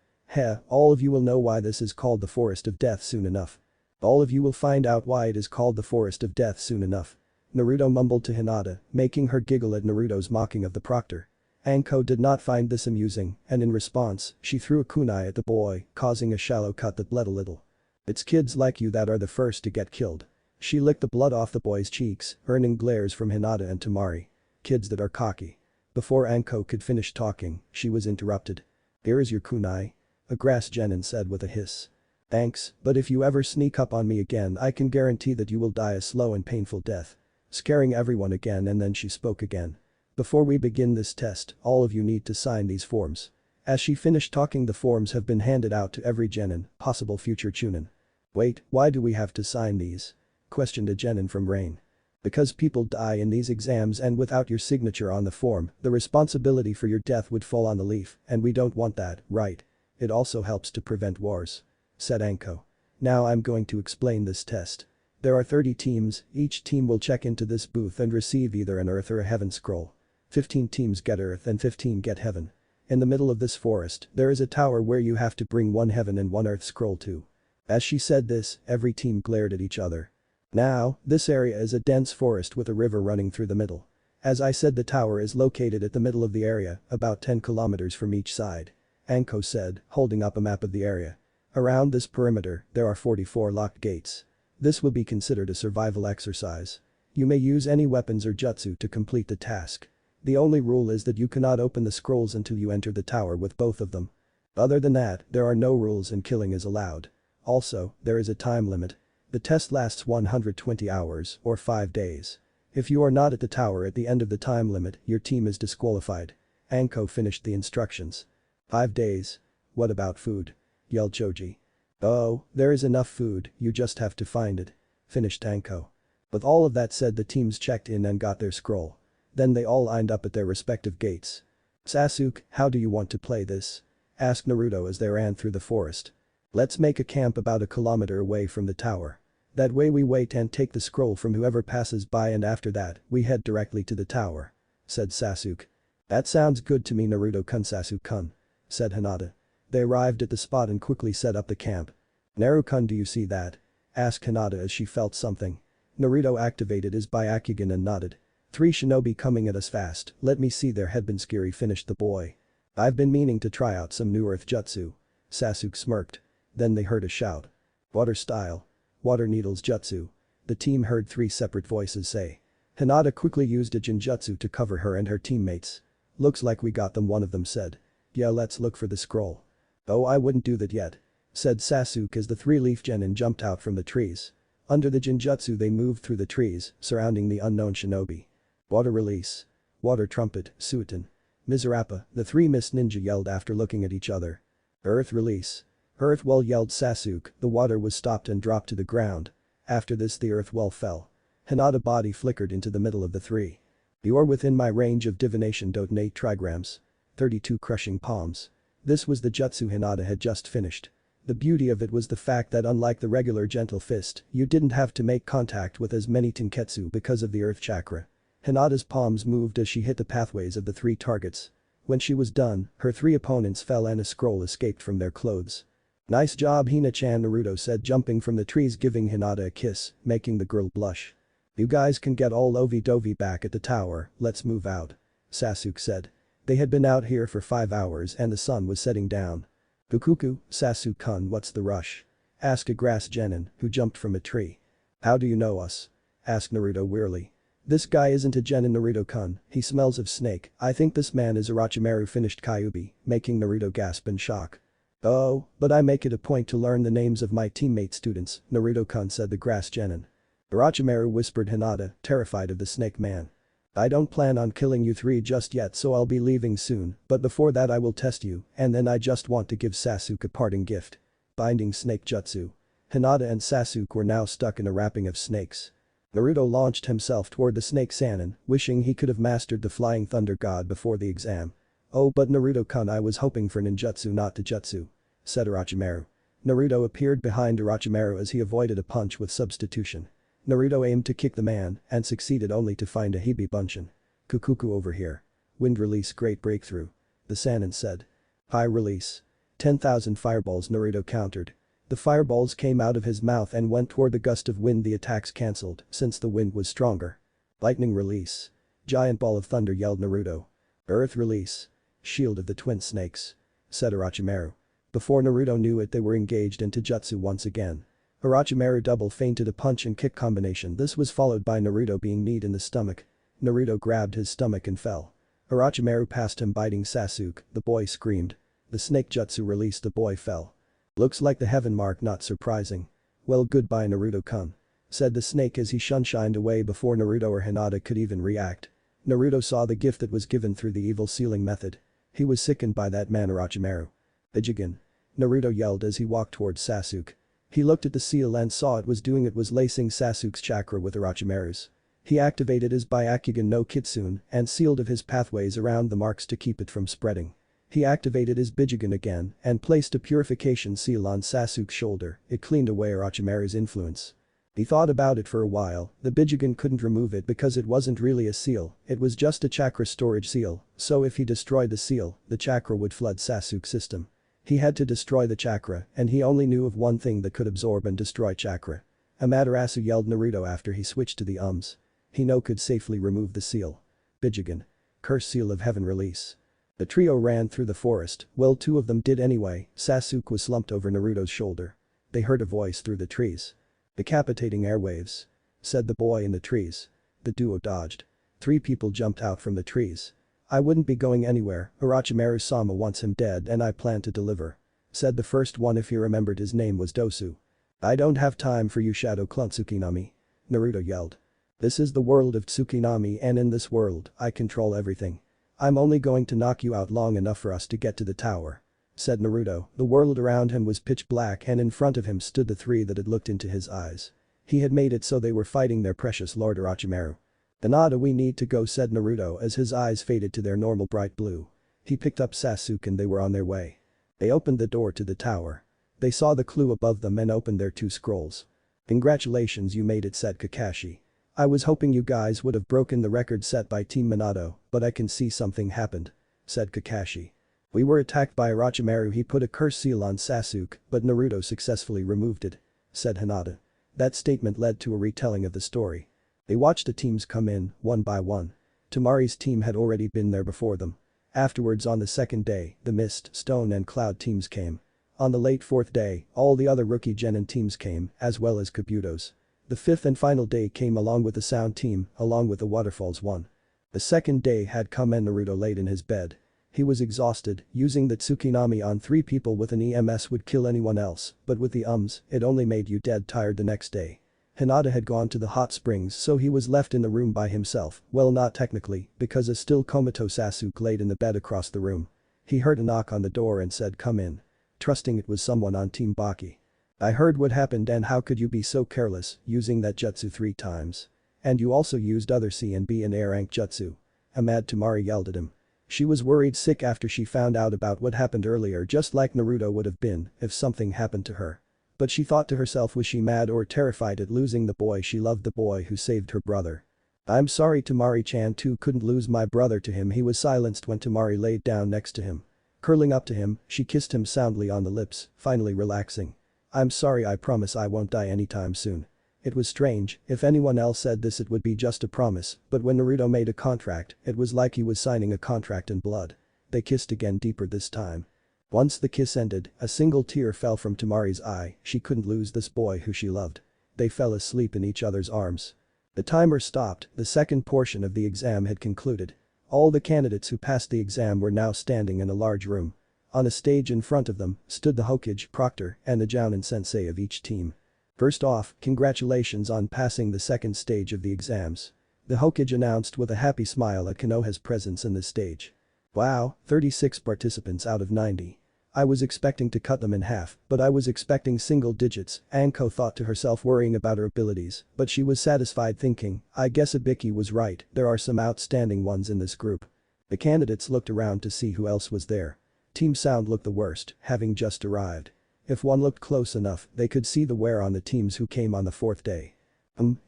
All of you will know why this is called the Forest of Death soon enough. All of you will find out why it is called the Forest of Death soon enough. Naruto mumbled to Hinata, making her giggle at Naruto's mocking of the proctor. Anko did not find this amusing, and in response, she threw a kunai at the boy, causing a shallow cut that bled a little. It's kids like you that are the first to get killed. She licked the blood off the boy's cheeks, earning glares from Hinata and Temari. Kids that are cocky. Before Anko could finish talking, she was interrupted. Here is your kunai. A grass genin said with a hiss. Thanks, but if you ever sneak up on me again I can guarantee that you will die a slow and painful death. Scaring everyone again, and then she spoke again. Before we begin this test, all of you need to sign these forms. As she finished talking, the forms have been handed out to every genin, possible future Chunin. Wait, why do we have to sign these? Questioned a genin from Rain. Because people die in these exams, and without your signature on the form, the responsibility for your death would fall on the leaf, and we don't want that, right? It also helps to prevent wars. Said Anko. Now I'm going to explain this test. There are 30 teams, each team will check into this booth and receive either an Earth or a Heaven scroll. 15 teams get Earth and 15 get Heaven. In the middle of this forest, there is a tower where you have to bring one Heaven and one Earth scroll to. As she said this, every team glared at each other. Now, this area is a dense forest with a river running through the middle. As I said, the tower is located at the middle of the area, about 10 kilometers from each side. Anko said, holding up a map of the area. Around this perimeter, there are 44 locked gates. This will be considered a survival exercise. You may use any weapons or jutsu to complete the task. The only rule is that you cannot open the scrolls until you enter the tower with both of them. Other than that, there are no rules and killing is allowed. Also, there is a time limit. The test lasts 120 hours, or 5 days. If you are not at the tower at the end of the time limit, your team is disqualified. Anko finished the instructions. 5 days. What about food? Yelled Choji. "Oh, there is enough food, you just have to find it," finished Anko. With all of that said, the teams checked in and got their scroll. Then they all lined up at their respective gates. "Sasuke, how do you want to play this?" asked Naruto as they ran through the forest. "Let's make a camp about a kilometer away from the tower. That way we wait and take the scroll from whoever passes by, and after that, we head directly to the tower," said Sasuke. "That sounds good to me, Naruto-kun." "Sasuke-kun," said Hinata. They arrived at the spot and quickly set up the camp. "Naruto-kun, do you see that?" asked Hinata as she felt something. Naruto activated his Byakugan and nodded. "Three shinobi coming at us fast, let me see their headbands." Finished the boy. "I've been meaning to try out some new earth jutsu." Sasuke smirked. Then they heard a shout. "Water style. Water needles jutsu." The team heard three separate voices say. Hinata quickly used a genjutsu to cover her and her teammates. "Looks like we got them," one of them said. "Yeah, let's look for the scroll." "Oh, I wouldn't do that yet," said Sasuke as the three-leaf genin jumped out from the trees. Under the genjutsu they moved through the trees, surrounding the unknown shinobi. "Water release. Water trumpet, Suiton. Mizurappa," the three mist ninja yelled after looking at each other. "Earth release. Earth well," yelled Sasuke. The water was stopped and dropped to the ground. After this the earth well fell. Hinata body flickered into the middle of the three. "You are within my range of divination. Donate trigrams. 32 crushing palms." This was the jutsu Hinata had just finished. The beauty of it was the fact that unlike the regular gentle fist, you didn't have to make contact with as many tenketsu because of the earth chakra. Hinata's palms moved as she hit the pathways of the three targets. When she was done, her three opponents fell and a scroll escaped from their clothes. "Nice job, Hina-chan," Naruto said, jumping from the trees, giving Hinata a kiss, making the girl blush. "You guys can get all lovey-dovey back at the tower, let's move out," Sasuke said. They had been out here for 5 hours and the sun was setting down. "Fukuku, Sasuke-kun, what's the rush?" asked a grass genin, who jumped from a tree. "How do you know us?" asked Naruto wearily. "This guy isn't a genin, Naruto-kun, he smells of snake. I think this man is Orochimaru," finished Kyuubi, making Naruto gasp in shock. "Oh, but I make it a point to learn the names of my teammate students," Naruto-kun said the grass genin. "Orochimaru," whispered Hinata, terrified of the snake man. "I don't plan on killing you three just yet, so I'll be leaving soon, but before that I will test you, and then I just want to give Sasuke a parting gift." Binding snake jutsu. Hinata and Sasuke were now stuck in a wrapping of snakes. Naruto launched himself toward the snake Sannin, wishing he could have mastered the flying thunder god before the exam. "Oh, but Naruto-kun, I was hoping for ninjutsu, not taijutsu," said Orochimaru. Naruto appeared behind Orochimaru as he avoided a punch with substitution. Naruto aimed to kick the man and succeeded only to find a Hibi Bunshin. "Kukuku over here. Wind release, great breakthrough," the Sannin said. "High release. 10,000 fireballs," Naruto countered. The fireballs came out of his mouth and went toward the gust of wind. The attacks cancelled since the wind was stronger. "Lightning release. Giant ball of thunder," yelled Naruto. "Earth release. Shield of the twin snakes," said Orochimaru. Before Naruto knew it, they were engaged in taijutsu once again. Orochimaru double feinted a punch and kick combination. This was followed by Naruto being kneed in the stomach. Naruto grabbed his stomach and fell. Orochimaru passed him, biting Sasuke. The boy screamed. The snake jutsu released. The boy fell. "Looks like the heaven mark, not surprising." "Well, goodbye, Naruto-kun," said the snake as he shined away before Naruto or Hinata could even react. Naruto saw the gift that was given through the evil sealing method. He was sickened by that man Orochimaru. "Ichigan," Naruto yelled as he walked towards Sasuke. He looked at the seal and saw it was lacing Sasuke's chakra with Orochimaru's. He activated his Byakugan no Kitsune and sealed of his pathways around the marks to keep it from spreading. He activated his Bijugan again and placed a purification seal on Sasuke's shoulder. It cleaned away Orochimaru's influence. He thought about it for a while. The Bijugan couldn't remove it because it wasn't really a seal, it was just a chakra storage seal, so if he destroyed the seal, the chakra would flood Sasuke's system. He had to destroy the chakra, and he only knew of one thing that could absorb and destroy chakra. "Amaterasu," yelled Naruto after he switched to the Hino could safely remove the seal. "Bijugan. Curse seal of heaven release." The trio ran through the forest. Well, two of them did anyway. Sasuke was slumped over Naruto's shoulder. They heard a voice through the trees. "Decapitating airwaves," said the boy in the trees. The duo dodged. 3 people jumped out from the trees. "I wouldn't be going anywhere, Orochimaru-sama wants him dead and I plan to deliver," said the first one. If he remembered, his name was Dosu. "I don't have time for you shadow clone Tsukinami," Naruto yelled. "This is the world of Tsukinami and in this world, I control everything. I'm only going to knock you out long enough for us to get to the tower," said Naruto. The world around him was pitch black and in front of him stood the three that had looked into his eyes. He had made it so they were fighting their precious Lord Orochimaru. "Hinata, we need to go," said Naruto as his eyes faded to their normal bright blue. He picked up Sasuke and they were on their way. They opened the door to the tower. They saw the clue above them and opened their two scrolls. "Congratulations, you made it," said Kakashi. "I was hoping you guys would have broken the record set by Team Minato, but I can see something happened," said Kakashi. "We were attacked by Orochimaru. He put a curse seal on Sasuke, but Naruto successfully removed it," said Hinata. That statement led to a retelling of the story. They watched the teams come in, one by one. Temari's team had already been there before them. Afterwards on the second day, the Mist, Stone and Cloud teams came. On the late fourth day, all the other rookie Genin teams came, as well as Kabuto's. The fifth and final day came along with the Sound team, along with the Waterfalls one. The second day had come and Naruto laid in his bed. He was exhausted. Using the Tsukinami on 3 people with an EMS would kill anyone else, but with the it only made you dead tired the next day. Hinata had gone to the hot springs, so he was left in the room by himself. Well, not technically, because a still comatose Sasuke laid in the bed across the room. He heard a knock on the door and said, "Come in," trusting it was someone on Team Baki. "I heard what happened and how could you be so careless, using that jutsu 3 times? And you also used other C and B and A rank jutsu." A mad Temari yelled at him. She was worried sick after she found out about what happened earlier, just like Naruto would have been if something happened to her. But she thought to herself, was she mad or terrified at losing the boy she loved, the boy who saved her brother? "I'm sorry, Temari-chan too couldn't lose my brother to him." He was silenced when Temari laid down next to him. Curling up to him, she kissed him soundly on the lips, finally relaxing. "I'm sorry, I promise I won't die anytime soon." It was strange, if anyone else said this it would be just a promise, but when Naruto made a contract, it was like he was signing a contract in blood. They kissed again, deeper this time. Once the kiss ended, a single tear fell from Temari's eye. She couldn't lose this boy who she loved. They fell asleep in each other's arms. The timer stopped. The second portion of the exam had concluded. All the candidates who passed the exam were now standing in a large room. On a stage in front of them stood the Hokage, Proctor, and the Jounin Sensei of each team. "First off, congratulations on passing the second stage of the exams," the Hokage announced with a happy smile at Konoha's presence in the stage. "Wow, 36 participants out of 90. I was expecting to cut them in half, but I was expecting single digits," Anko thought to herself, worrying about her abilities, but she was satisfied thinking, "I guess Ibiki was right, there are some outstanding ones in this group." The candidates looked around to see who else was there. Team Sound looked the worst, having just arrived. If one looked close enough, they could see the wear on the teams who came on the fourth day.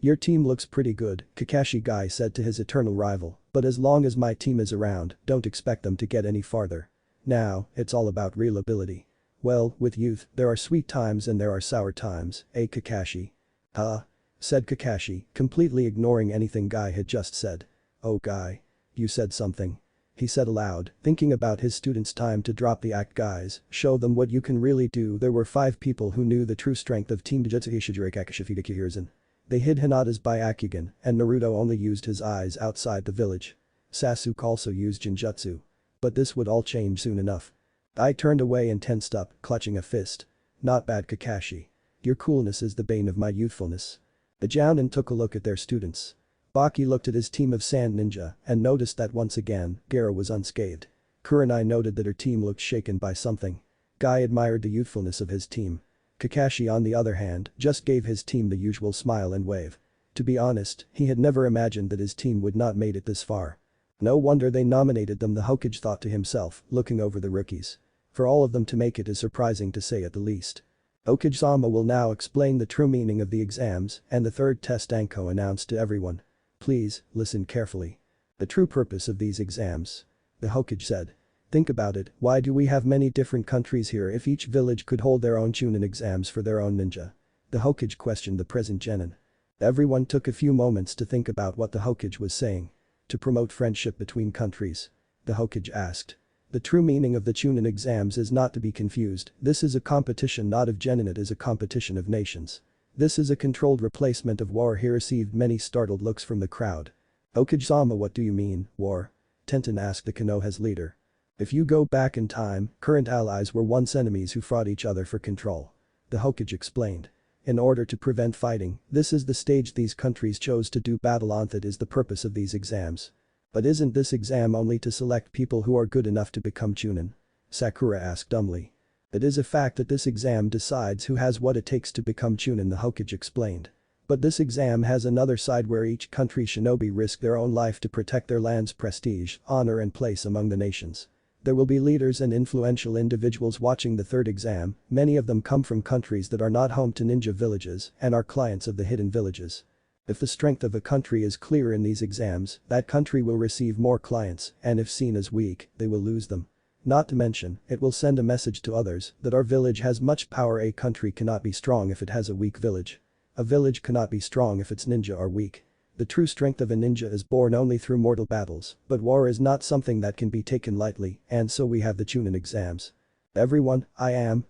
Your team looks pretty good," Kakashi Guy said to his eternal rival, "but as long as my team is around, don't expect them to get any farther. Now, it's all about real ability." "Well, with youth, there are sweet times and there are sour times, eh, Kakashi?" "Huh?" said Kakashi, completely ignoring anything Guy had just said. "Oh Guy. You said something," he said aloud, thinking about his students' time to drop the act. "Guys, show them what you can really do." There were 5 people who knew the true strength of Team Jujutsu Ishijiri Kakashifigaki. They hid Hinata's Byakugan, and Naruto only used his eyes outside the village. Sasuke also used Jinjutsu. But this would all change soon enough. I turned away and tensed up, clutching a fist. "Not bad, Kakashi. Your coolness is the bane of my youthfulness." The Jounin took a look at their students. Baki looked at his team of sand ninja and noticed that once again, Gaara was unscathed. Kurenai noted that her team looked shaken by something. Guy admired the youthfulness of his team. Kakashi, on the other hand, just gave his team the usual smile and wave. To be honest, he had never imagined that his team would not made it this far. No wonder they nominated them, the Hokage thought to himself, looking over the rookies. For all of them to make it is surprising to say at the least. Hokage-sama will now explain the true meaning of the exams and the third test, Anko announced to everyone. "Please, listen carefully. The true purpose of these exams," the Hokage said. "Think about it, why do we have many different countries here if each village could hold their own Chunin exams for their own ninja?" The Hokage questioned the present Genin. Everyone took a few moments to think about what the Hokage was saying. "To promote friendship between countries?" the Hokage asked. "The true meaning of the Chunin exams is not to be confused. This is a competition not of Genin, it is a competition of nations. This is a controlled replacement of war." He received many startled looks from the crowd. "Hokage-sama, what do you mean, war?" Tenten asked the Konoha's leader. "If you go back in time, current allies were once enemies who fought each other for control," the Hokage explained. "In order to prevent fighting, this is the stage these countries chose to do battle on. That is the purpose of these exams." "But isn't this exam only to select people who are good enough to become Chunin?" Sakura asked dumbly. It is a fact that this exam decides who has what it takes to become Chunin, the Hokage explained. But this exam has another side where each country shinobi risk their own life to protect their land's prestige, honor and place among the nations. There will be leaders and influential individuals watching the third exam, many of them come from countries that are not home to ninja villages and are clients of the hidden villages. If the strength of a country is clear in these exams, that country will receive more clients, and if seen as weak, they will lose them. Not to mention, it will send a message to others that our village has much power. A country cannot be strong if it has a weak village. A village cannot be strong if its ninja are weak. The true strength of a ninja is born only through mortal battles, but war is not something that can be taken lightly, and so we have the Chunin exams. Everyone, I am,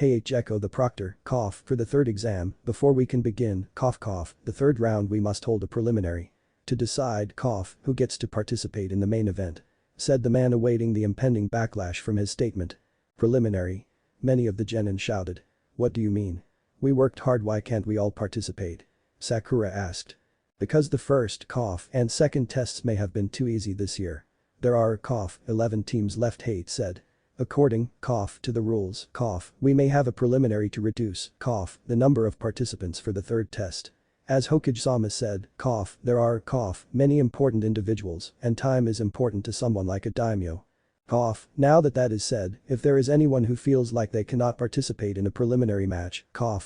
H echo the proctor, for the third exam, before we can begin, the third round we must hold a preliminary. To decide, who gets to participate in the main event. Said the man awaiting the impending backlash from his statement. Preliminary. Many of the genin shouted. What do you mean? We worked hard, why can't we all participate? Sakura asked. Because the first, and second tests may have been too easy this year. There are, 11 teams left, Hate said. According, to the rules, we may have a preliminary to reduce, the number of participants for the third test. As Hokage-sama said, there are, many important individuals, and time is important to someone like a daimyo. Now that is said, if there is anyone who feels like they cannot participate in a preliminary match,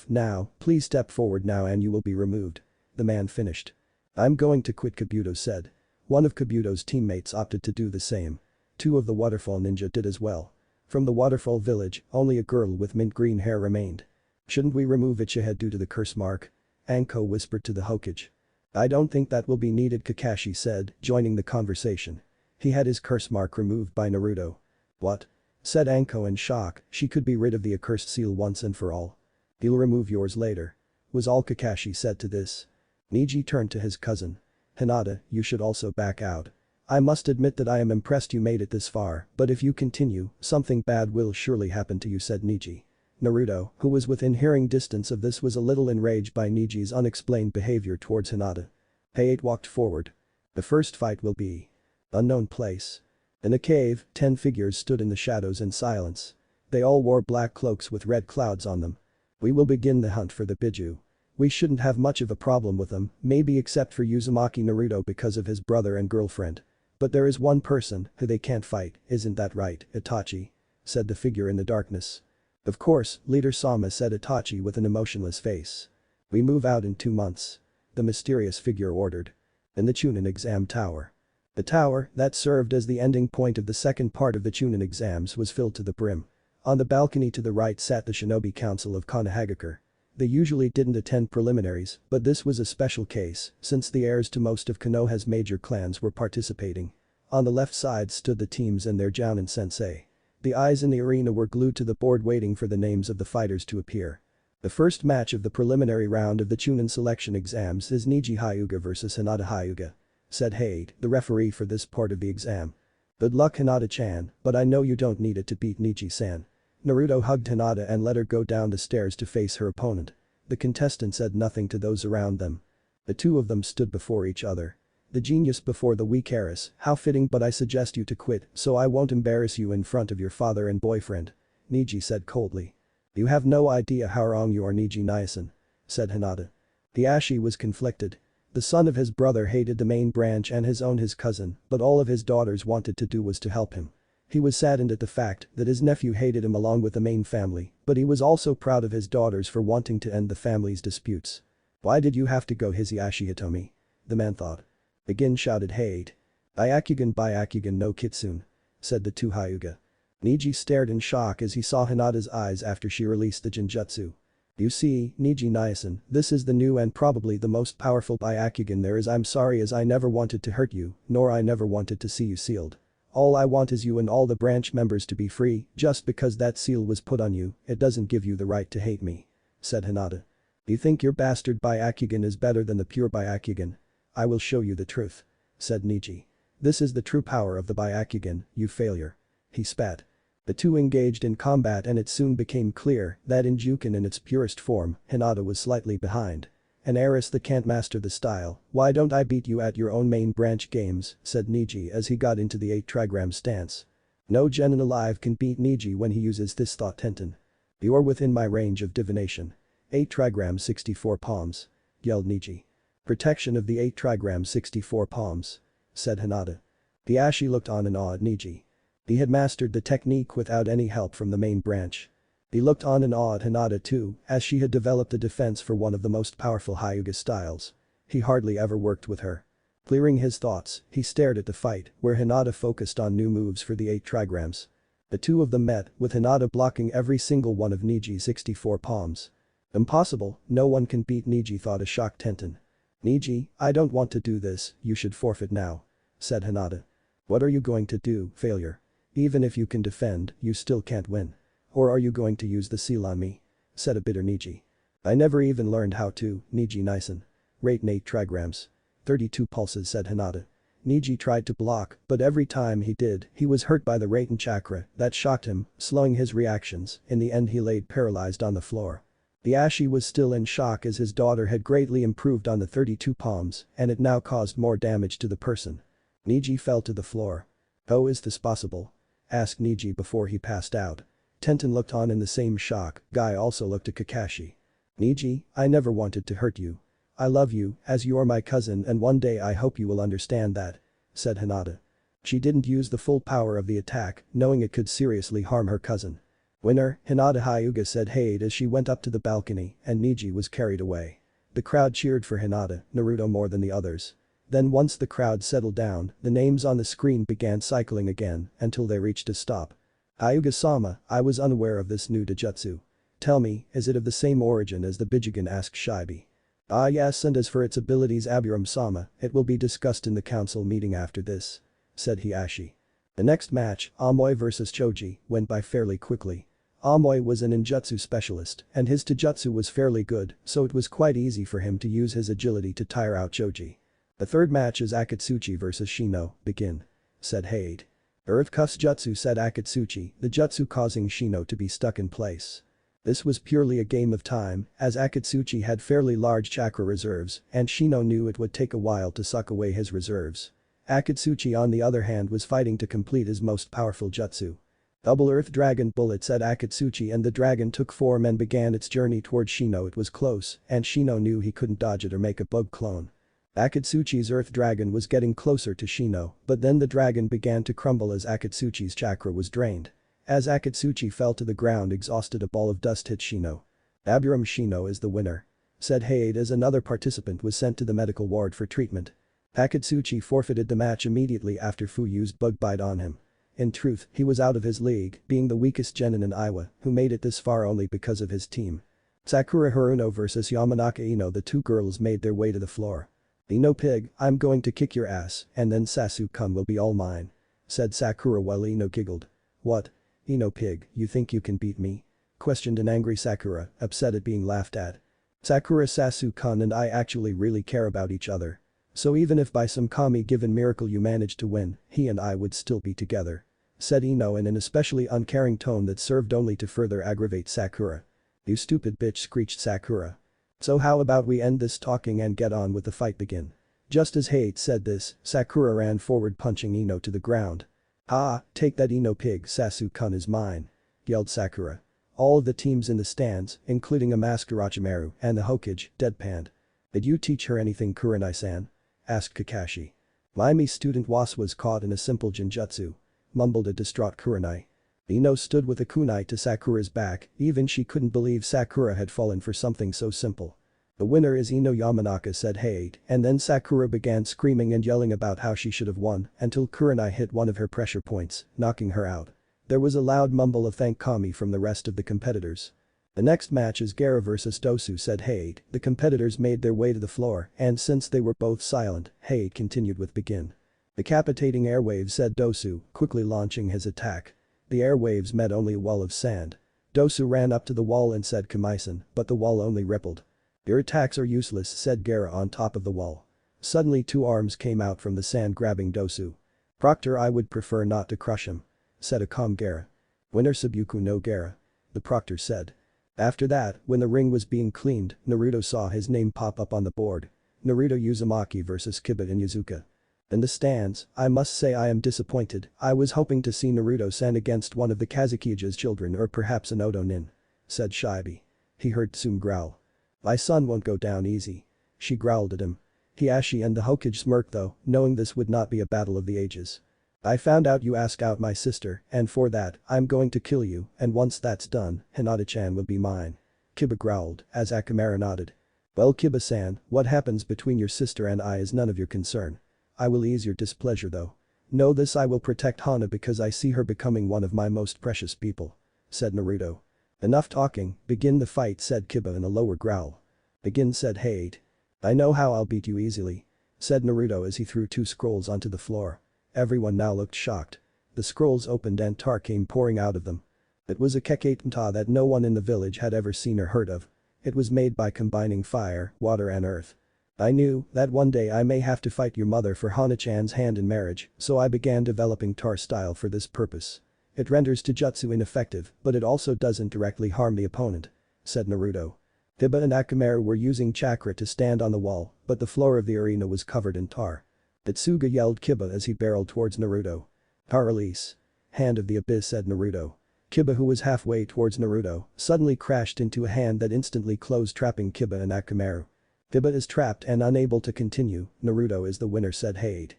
now, please step forward now and you will be removed. The man finished. I'm going to quit, Kabuto said. One of Kabuto's teammates opted to do the same. 2 of the waterfall ninja did as well. From the waterfall village, only a girl with mint green hair remained. Shouldn't we remove Uchiha due to the curse mark? Anko whispered to the Hokage. I don't think that will be needed, Kakashi said, joining the conversation. He had his curse mark removed by Naruto. What? Said Anko in shock, she could be rid of the accursed seal once and for all. He'll remove yours later. Was all Kakashi said to this. Niji turned to his cousin. Hinata, you should also back out. I must admit that I am impressed you made it this far, but if you continue, something bad will surely happen to you, said Niji. Naruto, who was within hearing distance of this, was a little enraged by Niji's unexplained behavior towards Hinata. Hayate walked forward. The first fight will be. Unknown place. In a cave, 10 figures stood in the shadows in silence. They all wore black cloaks with red clouds on them. We will begin the hunt for the Biju. We shouldn't have much of a problem with them, maybe except for Uzumaki Naruto because of his brother and girlfriend. But there is one person who they can't fight, isn't that right, Itachi? Said the figure in the darkness. Of course, Leader Sama, said Itachi with an emotionless face. We move out in 2 months. The mysterious figure ordered. In the Chunin exam tower. The tower, that served as the ending point of the second part of the Chunin exams, was filled to the brim. On the balcony to the right sat the Shinobi Council of Konohagakure. They usually didn't attend preliminaries, but this was a special case, since the heirs to most of Konoha's major clans were participating. On the left side stood the teams and their Jounin Sensei. The eyes in the arena were glued to the board waiting for the names of the fighters to appear. The first match of the preliminary round of the Chunin selection exams is Niji Hyuga vs Hinata Hyuga. Said Hade, the referee for this part of the exam. Good luck, Hinata-chan, but I know you don't need it to beat Niji-san. Naruto hugged Hinata and let her go down the stairs to face her opponent. The contestant said nothing to those around them. The 2 of them stood before each other. The genius before the weak heiress, how fitting, but I suggest you to quit so I won't embarrass you in front of your father and boyfriend. Niji said coldly. You have no idea how wrong you are, Niji Nyasan. Said Hinata. Hiashi was conflicted. The son of his brother hated the main branch and his cousin, but all of his daughters wanted to do was to help him. He was saddened at the fact that his nephew hated him along with the main family, but he was also proud of his daughters for wanting to end the family's disputes. Why did you have to go, Hisashi Hitomi? The man thought. Again shouted Hade. Byakugan no Kitsune. Said the 2 Hyuga. Niji stared in shock as he saw Hinata's eyes after she released the Genjutsu. You see, Niji Nyasan, this is the new and probably the most powerful Byakugan there is. I'm sorry, as I never wanted to hurt you, nor I never wanted to see you sealed. All I want is you and all the branch members to be free, just because that seal was put on you, it doesn't give you the right to hate me. Said Hinata. You think your bastard Byakugan is better than the pure Byakugan? I will show you the truth. Said Niji. This is the true power of the Byakugan, you failure. He spat. The 2 engaged in combat and it soon became clear that in Juken in its purest form, Hinata was slightly behind. An heiress that can't master the style, why don't I beat you at your own main branch games, said Niji as he got into the 8 trigram stance. No genin alive can beat Niji when he uses this, thought Tenten. You're within my range of divination. 8 trigrams 64 palms. Yelled Niji. Protection of the 8 trigrams 64 palms. Said Hinata. The Ashi looked on in awe at Niji. He had mastered the technique without any help from the main branch. He looked on in awe at Hinata too, as she had developed a defense for one of the most powerful Hyuga styles. He hardly ever worked with her. Clearing his thoughts, he stared at the fight, where Hinata focused on new moves for the 8 trigrams. The two of them met, with Hinata blocking every single one of Niji's 64 palms. Impossible, no one can beat Niji, thought a shocked Tenten. Niji, I don't want to do this, you should forfeit now. Said Hinata. What are you going to do, failure? Even if you can defend, you still can't win. Or are you going to use the seal on me? Said a bitter Niji. I never even learned how to, Niji Nisen. Rate 8 trigrams. 32 pulses, said Hinata. Niji tried to block, but every time he did, he was hurt by the Raten chakra that shocked him, slowing his reactions. In the end he laid paralyzed on the floor. The Ashi was still in shock as his daughter had greatly improved on the 32 palms and it now caused more damage to the person. Niji fell to the floor. How is this possible? Asked Niji before he passed out. Tenten looked on in the same shock. Guy also looked at Kakashi. Niji, I never wanted to hurt you. I love you, as you are my cousin and one day I hope you will understand that. Said Hinata. She didn't use the full power of the attack, knowing it could seriously harm her cousin. Winner, Hinata Hyuga, said Hade as she went up to the balcony and Niji was carried away. The crowd cheered for Hinata, Naruto more than the others. Then once the crowd settled down, the names on the screen began cycling again until they reached a stop. Hyuga-sama, I was unaware of this new Dojutsu. Tell me, is it of the same origin as the Bijigen, asked Shibi. Ah yes, and as for its abilities, Abiram-sama, it will be discussed in the council meeting after this. Said Hiashi. The next match, Amoy vs Choji, went by fairly quickly. Amoy was an ninjutsu specialist and his taijutsu was fairly good, so it was quite easy for him to use his agility to tire out Choji. The third match is Akatsuchi vs Shino, begin. Said Hade. Earth Cuss Jutsu, said Akatsuchi, the jutsu causing Shino to be stuck in place. This was purely a game of time, as Akatsuchi had fairly large chakra reserves and Shino knew it would take a while to suck away his reserves. Akatsuchi on the other hand was fighting to complete his most powerful jutsu. Double Earth Dragon Bullet, said Akatsuchi, and the dragon took form and began its journey towards Shino. It was close and Shino knew he couldn't dodge it or make a bug clone. Akatsuchi's Earth Dragon was getting closer to Shino, but then the dragon began to crumble as Akatsuchi's chakra was drained. As Akatsuchi fell to the ground exhausted, a ball of dust hit Shino. Abiram Shino is the winner. Said Hade as another participant was sent to the medical ward for treatment. Akatsuchi forfeited the match immediately after Fu used bug bite on him. In truth, he was out of his league, being the weakest genin in Iwa, who made it this far only because of his team. Sakura Haruno vs Yamanaka Ino, the two girls made their way to the floor. Ino pig, I'm going to kick your ass and then Sasuke-kun will be all mine. Said Sakura while Ino giggled. What? Ino pig, you think you can beat me? Questioned an angry Sakura, upset at being laughed at. Sakura, Sasuke-kun and I actually really care about each other. So even if by some kami-given miracle you managed to win, he and I would still be together. Said Ino in an especially uncaring tone that served only to further aggravate Sakura. You stupid bitch, screeched Sakura. So how about we end this talking and get on with the fight, begin. Just as Hate said this, Sakura ran forward punching Ino to the ground. Ah, take that Ino pig, Sasuke-kun is mine. Yelled Sakura. All of the teams in the stands, including a masked Orochimaru and the Hokage, deadpanned. Did you teach her anything, Kurenai-san? Asked Kakashi. My student Was was caught in a simple genjutsu. Mumbled a distraught Kurenai. Ino stood with a kunai to Sakura's back, even she couldn't believe Sakura had fallen for something so simple. The winner is Ino Yamanaka, said Hade, and then Sakura began screaming and yelling about how she should have won until Kurenai hit one of her pressure points, knocking her out. There was a loud mumble of thank kami from the rest of the competitors. The next match is Gaara vs Dosu, said Hade. The competitors made their way to the floor and since they were both silent, Hade continued with begin. Decapitating airwaves, said Dosu, quickly launching his attack. The airwaves met only a wall of sand. Dosu ran up to the wall and said Kamaisen, but the wall only rippled. Your attacks are useless, said Gaara on top of the wall. Suddenly two arms came out from the sand grabbing Dosu. Proctor, I would prefer not to crush him. Said a calm Gaara. Winner Sabuku no Gaara. The proctor said. After that, when the ring was being cleaned, Naruto saw his name pop up on the board. Naruto Uzumaki vs Kiba and Yazuka. Understands, I must say I am disappointed, I was hoping to see Naruto-san against one of the Kazukija's children or perhaps an Odo-nin. Said Shibi. He heard Tsum growl. My son won't go down easy. She growled at him. Hiashi and the Hokage smirked though, knowing this would not be a battle of the ages. I found out you asked out my sister, and for that, I'm going to kill you, and once that's done, Hinata-chan will be mine. Kiba growled, as Akamaru nodded. Well Kiba-san, what happens between your sister and I is none of your concern. I will ease your displeasure though. Know this, I will protect Hana because I see her becoming one of my most precious people. Said Naruto. Enough talking, begin the fight, said Kiba in a lower growl. Begin, said Hate. I know how I'll beat you easily. Said Naruto as he threw 2 scrolls onto the floor. Everyone now looked shocked. The scrolls opened and tar came pouring out of them. It was a kekatenta that no one in the village had ever seen or heard of. It was made by combining fire, water and earth. I knew that one day I may have to fight your mother for Hana-chan's hand in marriage, so I began developing tar style for this purpose. It renders Taijutsu ineffective, but it also doesn't directly harm the opponent. Said Naruto. Kiba and Akamaru were using chakra to stand on the wall, but the floor of the arena was covered in tar. Itsuga yelled Kiba as he barreled towards Naruto. Tar release. Hand of the abyss, said Naruto. Kiba, who was halfway towards Naruto, suddenly crashed into a hand that instantly closed, trapping Kiba and Akamaru. Kiba is trapped and unable to continue, Naruto is the winner, said Hade.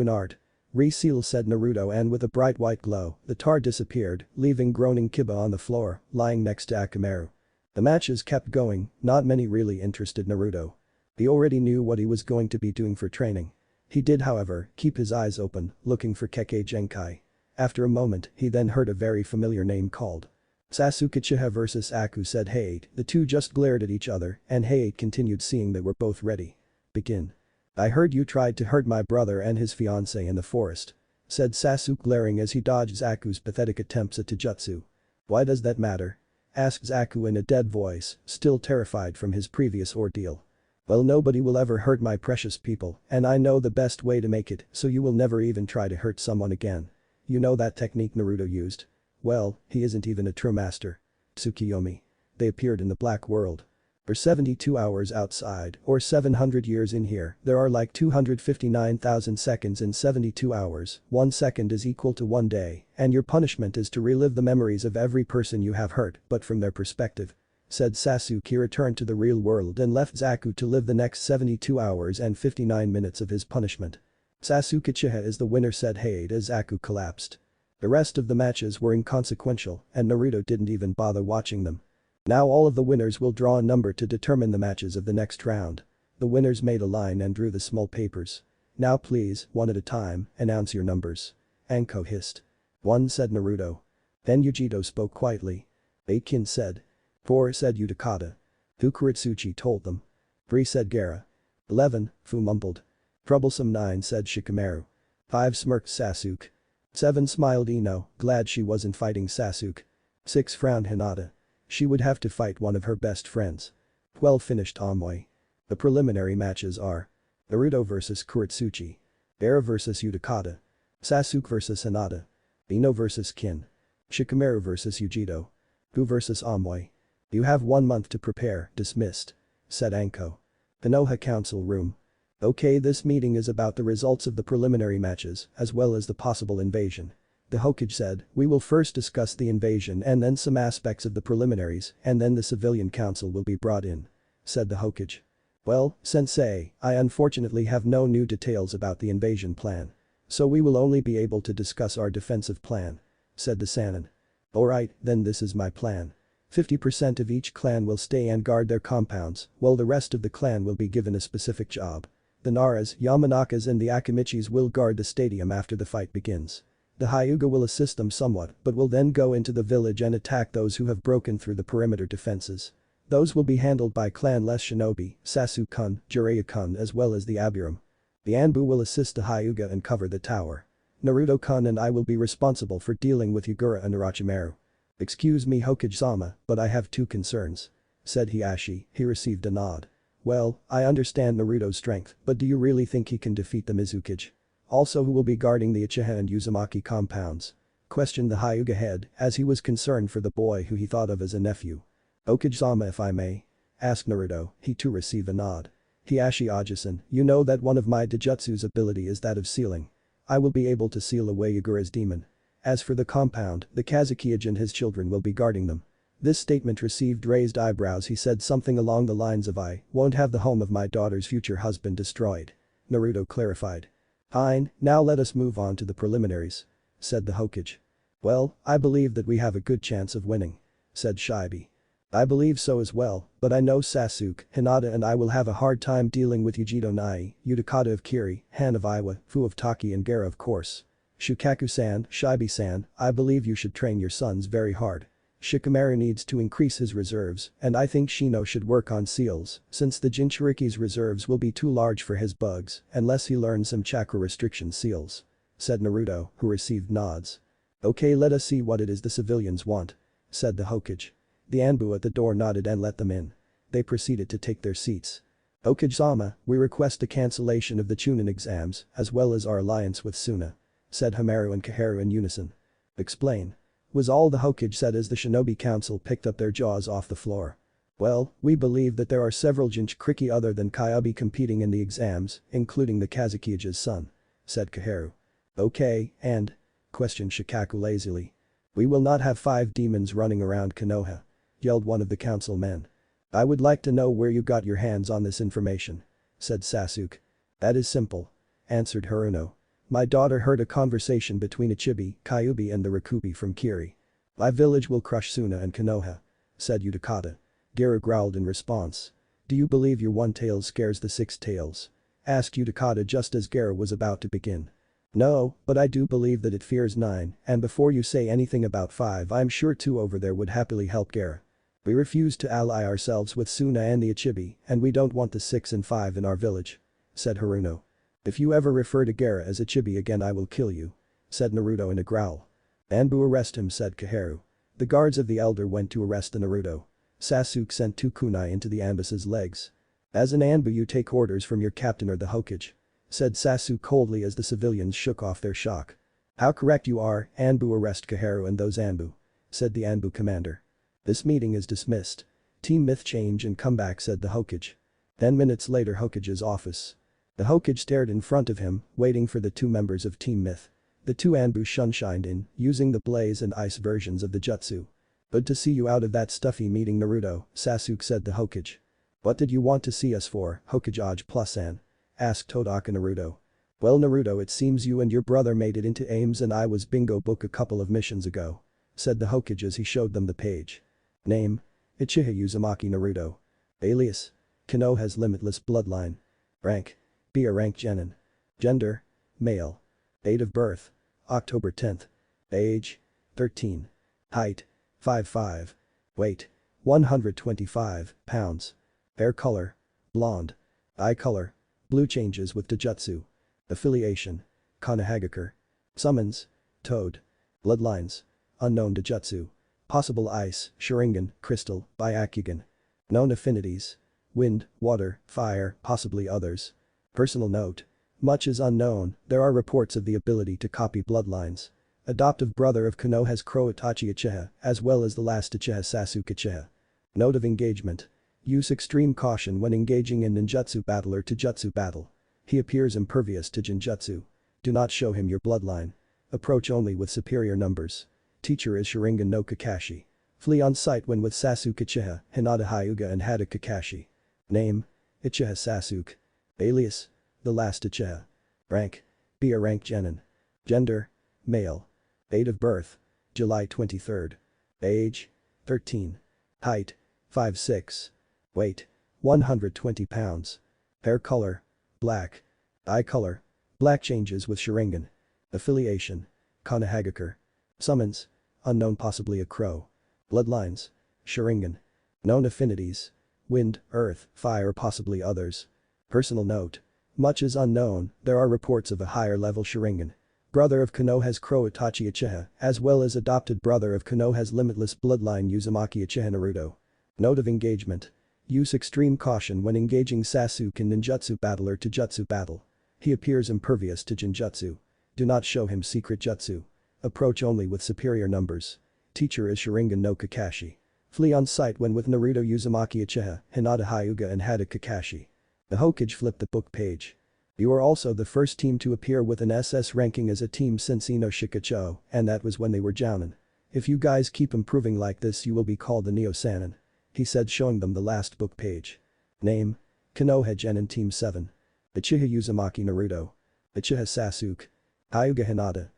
Art. Reseal, said Naruto, and with a bright white glow, the tar disappeared, leaving groaning Kiba on the floor, lying next to Akamaru. The matches kept going, not many really interested Naruto. He already knew what he was going to be doing for training. He did, however, keep his eyes open, looking for Kekkei Genkai. After a moment, he then heard a very familiar name called. Sasuke Uchiha vs Aku, said Hade. The two just glared at each other, and Hade continued, seeing they were both ready. Begin. I heard you tried to hurt my brother and his fiancée in the forest. Said Sasuke, glaring as he dodged Zaku's pathetic attempts at taijutsu. Why does that matter? Asked Zaku in a dead voice, still terrified from his previous ordeal. Well, nobody will ever hurt my precious people, and I know the best way to make it so you will never even try to hurt someone again. You know that technique Naruto used? Well, he isn't even a true master. Tsukiyomi. They appeared in the black world. For 72 hours outside, or 700 years in here, there are like 259,000 seconds in 72 hours, 1 second is equal to 1 day, and your punishment is to relive the memories of every person you have hurt, but from their perspective. Said Sasuke. He returned to the real world and left Zaku to live the next 72 hours and 59 minutes of his punishment. Sasuke Uchiha is the winner, said Hade as Zaku collapsed. The rest of the matches were inconsequential, and Naruto didn't even bother watching them. Now all of the winners will draw a number to determine the matches of the next round. The winners made a line and drew the small papers. Now please, one at a time, announce your numbers. Anko hissed. 1, said Naruto. Then Yujito spoke quietly. 8, said. 4, said Utakata. 2, Kuritsuchi told them. 3, said Gaara. 11, Fu mumbled. Troublesome 9, said Shikamaru. 5, smirked Sasuke. 7, smiled Ino, glad she wasn't fighting Sasuke. 6, frowned Hinata. She would have to fight one of her best friends. 12, finished Amoy. The preliminary matches are Naruto vs Kuritsuchi. Gaara vs Utakata. Sasuke vs Hinata. Ino vs Kin. Shikamaru vs Yujito. Fu vs Amoy. You have 1 month to prepare, dismissed. Said Anko. Konoha Council Room. Okay, this meeting is about the results of the preliminary matches, as well as the possible invasion. The Hokage said, we will first discuss the invasion and then some aspects of the preliminaries, and then the civilian council will be brought in. Said the Hokage. Well, Sensei, I unfortunately have no new details about the invasion plan. So we will only be able to discuss our defensive plan. Said the Sannin. Alright, then this is my plan. 50% of each clan will stay and guard their compounds, while the rest of the clan will be given a specific job. The Naras, Yamanakas and the Akimichis will guard the stadium after the fight begins. The Hyuga will assist them somewhat but will then go into the village and attack those who have broken through the perimeter defenses. Those will be handled by clan-less shinobi, Sasuke-kun, Jiraiya-kun as well as the Abiram. The Anbu will assist the Hyuga and cover the tower. Naruto-kun and I will be responsible for dealing with Yagura and Orochimaru. Excuse me Hokage-sama, but I have 2 concerns. Said Hiashi. He received a nod. Well, I understand Naruto's strength, but do you really think he can defeat the Mizukage? Also, who will be guarding the Uchiha and Uzumaki compounds? Questioned the Hyuga head, as he was concerned for the boy who he thought of as a nephew. Hokage-sama, if I may? Asked Naruto. He too received a nod. Hiashi Ajisen, you know that one of my Dojutsu's ability is that of sealing. I will be able to seal away Yagura's demon. As for the compound, the Kazukiage and his children will be guarding them. This statement received raised eyebrows. He said something along the lines of I won't have the home of my daughter's future husband destroyed. Naruto clarified. Fine, now let us move on to the preliminaries. Said the Hokage. Well, I believe that we have a good chance of winning. Said Shibi. I believe so as well, but I know Sasuke, Hinata and I will have a hard time dealing with Yujito Nai, Utakata of Kiri, Han of Iwa, Fu of Taki and Gaara of course. Shukaku-san, Shibi-san, I believe you should train your sons very hard. Shikamaru needs to increase his reserves, and I think Shino should work on seals, since the Jinchuriki's reserves will be too large for his bugs, unless he learns some chakra restriction seals. Said Naruto, who received nods. Okay, let us see what it is the civilians want. Said the Hokage. The Anbu at the door nodded and let them in. They proceeded to take their seats. Hokage-sama, we request a cancellation of the Chunin exams, as well as our alliance with Suna. Said Hamaru and Kaharu in unison. Explain. Was all the Hokage said as the Shinobi Council picked up their jaws off the floor. Well, we believe that there are several Jinchuriki other than Kyuubi competing in the exams, including the Kazukiage's son. Said Kaharu. Okay, and? Questioned Shikaku lazily. We will not have 5 demons running around Konoha. Yelled one of the council men. I would like to know where you got your hands on this information. Said Sasuke. That is simple. Answered Haruno. My daughter heard a conversation between Ichibi, Kyuubi and the Rakubi from Kiri. My village will crush Suna and Konoha. Said Utakata. Gaara growled in response. Do you believe your one tail scares the 6 tails? Asked Utakata just as Gaara was about to begin. No, but I do believe that it fears 9, and before you say anything about 5 I'm sure 2 over there would happily help Gaara. We refuse to ally ourselves with Suna and the Ichibi, and we don't want the 6 and 5 in our village. Said Haruno. If you ever refer to Gaara as Ichibi again I will kill you. Said Naruto in a growl. Anbu arrest him, said Kaharu. The guards of the elder went to arrest the Naruto. Sasuke sent 2 kunai into the Anbu's legs. As an Anbu you take orders from your captain or the Hokage. Said Sasuke coldly as the civilians shook off their shock. How correct you are, Anbu arrest Kaharu and those Anbu. Said the Anbu commander. This meeting is dismissed. Team myth change and come back, said the Hokage. 10 minutes later, Hokage's office. The Hokage stared in front of him, waiting for the 2 members of Team Myth. The 2 Anbu shunshined in, using the blaze and ice versions of the jutsu. Good to see you out of that stuffy meeting, Naruto, Sasuke said the Hokage. What did you want to see us for, Hokage Plus-san? Asked Todaka Naruto. Well Naruto, it seems you and your brother made it into Ames and I was bingo book a couple of missions ago. Said the Hokage as he showed them the page. Name. Uchiha Uzumaki Naruto. Alias. Konoha's limitless bloodline. Rank. Be a rank Genin. Gender. Male. Date of birth. October 10th. Age. 13. Height. 5'5". Weight. 125 pounds. Hair color. Blonde. Eye color. Blue. Changes with Dojutsu. Affiliation. Konohagakure. Summons. Toad. Bloodlines. Unknown Dojutsu. Possible ice, Sharingan, crystal, Byakugan. Known affinities. Wind, water, fire, possibly others. Personal note. Much is unknown, there are reports of the ability to copy bloodlines. Adoptive brother of Konoha's Itachi Uchiha, as well as the last Uchiha Sasuke Uchiha. Note of engagement. Use extreme caution when engaging in ninjutsu battle or taijutsu battle. He appears impervious to jinjutsu. Do not show him your bloodline. Approach only with superior numbers. Teacher is Sharingan no Kakashi. Flee on sight when with Sasuke Uchiha, Hinata Hyuga and Hada Kakashi. Name. Uchiha Sasuke. Alias. The last Uchiha. Rank. Be a rank Genin. Gender. Male. Date of birth. July 23rd. Age. 13. Height. 5'6". Weight. 120 pounds. Hair color. Black. Eye color. Black. Changes with Sharingan. Affiliation. Konohagakure. Summons. Unknown, possibly a crow. Bloodlines. Sharingan. Known affinities. Wind, earth, fire, possibly others. Personal note. Much is unknown, there are reports of a higher level Sharingan. Brother of Konoha's Itachi Uchiha, as well as adopted brother of Konoha's limitless bloodline Uzumaki Uchiha Naruto. Note of engagement. Use extreme caution when engaging Sasuke in ninjutsu battle or taijutsu battle. He appears impervious to jinjutsu. Do not show him secret jutsu. Approach only with superior numbers. Teacher is Sharingan no Kakashi. Flee on sight when with Naruto Uzumaki Uchiha, Hinata Hyuga and Hada Kakashi. The Hokage flipped the book page. You are also the first team to appear with an SS ranking as a team since Ino Shikacho, and that was when they were Jounin. If you guys keep improving like this you will be called the Neo Sannin. He said, showing them the last book page. Name: Konoha Genin Team 7. Uchiha Uzumaki Naruto. Uchiha Sasuke. Hyuga Hinata.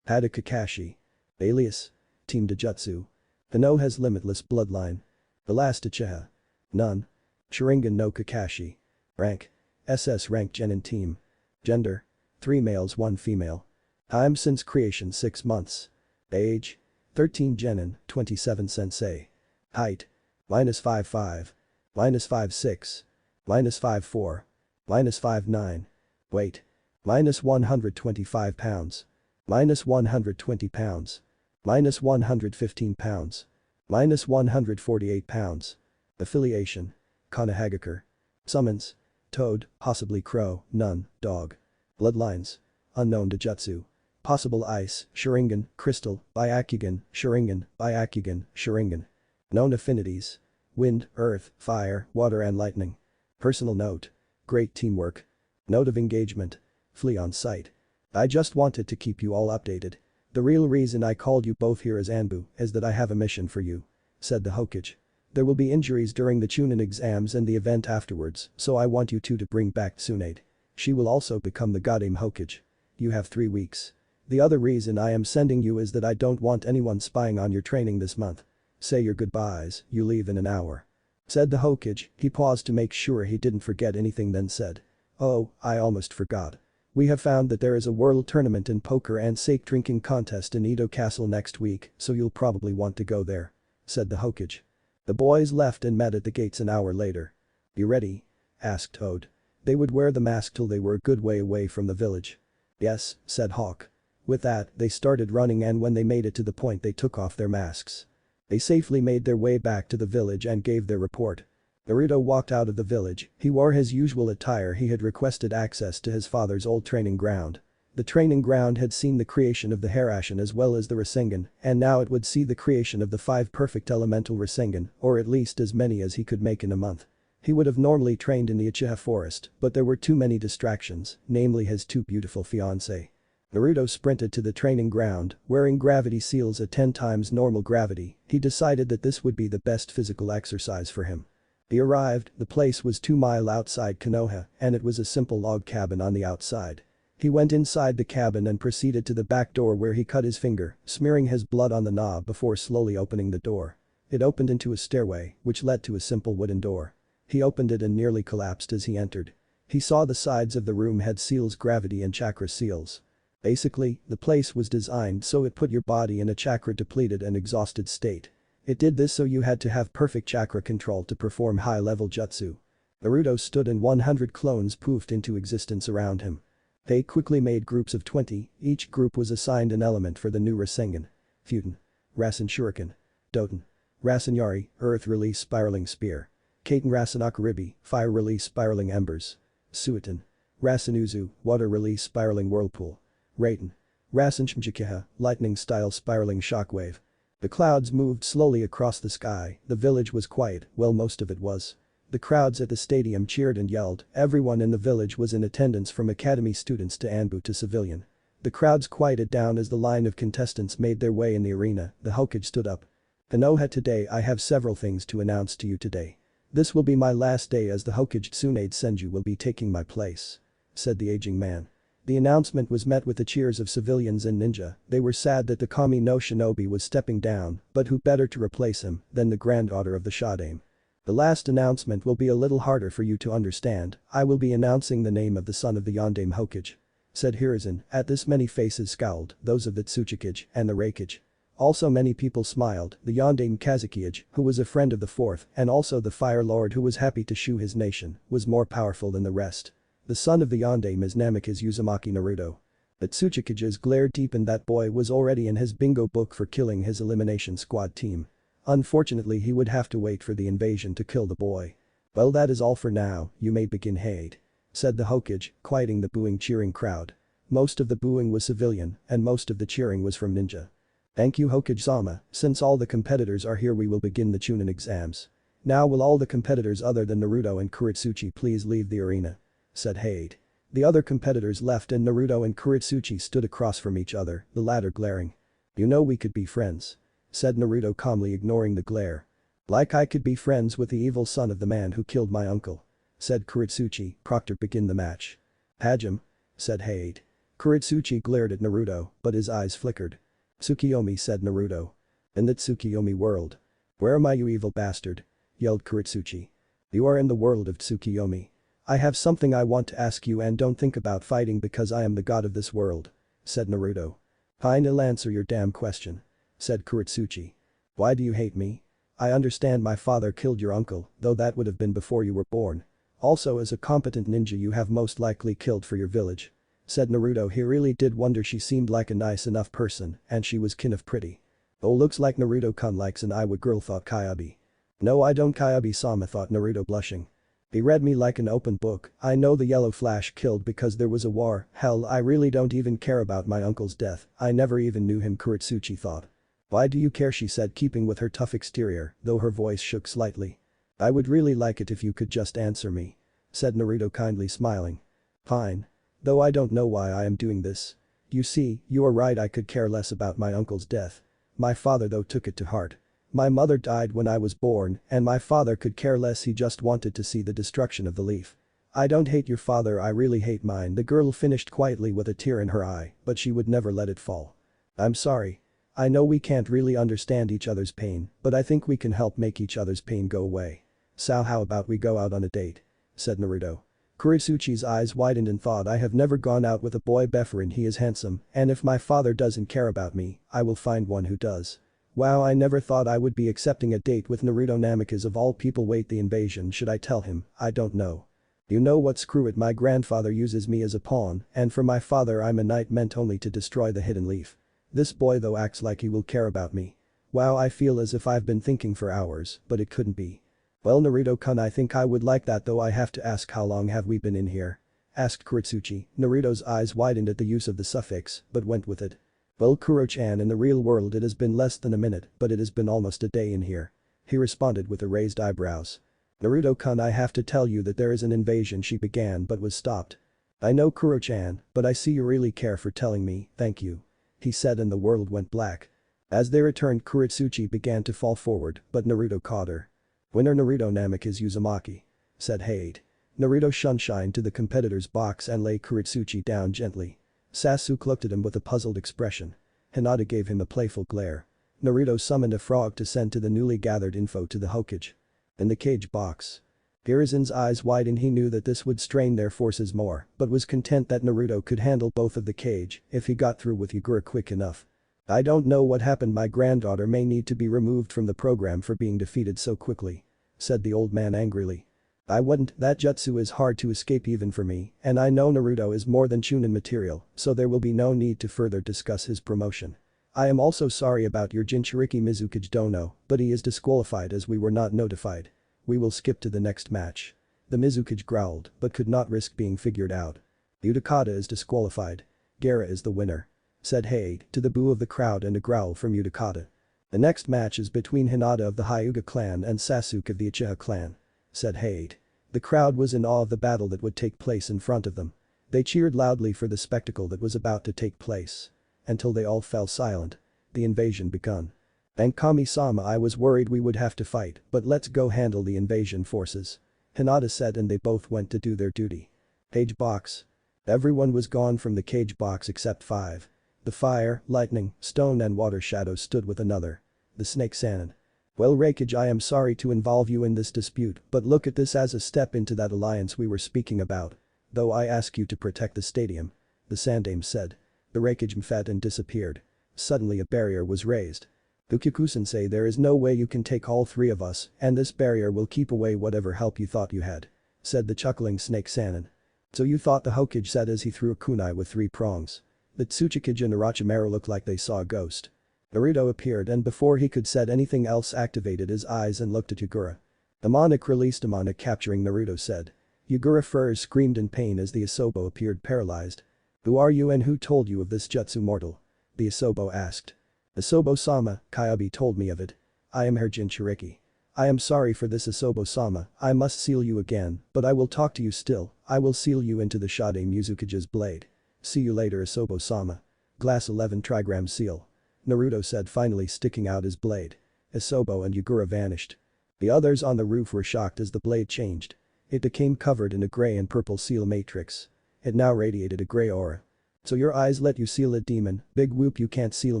Hada Kakashi. Alias: Team Dojutsu. Konoha's limitless bloodline. The last Uchiha. None. Sharingan no Kakashi. Rank: SS rank Genin team. Gender: 3 males 1 female. Time since creation 6 months. Age: 13 Genin, 27 Sensei. Height: -5'5", -5'6", -5'4", -5'9". Weight: -125 pounds. -120 pounds. -115 pounds. -148 pounds. Affiliation: Konohagakure. Summons: Toad, possibly Crow, Nun, Dog. Bloodlines: unknown Dojutsu. Possible Ice, Sharingan, Crystal, Byakugan, Sharingan, Byakugan, Sharingan. Known affinities: Wind, Earth, Fire, Water and Lightning. Personal note: great teamwork. Note of engagement: flee on sight. I just wanted to keep you all updated. The real reason I called you both here as Anbu is that I have a mission for you, said the Hokage. There will be injuries during the Chunin exams and the event afterwards, so I want you two to bring back Tsunade. She will also become the Goddamn Hokage. You have 3 weeks. The other reason I am sending you is that I don't want anyone spying on your training this month. Say your goodbyes, you leave in an hour. Said the Hokage. He paused to make sure he didn't forget anything, then said. Oh, I almost forgot. We have found that there is a world tournament in poker and sake drinking contest in Edo Castle next week, so you'll probably want to go there, said the Hokage. The boys left and met at the gates an hour later. You ready? Asked Toad. They would wear the mask till they were a good way away from the village. Yes, said Hawk. With that, they started running, and when they made it to the point they took off their masks. They safely made their way back to the village and gave their report. Naruto walked out of the village. He wore his usual attire. He had requested access to his father's old training ground. The training ground had seen the creation of the Harasen as well as the Rasengan, and now it would see the creation of the 5 perfect elemental Rasengan, or at least as many as he could make in a month. He would have normally trained in the Uchiha forest, but there were too many distractions, namely his 2 beautiful fiancée. Naruto sprinted to the training ground, wearing gravity seals at 10 times normal gravity. He decided that this would be the best physical exercise for him. He arrived. The place was 2 miles outside Konoha, and it was a simple log cabin on the outside. He went inside the cabin and proceeded to the back door, where he cut his finger, smearing his blood on the knob before slowly opening the door. It opened into a stairway, which led to a simple wooden door. He opened it and nearly collapsed as he entered. He saw the sides of the room had seals, gravity and chakra seals. Basically, the place was designed so it put your body in a chakra depleted and exhausted state. It did this so you had to have perfect chakra control to perform high-level jutsu. Naruto stood and 100 clones poofed into existence around him. They quickly made groups of 20, each group was assigned an element for the new Rasengan. Futen. Rasen Shuriken. Doten. Rasen Yari, Earth Release Spiraling Spear. Kaiten Rasen Akaribi, Fire Release Spiraling Embers. Suiton. Rasen Uzu, Water Release Spiraling Whirlpool. Raiten. Rasen Shimjikiha, Lightning Style Spiraling Shockwave. The clouds moved slowly across the sky. The village was quiet, well, most of it was. The crowds at the stadium cheered and yelled. Everyone in the village was in attendance, from academy students to Anbu to civilian. The crowds quieted down as the line of contestants made their way in the arena. The Hokage stood up. Konoha, today I have several things to announce to you today. This will be my last day as the Hokage. Tsunade Senju will be taking my place, said the aging man. The announcement was met with the cheers of civilians and ninja. They were sad that the Kami no Shinobi was stepping down, but who better to replace him than the granddaughter of the Shodaime. The last announcement will be a little harder for you to understand. I will be announcing the name of the son of the Yondaime Hokage, said Hiruzen. At this many faces scowled, those of the Tsuchikage and the Reikage. Also many people smiled. The Yondaime Kazekage, who was a friend of the fourth, and also the Fire Lord who was happy to shoe his nation, was more powerful than the rest. The son of the Yondaime is Namikaze Uzumaki Naruto. The Tsuchikages glared deep, and that boy was already in his bingo book for killing his elimination squad team. Unfortunately, he would have to wait for the invasion to kill the boy. Well, that is all for now, you may begin, Hade, said the Hokage, quieting the booing cheering crowd. Most of the booing was civilian, and most of the cheering was from ninja. Thank you, Hokage-sama. Since all the competitors are here, we will begin the Chunin exams. Now will all the competitors other than Naruto and Kuretsuchi please leave the arena? Said Hade. The other competitors left and Naruto and Kuretsuchi stood across from each other, the latter glaring. You know we could be friends. Said Naruto calmly ignoring the glare. Like I could be friends with the evil son of the man who killed my uncle. Said Kuretsuchi, Proctor begin the match. Hajime. Said Hade. Kuretsuchi glared at Naruto, but his eyes flickered. Tsukiyomi said Naruto. In the Tsukiyomi world. Where am I you evil bastard? Yelled Kuretsuchi. You are in the world of Tsukiyomi. I have something I want to ask you and don't think about fighting because I am the god of this world. Said Naruto. Fine, I'll answer your damn question. Said Kuretsuchi. Why do you hate me? I understand my father killed your uncle, though that would have been before you were born. Also as a competent ninja you have most likely killed for your village. Said Naruto. He really did wonder she seemed like a nice enough person and she was kind of pretty. Oh, looks like Naruto-kun likes an Iowa girl, thought Kyabi. No I don't, Kyabi-sama, thought Naruto blushing. He read me like an open book. I know the yellow flash killed because there was a war. Hell, I really don't even care about my uncle's death. I never even knew him, Kuretsuchi thought. Why do you care, she said, keeping with her tough exterior, though her voice shook slightly. I would really like it if you could just answer me. Said Naruto kindly smiling. Fine. Though I don't know why I am doing this. You see, you are right, I could care less about my uncle's death. My father though took it to heart. My mother died when I was born and my father could care less, he just wanted to see the destruction of the leaf. I don't hate your father, I really hate mine, the girl finished quietly with a tear in her eye, but she would never let it fall. I'm sorry. I know we can't really understand each other's pain, but I think we can help make each other's pain go away. So how about we go out on a date? Said Naruto. Kuretsuchi's eyes widened and thought, I have never gone out with a boy Befferin, he is handsome, and if my father doesn't care about me, I will find one who does. Wow, I never thought I would be accepting a date with Naruto. Namikaze of all people. Wait, the invasion, should I tell him? I don't know. You know what, screw it, my grandfather uses me as a pawn and for my father I'm a knight meant only to destroy the hidden leaf. This boy though acts like he will care about me. Wow, I feel as if I've been thinking for hours, but it couldn't be. Well Naruto-kun, I think I would like that, though I have to ask, how long have we been in here? Asked Kuretsuchi. Naruto's eyes widened at the use of the suffix, but went with it. Well Kuro-chan, in the real world it has been less than a minute, but it has been almost a day in here. He responded with a raised eyebrows. Naruto-kun, I have to tell you that there is an invasion, she began but was stopped. I know Kuro-chan, but I see you really care for telling me, thank you. He said and the world went black. As they returned, Kuretsuchi began to fall forward, but Naruto caught her. Winner Naruto. Namikaze Uzumaki. Said Hade. Naruto shunshined to the competitor's box and lay Kuretsuchi down gently. Sasuke looked at him with a puzzled expression. Hinata gave him a playful glare. Naruto summoned a frog to send to the newly gathered info to the Hokage. In the cage box. Hiruzen's eyes widened, he knew that this would strain their forces more, but was content that Naruto could handle both of the cage if he got through with Yagura quick enough. I don't know what happened, my granddaughter may need to be removed from the program for being defeated so quickly. Said the old man angrily. I wouldn't, that jutsu is hard to escape even for me, and I know Naruto is more than Chunin material, so there will be no need to further discuss his promotion. I am also sorry about your Jinchuriki Mizukage Dono, but he is disqualified as we were not notified. We will skip to the next match. The Mizukage growled, but could not risk being figured out. Utakata is disqualified. Gaara is the winner. Said Hade to the boo of the crowd and a growl from Utakata. The next match is between Hinata of the Hyuga clan and Sasuke of the Uchiha clan. Said Hade. The crowd was in awe of the battle that would take place in front of them. They cheered loudly for the spectacle that was about to take place. Until they all fell silent. The invasion begun. And Kami-sama, I was worried we would have to fight, but let's go handle the invasion forces. Hinata said and they both went to do their duty. Cage box. Everyone was gone from the cage box except 5. The fire, lightning, stone and water shadows stood with another. The snake Sanin. Well Raikage, I am sorry to involve you in this dispute, but look at this as a step into that alliance we were speaking about. Though I ask you to protect the stadium. The Sandame said. The Raikage fed and disappeared. Suddenly a barrier was raised. Ukyaku-sensei, there is no way you can take all 3 of us, and this barrier will keep away whatever help you thought you had. Said the chuckling snake Sanin. So you thought, the Hokage said as he threw a kunai with 3 prongs. The Tsuchikage and Orochimaru looked like they saw a ghost. Naruto appeared and before he could said anything else activated his eyes and looked at Yagura. Demonic released Demonic capturing Naruto said. Yagura Furs screamed in pain as the Asobo appeared paralyzed. Who are you and who told you of this jutsu, mortal? The Asobo asked. Asobo-sama, Kyabi told me of it. I am Her Jinchuriki. I am sorry for this Asobo-sama, I must seal you again, but I will talk to you still, I will seal you into the Shade Mizukage's blade. See you later Asobo-sama. Glass 11 trigram seal. Naruto said finally sticking out his blade. Asobo and Yagura vanished. The others on the roof were shocked as the blade changed. It became covered in a gray and purple seal matrix. It now radiated a gray aura. So your eyes let you seal it demon, big whoop you can't seal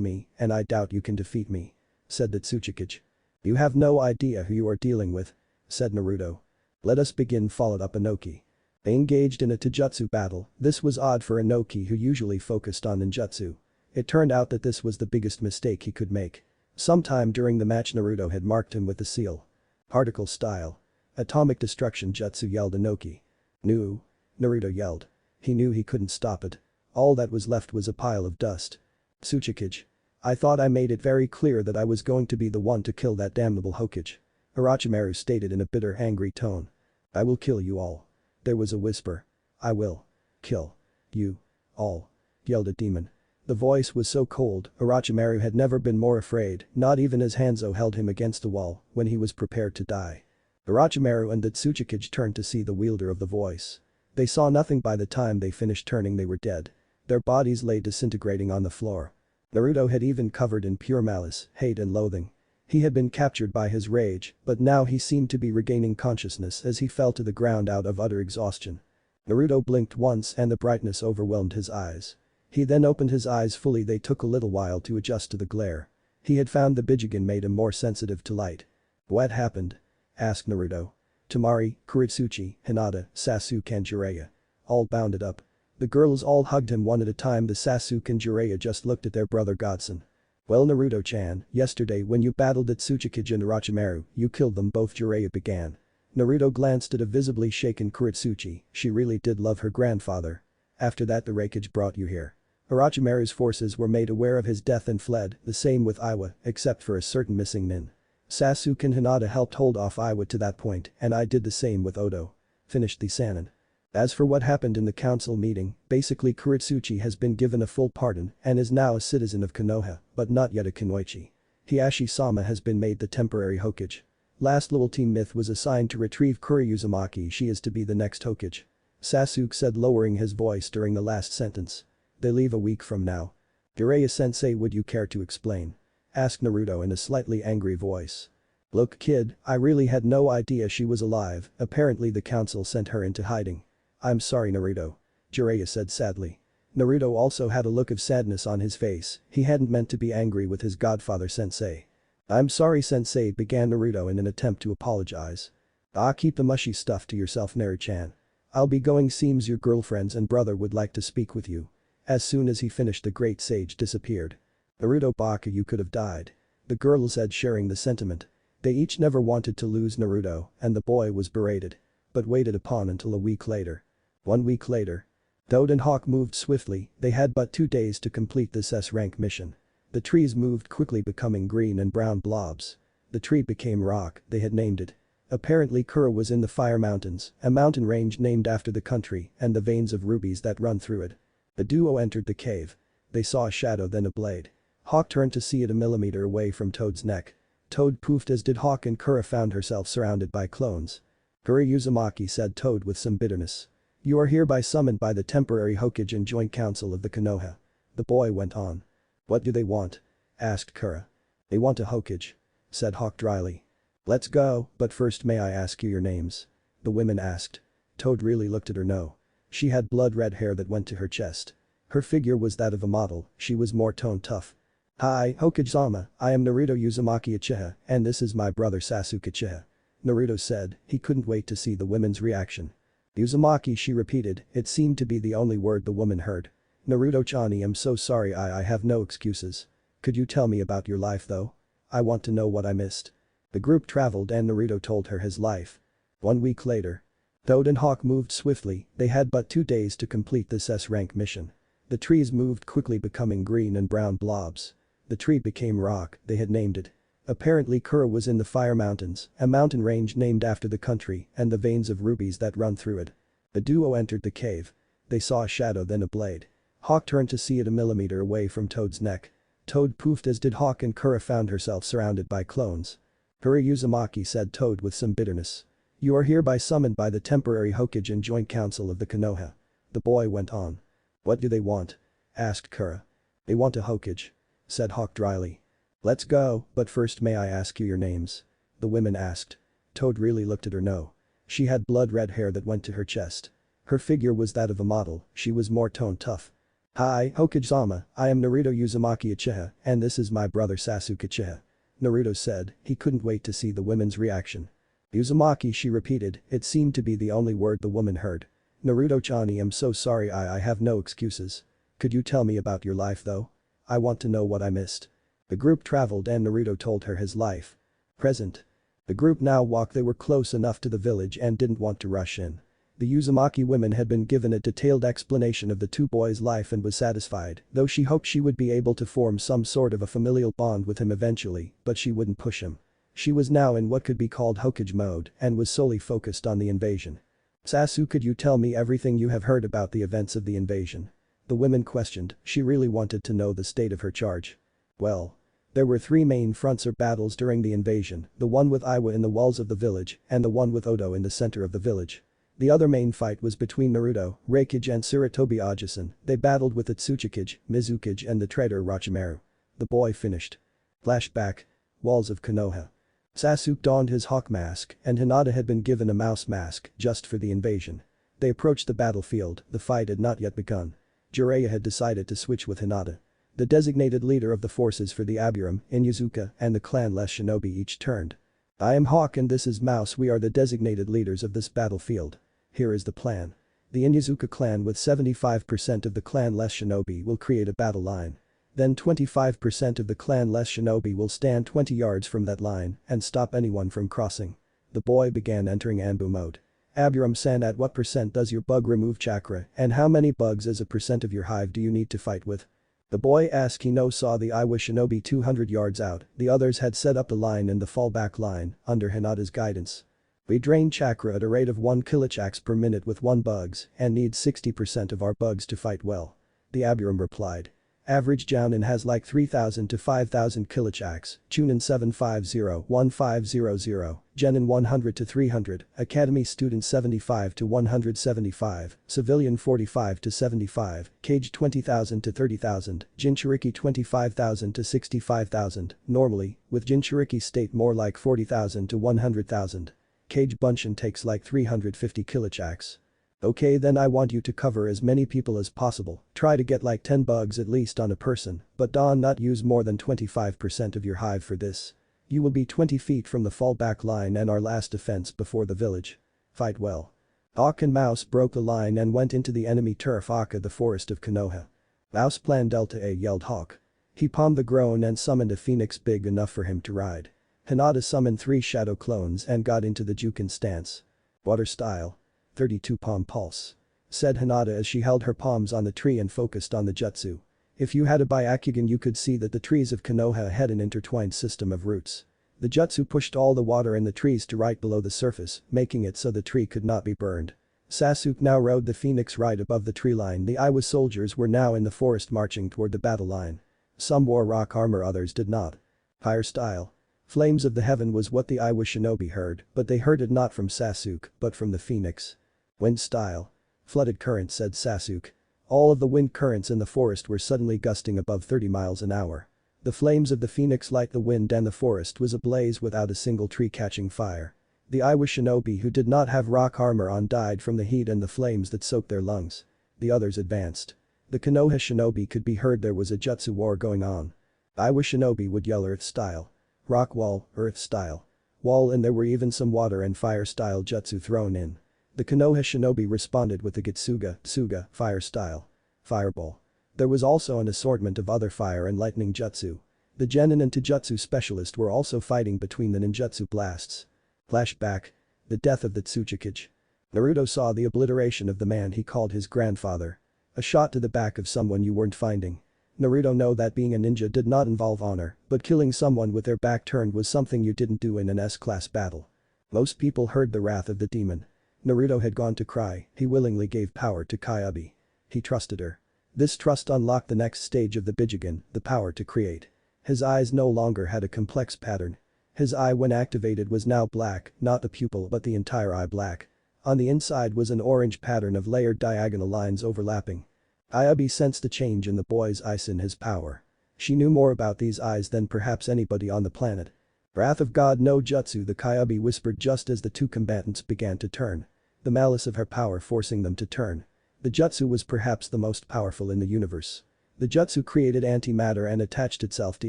me, and I doubt you can defeat me. Said the Tsuchikage. You have no idea who you are dealing with. Said Naruto. Let us begin followed up Inoki. They engaged in a taijutsu battle, this was odd for Inoki who usually focused on ninjutsu. It turned out that this was the biggest mistake he could make. Sometime during the match Naruto had marked him with the seal. Particle style. Atomic destruction jutsu yelled Inoki. No. Naruto yelled. He knew he couldn't stop it. All that was left was a pile of dust. Tsuchikage. I thought I made it very clear that I was going to be the one to kill that damnable Hokage. Orochimaru stated in a bitter angry tone. I will kill you all. There was a whisper. I will. Kill. You. All. Yelled a demon. The voice was so cold, Orochimaru had never been more afraid, not even as Hanzo held him against the wall when he was prepared to die. Orochimaru and the Tsuchikage turned to see the wielder of the voice. They saw nothing by the time they finished turning they were dead. Their bodies lay disintegrating on the floor. Naruto had even covered in pure malice, hate and loathing. He had been captured by his rage, but now he seemed to be regaining consciousness as he fell to the ground out of utter exhaustion. Naruto blinked once and the brightness overwhelmed his eyes. He then opened his eyes fully. They took a little while to adjust to the glare. He had found the Bijigen made him more sensitive to light. What happened? Asked Naruto. Temari, Kuritsuchi, Hinata, Sasuke and Jiraiya. All bounded up. The girls all hugged him one at a time. The Sasuke and Jiraiya just looked at their brother godson. Well Naruto-chan, yesterday when you battled at Tsuchikage and Orochimaru, you killed them both Jiraiya began. Naruto glanced at a visibly shaken Kuritsuchi, she really did love her grandfather. After that the Raikage brought you here. Orochimaru's forces were made aware of his death and fled, the same with Iwa, except for a certain missing nin. Sasuke and Hinata helped hold off Iwa to that point and I did the same with Odo. Finished the Sannin. As for what happened in the council meeting, basically Kuritsuchi has been given a full pardon and is now a citizen of Konoha, but not yet a Kunoichi. Hiashi-sama has been made the temporary Hokage. Last little team myth was assigned to retrieve Kuri Uzumaki, she is to be the next Hokage. Sasuke said lowering his voice during the last sentence. They leave a week from now. Jiraiya-sensei, would you care to explain? Asked Naruto in a slightly angry voice. Look kid, I really had no idea she was alive, apparently the council sent her into hiding. I'm sorry Naruto. Jiraiya said sadly. Naruto also had a look of sadness on his face, he hadn't meant to be angry with his godfather Sensei. I'm sorry Sensei, began Naruto in an attempt to apologize. Ah, keep the mushy stuff to yourself Naru-chan. I'll be going, seems your girlfriends and brother would like to speak with you. As soon as he finished the great sage disappeared. Naruto Baka, you could have died. The girl said, sharing the sentiment. They each never wanted to lose Naruto and the boy was berated. But waited upon until a week later. 1 week later. Toad and Hawk moved swiftly, they had but 2 days to complete this S-rank mission. The trees moved quickly becoming green and brown blobs. The tree became rock, they had named it. Apparently Kura was in the Fire Mountains, a mountain range named after the country and the veins of rubies that run through it. The duo entered the cave. They saw a shadow then a blade. Hawk turned to see it a millimeter away from Toad's neck. Toad poofed as did Hawk and Kura found herself surrounded by clones. Kuri Uzumaki, said Toad with some bitterness. You are hereby summoned by the temporary Hokage and joint council of the Konoha. The boy went on. What do they want? Asked Kura. They want a Hokage. Said Hawk dryly. Let's go, but first may I ask you your names? The women asked. Toad really looked at her no. She had blood-red hair that went to her chest. Her figure was that of a model, she was more toned tough. Hi, Hokage-sama, I am Naruto Uzumaki Uchiha, and this is my brother Sasuke Uchiha. Naruto said, he couldn't wait to see the women's reaction. Uzumaki, she repeated, it seemed to be the only word the woman heard. Naruto-chan, I'm so sorry, I have no excuses. Could you tell me about your life though? I want to know what I missed. The group traveled and Naruto told her his life. 1 week later. Toad and Hawk moved swiftly, they had but 2 days to complete this S-rank mission. The trees moved quickly becoming green and brown blobs. The tree became rock, they had named it. Apparently Kura was in the Fire Mountains, a mountain range named after the country and the veins of rubies that run through it. The duo entered the cave. They saw a shadow then a blade. Hawk turned to see it a millimeter away from Toad's neck. Toad poofed as did Hawk and Kura found herself surrounded by clones. Hurry, Uzumaki, said Toad with some bitterness. You are hereby summoned by the temporary Hokage and Joint Council of the Konoha. The boy went on. What do they want? Asked Kura. They want a Hokage, said Hawk dryly. Let's go, but first may I ask you your names? The women asked. Toad really looked at her. No. She had blood red hair that went to her chest. Her figure was that of a model, she was more toned tough. Hi, Hokage-sama, I am Naruto Uzumaki Uchiha, and this is my brother Sasuke Uchiha. Naruto said, he couldn't wait to see the women's reaction. Uzumaki, she repeated, it seemed to be the only word the woman heard. Naruto-chan, I'm so sorry, I have no excuses. Could you tell me about your life though? I want to know what I missed. The group traveled and Naruto told her his life. Present. The group now walked. They were close enough to the village and didn't want to rush in. The Uzumaki women had been given a detailed explanation of the two boys' life and was satisfied, though she hoped she would be able to form some sort of a familial bond with him eventually, but she wouldn't push him. She was now in what could be called Hokage mode and was solely focused on the invasion. Sasuke, could you tell me everything you have heard about the events of the invasion? The women questioned, she really wanted to know the state of her charge. Well. There were three main fronts or battles during the invasion, the one with Iwa in the walls of the village and the one with Odo in the center of the village. The other main fight was between Naruto, Raikage and Tsurutobi Ojisan. They battled with the Tsuchikage, Mizukage and the traitor Orochimaru. The boy finished. Flashback. Walls of Konoha. Sasuke donned his hawk mask and Hinata had been given a mouse mask just for the invasion. They approached the battlefield, the fight had not yet begun. Jiraiya had decided to switch with Hinata. The designated leader of the forces for the Aburam, Inuzuka, and the clan-less shinobi each turned. I am Hawk and this is Mouse, we are the designated leaders of this battlefield. Here is the plan. The Inuzuka clan with 75% of the clan-less shinobi will create a battle line. Then 25% of the clan-less shinobi will stand 20 yards from that line and stop anyone from crossing. The boy began entering Anbu mode. Aburam-san, at what percent does your bug remove chakra and how many bugs as a percent of your hive do you need to fight with? The boy asked. He now saw the Iwa shinobi 200 yards out, the others had set up the line in the fallback line, under Hinata's guidance. We drain chakra at a rate of 1 kilochaks per minute with 1 bugs and need 60% of our bugs to fight well. The Aburam replied. Average Jounin has like 3000 to 5000 kilochaks, Chunin 750-1500, Genin 100 to 300, Academy student 75 to 175, Civilian 45 to 75, Cage 20,000 to 30,000, Jinchuriki 25,000 to 65,000, normally, with Jinchuriki state more like 40,000 to 100,000. Cage Bunshin takes like 350 kilochaks. Okay, then I want you to cover as many people as possible, try to get like 10 bugs at least on a person, but do not use more than 25% of your hive for this. You will be 20 feet from the fallback line and our last defense before the village. Fight well. Hawk and Mouse broke the line and went into the enemy turf Aka, the forest of Konoha. Mouse plan Delta A, yelled Hawk. He palmed the groan and summoned a phoenix big enough for him to ride. Hinata summoned 3 shadow clones and got into the Jukin stance. Water style. 32 palm pulse. Said Hinata as she held her palms on the tree and focused on the jutsu. If you had a Byakugan you could see that the trees of Konoha had an intertwined system of roots. The jutsu pushed all the water in the trees to right below the surface, making it so the tree could not be burned. Sasuke now rode the phoenix right above the tree line. The Iwa soldiers were now in the forest marching toward the battle line. Some wore rock armor, others did not. Fire style. Flames of the heaven was what the Iwa shinobi heard, but they heard it not from Sasuke, but from the phoenix. Wind style. Flooded current, said Sasuke. All of the wind currents in the forest were suddenly gusting above 30 miles an hour. The flames of the phoenix light the wind and the forest was ablaze without a single tree catching fire. The Iwa shinobi who did not have rock armor on died from the heat and the flames that soaked their lungs. The others advanced. The Konoha shinobi could be heard there was a jutsu war going on. Iwa shinobi would yell earth style. Rock wall, earth style. Wall, and there were even some water and fire style jutsu thrown in. The Konoha shinobi responded with the Tsuga, fire style. Fireball. There was also an assortment of other fire and lightning jutsu. The Genin and Taijutsu specialist were also fighting between the ninjutsu blasts. Flashback. The death of the Tsuchikage. Naruto saw the obliteration of the man he called his grandfather. A shot to the back of someone you weren't finding. Naruto knew that being a ninja did not involve honor, but killing someone with their back turned was something you didn't do in an S-class battle. Most people heard the wrath of the demon. Naruto had gone to cry, he willingly gave power to Kyuubi. He trusted her. This trust unlocked the next stage of the Bijigen, the power to create. His eyes no longer had a complex pattern. His eye when activated was now black, not the pupil but the entire eye black. On the inside was an orange pattern of layered diagonal lines overlapping. Ayabi sensed the change in the boy's eyes in his power. She knew more about these eyes than perhaps anybody on the planet. Wrath of God no Jutsu, the Kyuubi whispered just as the two combatants began to turn. The malice of her power forcing them to turn. The jutsu was perhaps the most powerful in the universe. The jutsu created antimatter and attached itself to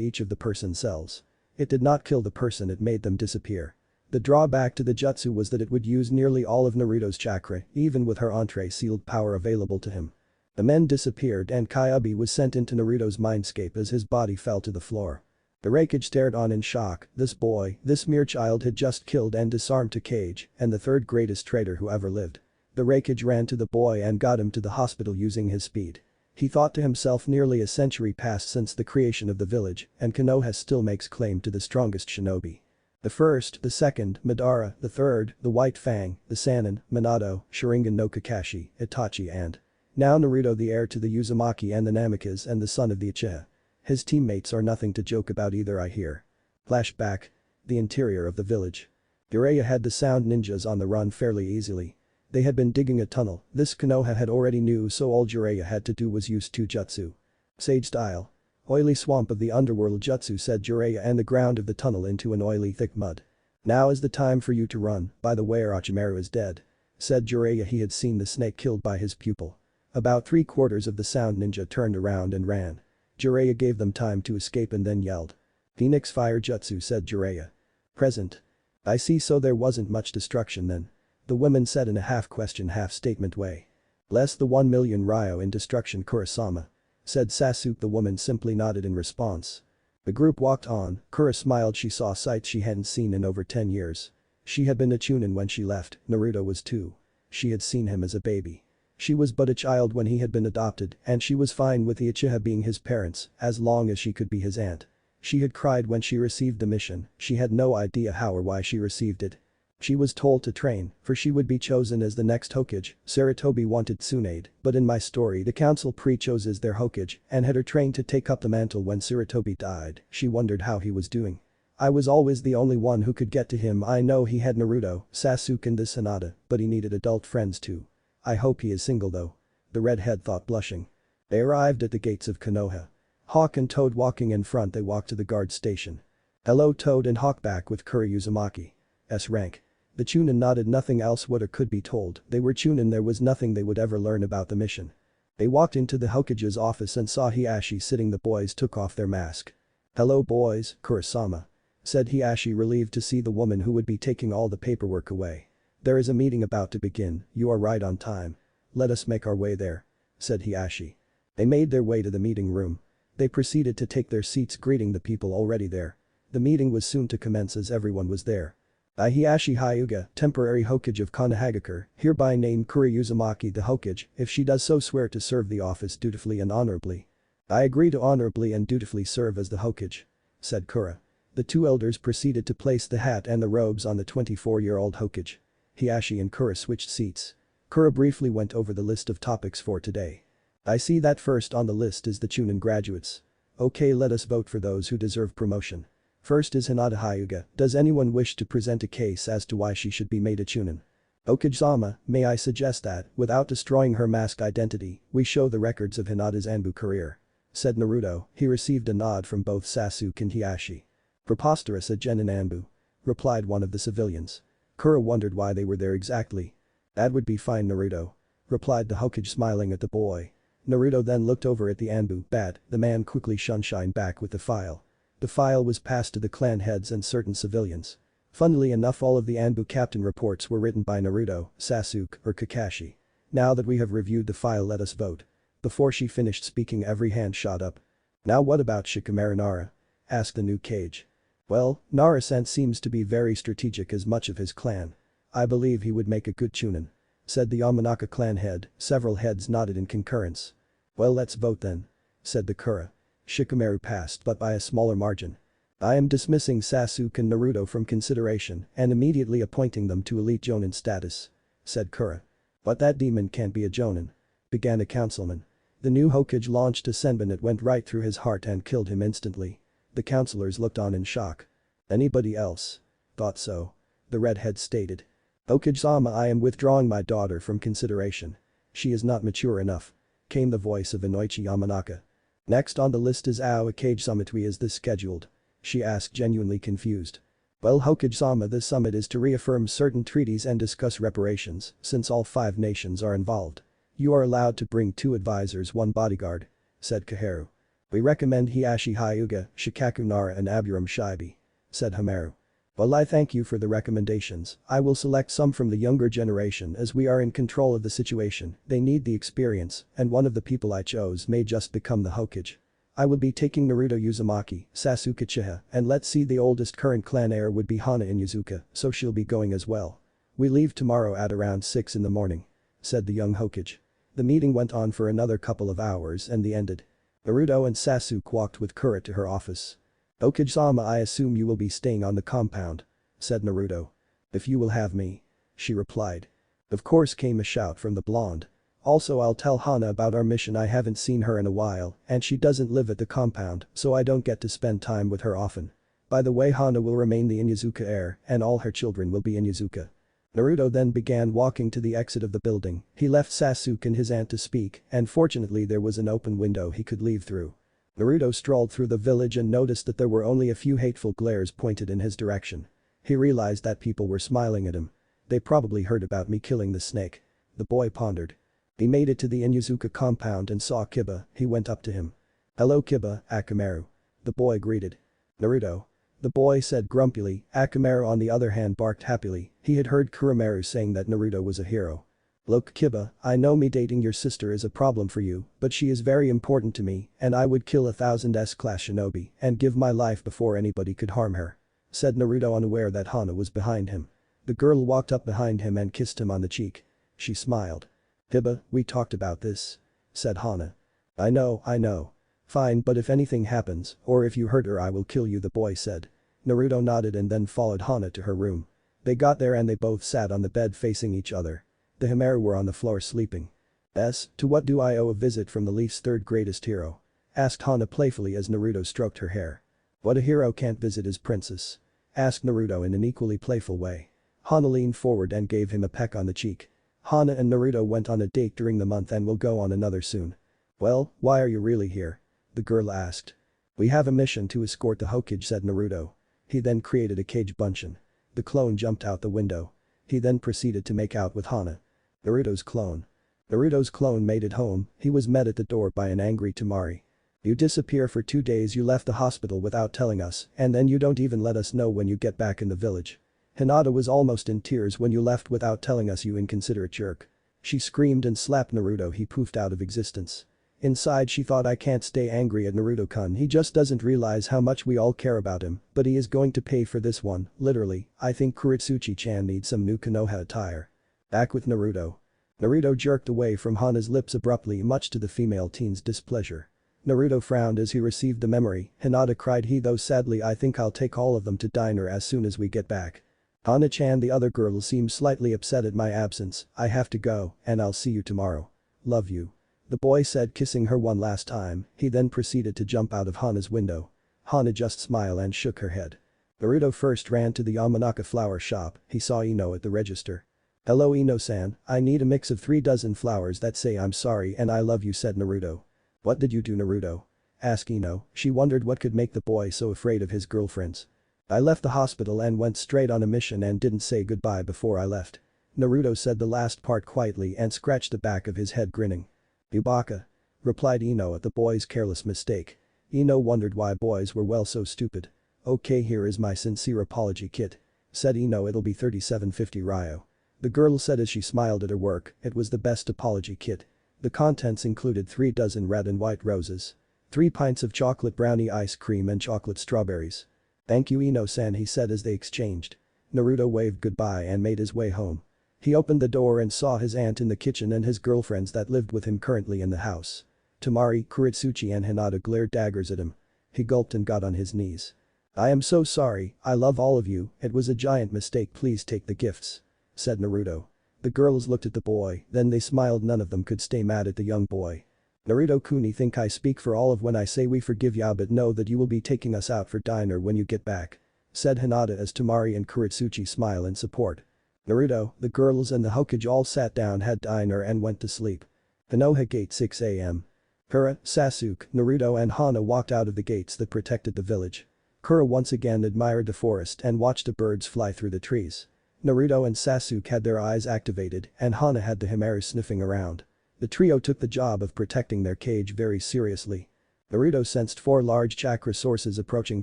each of the person's cells. It did not kill the person, it made them disappear. The drawback to the jutsu was that it would use nearly all of Naruto's chakra, even with her entree-sealed power available to him. The men disappeared and Kyuubi was sent into Naruto's mindscape as his body fell to the floor. The Raikage stared on in shock. This boy, this mere child had just killed and disarmed Takage, and the third greatest traitor who ever lived. The Raikage ran to the boy and got him to the hospital using his speed. He thought to himself, nearly a century passed since the creation of the village, and Konoha still makes claim to the strongest shinobi. The first, the second, Madara, the third, the White Fang, the Sannin, Minato, Sharingan no Kakashi, Itachi and now Naruto, the heir to the Uzumaki and the Namakas and the son of the Uchiha. His teammates are nothing to joke about either, I hear. Flashback. The interior of the village. Jiraiya had the sound ninjas on the run fairly easily. They had been digging a tunnel, this Konoha had already knew, so all Jiraiya had to do was use 2 jutsu. Sage style. Oily swamp of the underworld jutsu, said Jiraiya, and the ground of the tunnel into an oily thick mud. Now is the time for you to run, by the way Orochimaru is dead. Said Jiraiya. He had seen the snake killed by his pupil. About 3/4 of the sound ninja turned around and ran. Jiraiya gave them time to escape and then yelled. Phoenix fire jutsu, said Jiraiya. Present. I see, so there wasn't much destruction then. The woman said in a half-question half-statement way. Less the 1 million ryo in destruction, Kurama. Said Sasuke. The woman simply nodded in response. The group walked on. Kura smiled. She saw sights she hadn't seen in over 10 years. She had been a Chunin when she left, Naruto was 2. She had seen him as a baby. She was but a child when he had been adopted, and she was fine with the Uchiha being his parents, as long as she could be his aunt. She had cried when she received the mission, she had no idea how or why she received it. She was told to train, for she would be chosen as the next Hokage. Sarutobi wanted Tsunade, but in my story the council pre-chose as their Hokage and had her trained to take up the mantle when Sarutobi died. She wondered how he was doing. I was always the only one who could get to him. I know he had Naruto, Sasuke and this Hinata, but he needed adult friends too. I hope he is single though. The redhead thought, blushing. They arrived at the gates of Konoha. Hawk and Toad walking in front, they walked to the guard station. Hello Toad and Hawk, back with Kura Uzumaki. S rank. The Chunin nodded. Nothing else would or could be told, they were Chunin, there was nothing they would ever learn about the mission. They walked into the Hokage's office and saw Hiashi sitting. The boys took off their mask. Hello boys, Kurama. Said Hiashi, relieved to see the woman who would be taking all the paperwork away. There is a meeting about to begin, you are right on time. Let us make our way there. Said Hiashi. They made their way to the meeting room. They proceeded to take their seats, greeting the people already there. The meeting was soon to commence as everyone was there. I, Hiashi Hyuga, temporary Hokage of Konohagakure, hereby name Kura Uzumaki the Hokage. If she does so, swear to serve the office dutifully and honorably. I agree to honorably and dutifully serve as the Hokage. Said Kura. The 2 elders proceeded to place the hat and the robes on the 24-year-old Hokage. Hiashi and Kura switched seats. Kura briefly went over the list of topics for today. I see that first on the list is the Chunin graduates. Okay, let us vote for those who deserve promotion. First is Hinata Hyuga. Does anyone wish to present a case as to why she should be made a Chunin? Hokage-sama, may I suggest that, without destroying her masked identity, we show the records of Hinata's Anbu career? Said Naruto. He received a nod from both Sasuke and Hiashi. Preposterous, a Genin Anbu. Replied one of the civilians. Kura wondered why they were there exactly. That would be fine, Naruto. Replied the Hokage, smiling at the boy. Naruto then looked over at the Anbu. Bad. The man quickly shuned back with the file. The file was passed to the clan heads and certain civilians. Funnily enough, all of the Anbu captain reports were written by Naruto, Sasuke, or Kakashi. Now that we have reviewed the file, let us vote. Before she finished speaking, every hand shot up. Now what about Shikamaru Nara? Asked the new Kage. Well, Nara-san seems to be very strategic as much of his clan. I believe he would make a good Chunin. Said the Yamanaka clan head. Several heads nodded in concurrence. Well, let's vote then. Said the Kura. Shikamaru passed, but by a smaller margin. I am dismissing Sasuke and Naruto from consideration and immediately appointing them to elite Jonin status. Said Kura. But that demon can't be a Jonin. Began a councilman. The new Hokage launched a senbon. It went right through his heart and killed him instantly. The councillors looked on in shock. Anybody else? Thought so. The redhead stated. Okage-sama, I am withdrawing my daughter from consideration. She is not mature enough. Came the voice of Inoichi Yamanaka. Next on the list is Aokage Summit. Is this scheduled? She asked, genuinely confused. Well, Hokage-sama, this summit is to reaffirm certain treaties and discuss reparations, since all 5 nations are involved. You are allowed to bring 2 advisors, 1 bodyguard, said Kaharu. We recommend Hiashi Hyuga, Shikaku Nara and Aburam Shibi, said Hamaru. Well, I thank you for the recommendations. I will select some from the younger generation as we are in control of the situation. They need the experience, and one of the people I chose may just become the Hokage. I would be taking Naruto Uzumaki, Sasuke Uchiha, and let's see, the oldest current clan heir would be Hana in Yuzuka, so she'll be going as well. We leave tomorrow at around 6 in the morning, said the young Hokage. The meeting went on for another couple of hours and the ended. Naruto and Sasuke walked with Kura to her office. Okage-sama, I assume you will be staying on the compound, said Naruto. If you will have me. She replied. Of course, came a shout from the blonde. Also, I'll tell Hana about our mission. I haven't seen her in a while and she doesn't live at the compound, so I don't get to spend time with her often. By the way, Hana will remain the Inyazuka heir and all her children will be Inyazuka. Naruto then began walking to the exit of the building. He left Sasuke and his aunt to speak, and fortunately there was an open window he could leave through. Naruto strolled through the village and noticed that there were only a few hateful glares pointed in his direction. He realized that people were smiling at him. They probably heard about me killing the snake. The boy pondered. He made it to the Inyazuka compound and saw Kiba. He went up to him. Hello Kiba, Akamaru. The boy greeted. Naruto. The boy said grumpily. Akamaru on the other hand barked happily. He had heard Kuramaru saying that Naruto was a hero. Look Kiba, I know me dating your sister is a problem for you, but she is very important to me and I would kill 1000 S-class shinobi and give my life before anybody could harm her, said Naruto, unaware that Hana was behind him. The girl walked up behind him and kissed him on the cheek. She smiled. Kiba, we talked about this, said Hana. I know. Fine, but if anything happens or if you hurt her I will kill you, the boy said. Naruto nodded and then followed Hana to her room. They got there and they both sat on the bed facing each other. The Hamaru were on the floor sleeping. To what do I owe a visit from the Leaf's 3rd greatest hero? Asked Hana playfully as Naruto stroked her hair. What a hero can't visit his princess? Asked Naruto in an equally playful way. Hana leaned forward and gave him a peck on the cheek. Hana and Naruto went on a date during the month and will go on another soon. Well, why are you really here? The girl asked. We have a mission to escort the Hokage, said Naruto. He then created a cage bunshin. The clone jumped out the window. He then proceeded to make out with Hana. Naruto's clone made it home. He was met at the door by an angry Temari. You disappear for 2 days, you left the hospital without telling us, and then you don't even let us know when you get back in the village. Hinata was almost in tears when you left without telling us, you inconsiderate jerk. She screamed and slapped Naruto. He poofed out of existence. Inside she thought, I can't stay angry at Naruto-kun, he just doesn't realize how much we all care about him, but he is going to pay for this one, literally. I think Kuretsuchi-chan needs some new Konoha attire. Back with Naruto. Naruto jerked away from Hana's lips abruptly, much to the female teen's displeasure. Naruto frowned as he received the memory. Hinata, cried he, though sadly, I think I'll take all of them to diner as soon as we get back. Hana-chan, the other girl seemed slightly upset at my absence. I have to go, and I'll see you tomorrow. Love you. The boy said, kissing her one last time. He then proceeded to jump out of Hana's window. Hana just smiled and shook her head. Naruto first ran to the Yamanaka flower shop. He saw Ino at the register. Hello Ino-san, I need a mix of 3 dozen flowers that say I'm sorry and I love you, said Naruto. What did you do, Naruto? Asked Ino. She wondered what could make the boy so afraid of his girlfriends. I left the hospital and went straight on a mission and didn't say goodbye before I left. Naruto said the last part quietly and scratched the back of his head, grinning. Ubaka, replied Ino at the boy's careless mistake. Ino wondered why boys were so stupid. Okay, here is my sincere apology kit, said Ino. It'll be 3750 Ryo. The girl said as she smiled at her work. It was the best apology kit. The contents included 3 dozen red and white roses, 3 pints of chocolate brownie ice cream and chocolate strawberries. Thank you Ino-san, he said as they exchanged. Naruto waved goodbye and made his way home. He opened the door and saw his aunt in the kitchen and his girlfriends that lived with him currently in the house. Temari, Kuretsuchi and Hinata glared daggers at him. He gulped and got on his knees. I am so sorry, I love all of you, it was a giant mistake, please take the gifts, said Naruto. The girls looked at the boy, then they smiled. None of them could stay mad at the young boy. Naruto-kun, think I speak for all of when I say we forgive ya, but know that you will be taking us out for dinner when you get back. said Hinata as Temari and Kuretsuchi smile in support. Naruto, the girls and the Hokage all sat down, had dinner and went to sleep. Konoha Gate 6 a.m. Kura, Sasuke, Naruto and Hana walked out of the gates that protected the village. Kura once again admired the forest and watched the birds fly through the trees. Naruto and Sasuke had their eyes activated and Hana had the Himeru sniffing around. The trio took the job of protecting their cage very seriously. Naruto sensed 4 large chakra sources approaching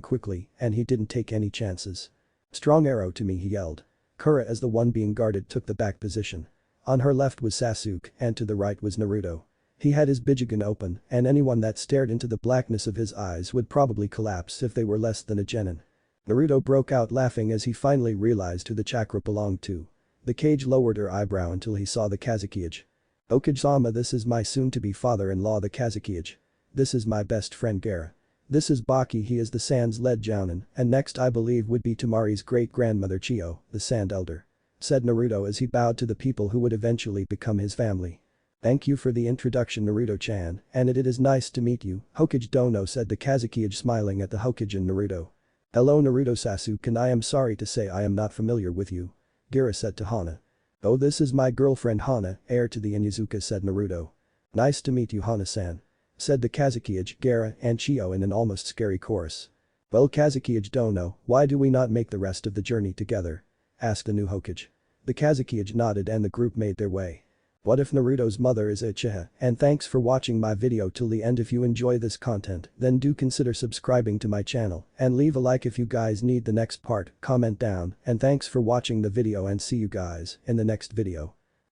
quickly and he didn't take any chances. "Strong arrow to me," he yelled. Kura, as the one being guarded, took the back position. On her left was Sasuke and to the right was Naruto. He had his Bijugen open and anyone that stared into the blackness of his eyes would probably collapse if they were less than a genin. Naruto broke out laughing as he finally realized who the chakra belonged to. The cage lowered her eyebrow until he saw the Kazekage. "Okage-sama, this is my soon-to-be father-in-law the Kazekage. This is my best friend Gaara. This is Baki, he is the Sand's led Jounin, and next I believe would be Temari's great-grandmother Chiyo, the Sand Elder," said Naruto as he bowed to the people who would eventually become his family. "Thank you for the introduction, Naruto-chan, and it is nice to meet you, Hokage Dono," said the Kazekage, smiling at the Hokage and Naruto. "Hello Naruto, Sasuke, and I am sorry to say I am not familiar with you," Gaara said to Hana. "Oh, this is my girlfriend Hana, heir to the Inuzuka," said Naruto. "Nice to meet you, Hana-san," said the Kazekage, Gaara and Chiyo in an almost scary chorus. "Well, Kazekage Dono, why do we not make the rest of the journey together?" asked the new Hokage. The Kazekage nodded and the group made their way. What if Naruto's mother is Uchiha? And thanks for watching my video till the end. If you enjoy this content, then do consider subscribing to my channel and leave a like if you guys need the next part, comment down, and thanks for watching the video and see you guys in the next video.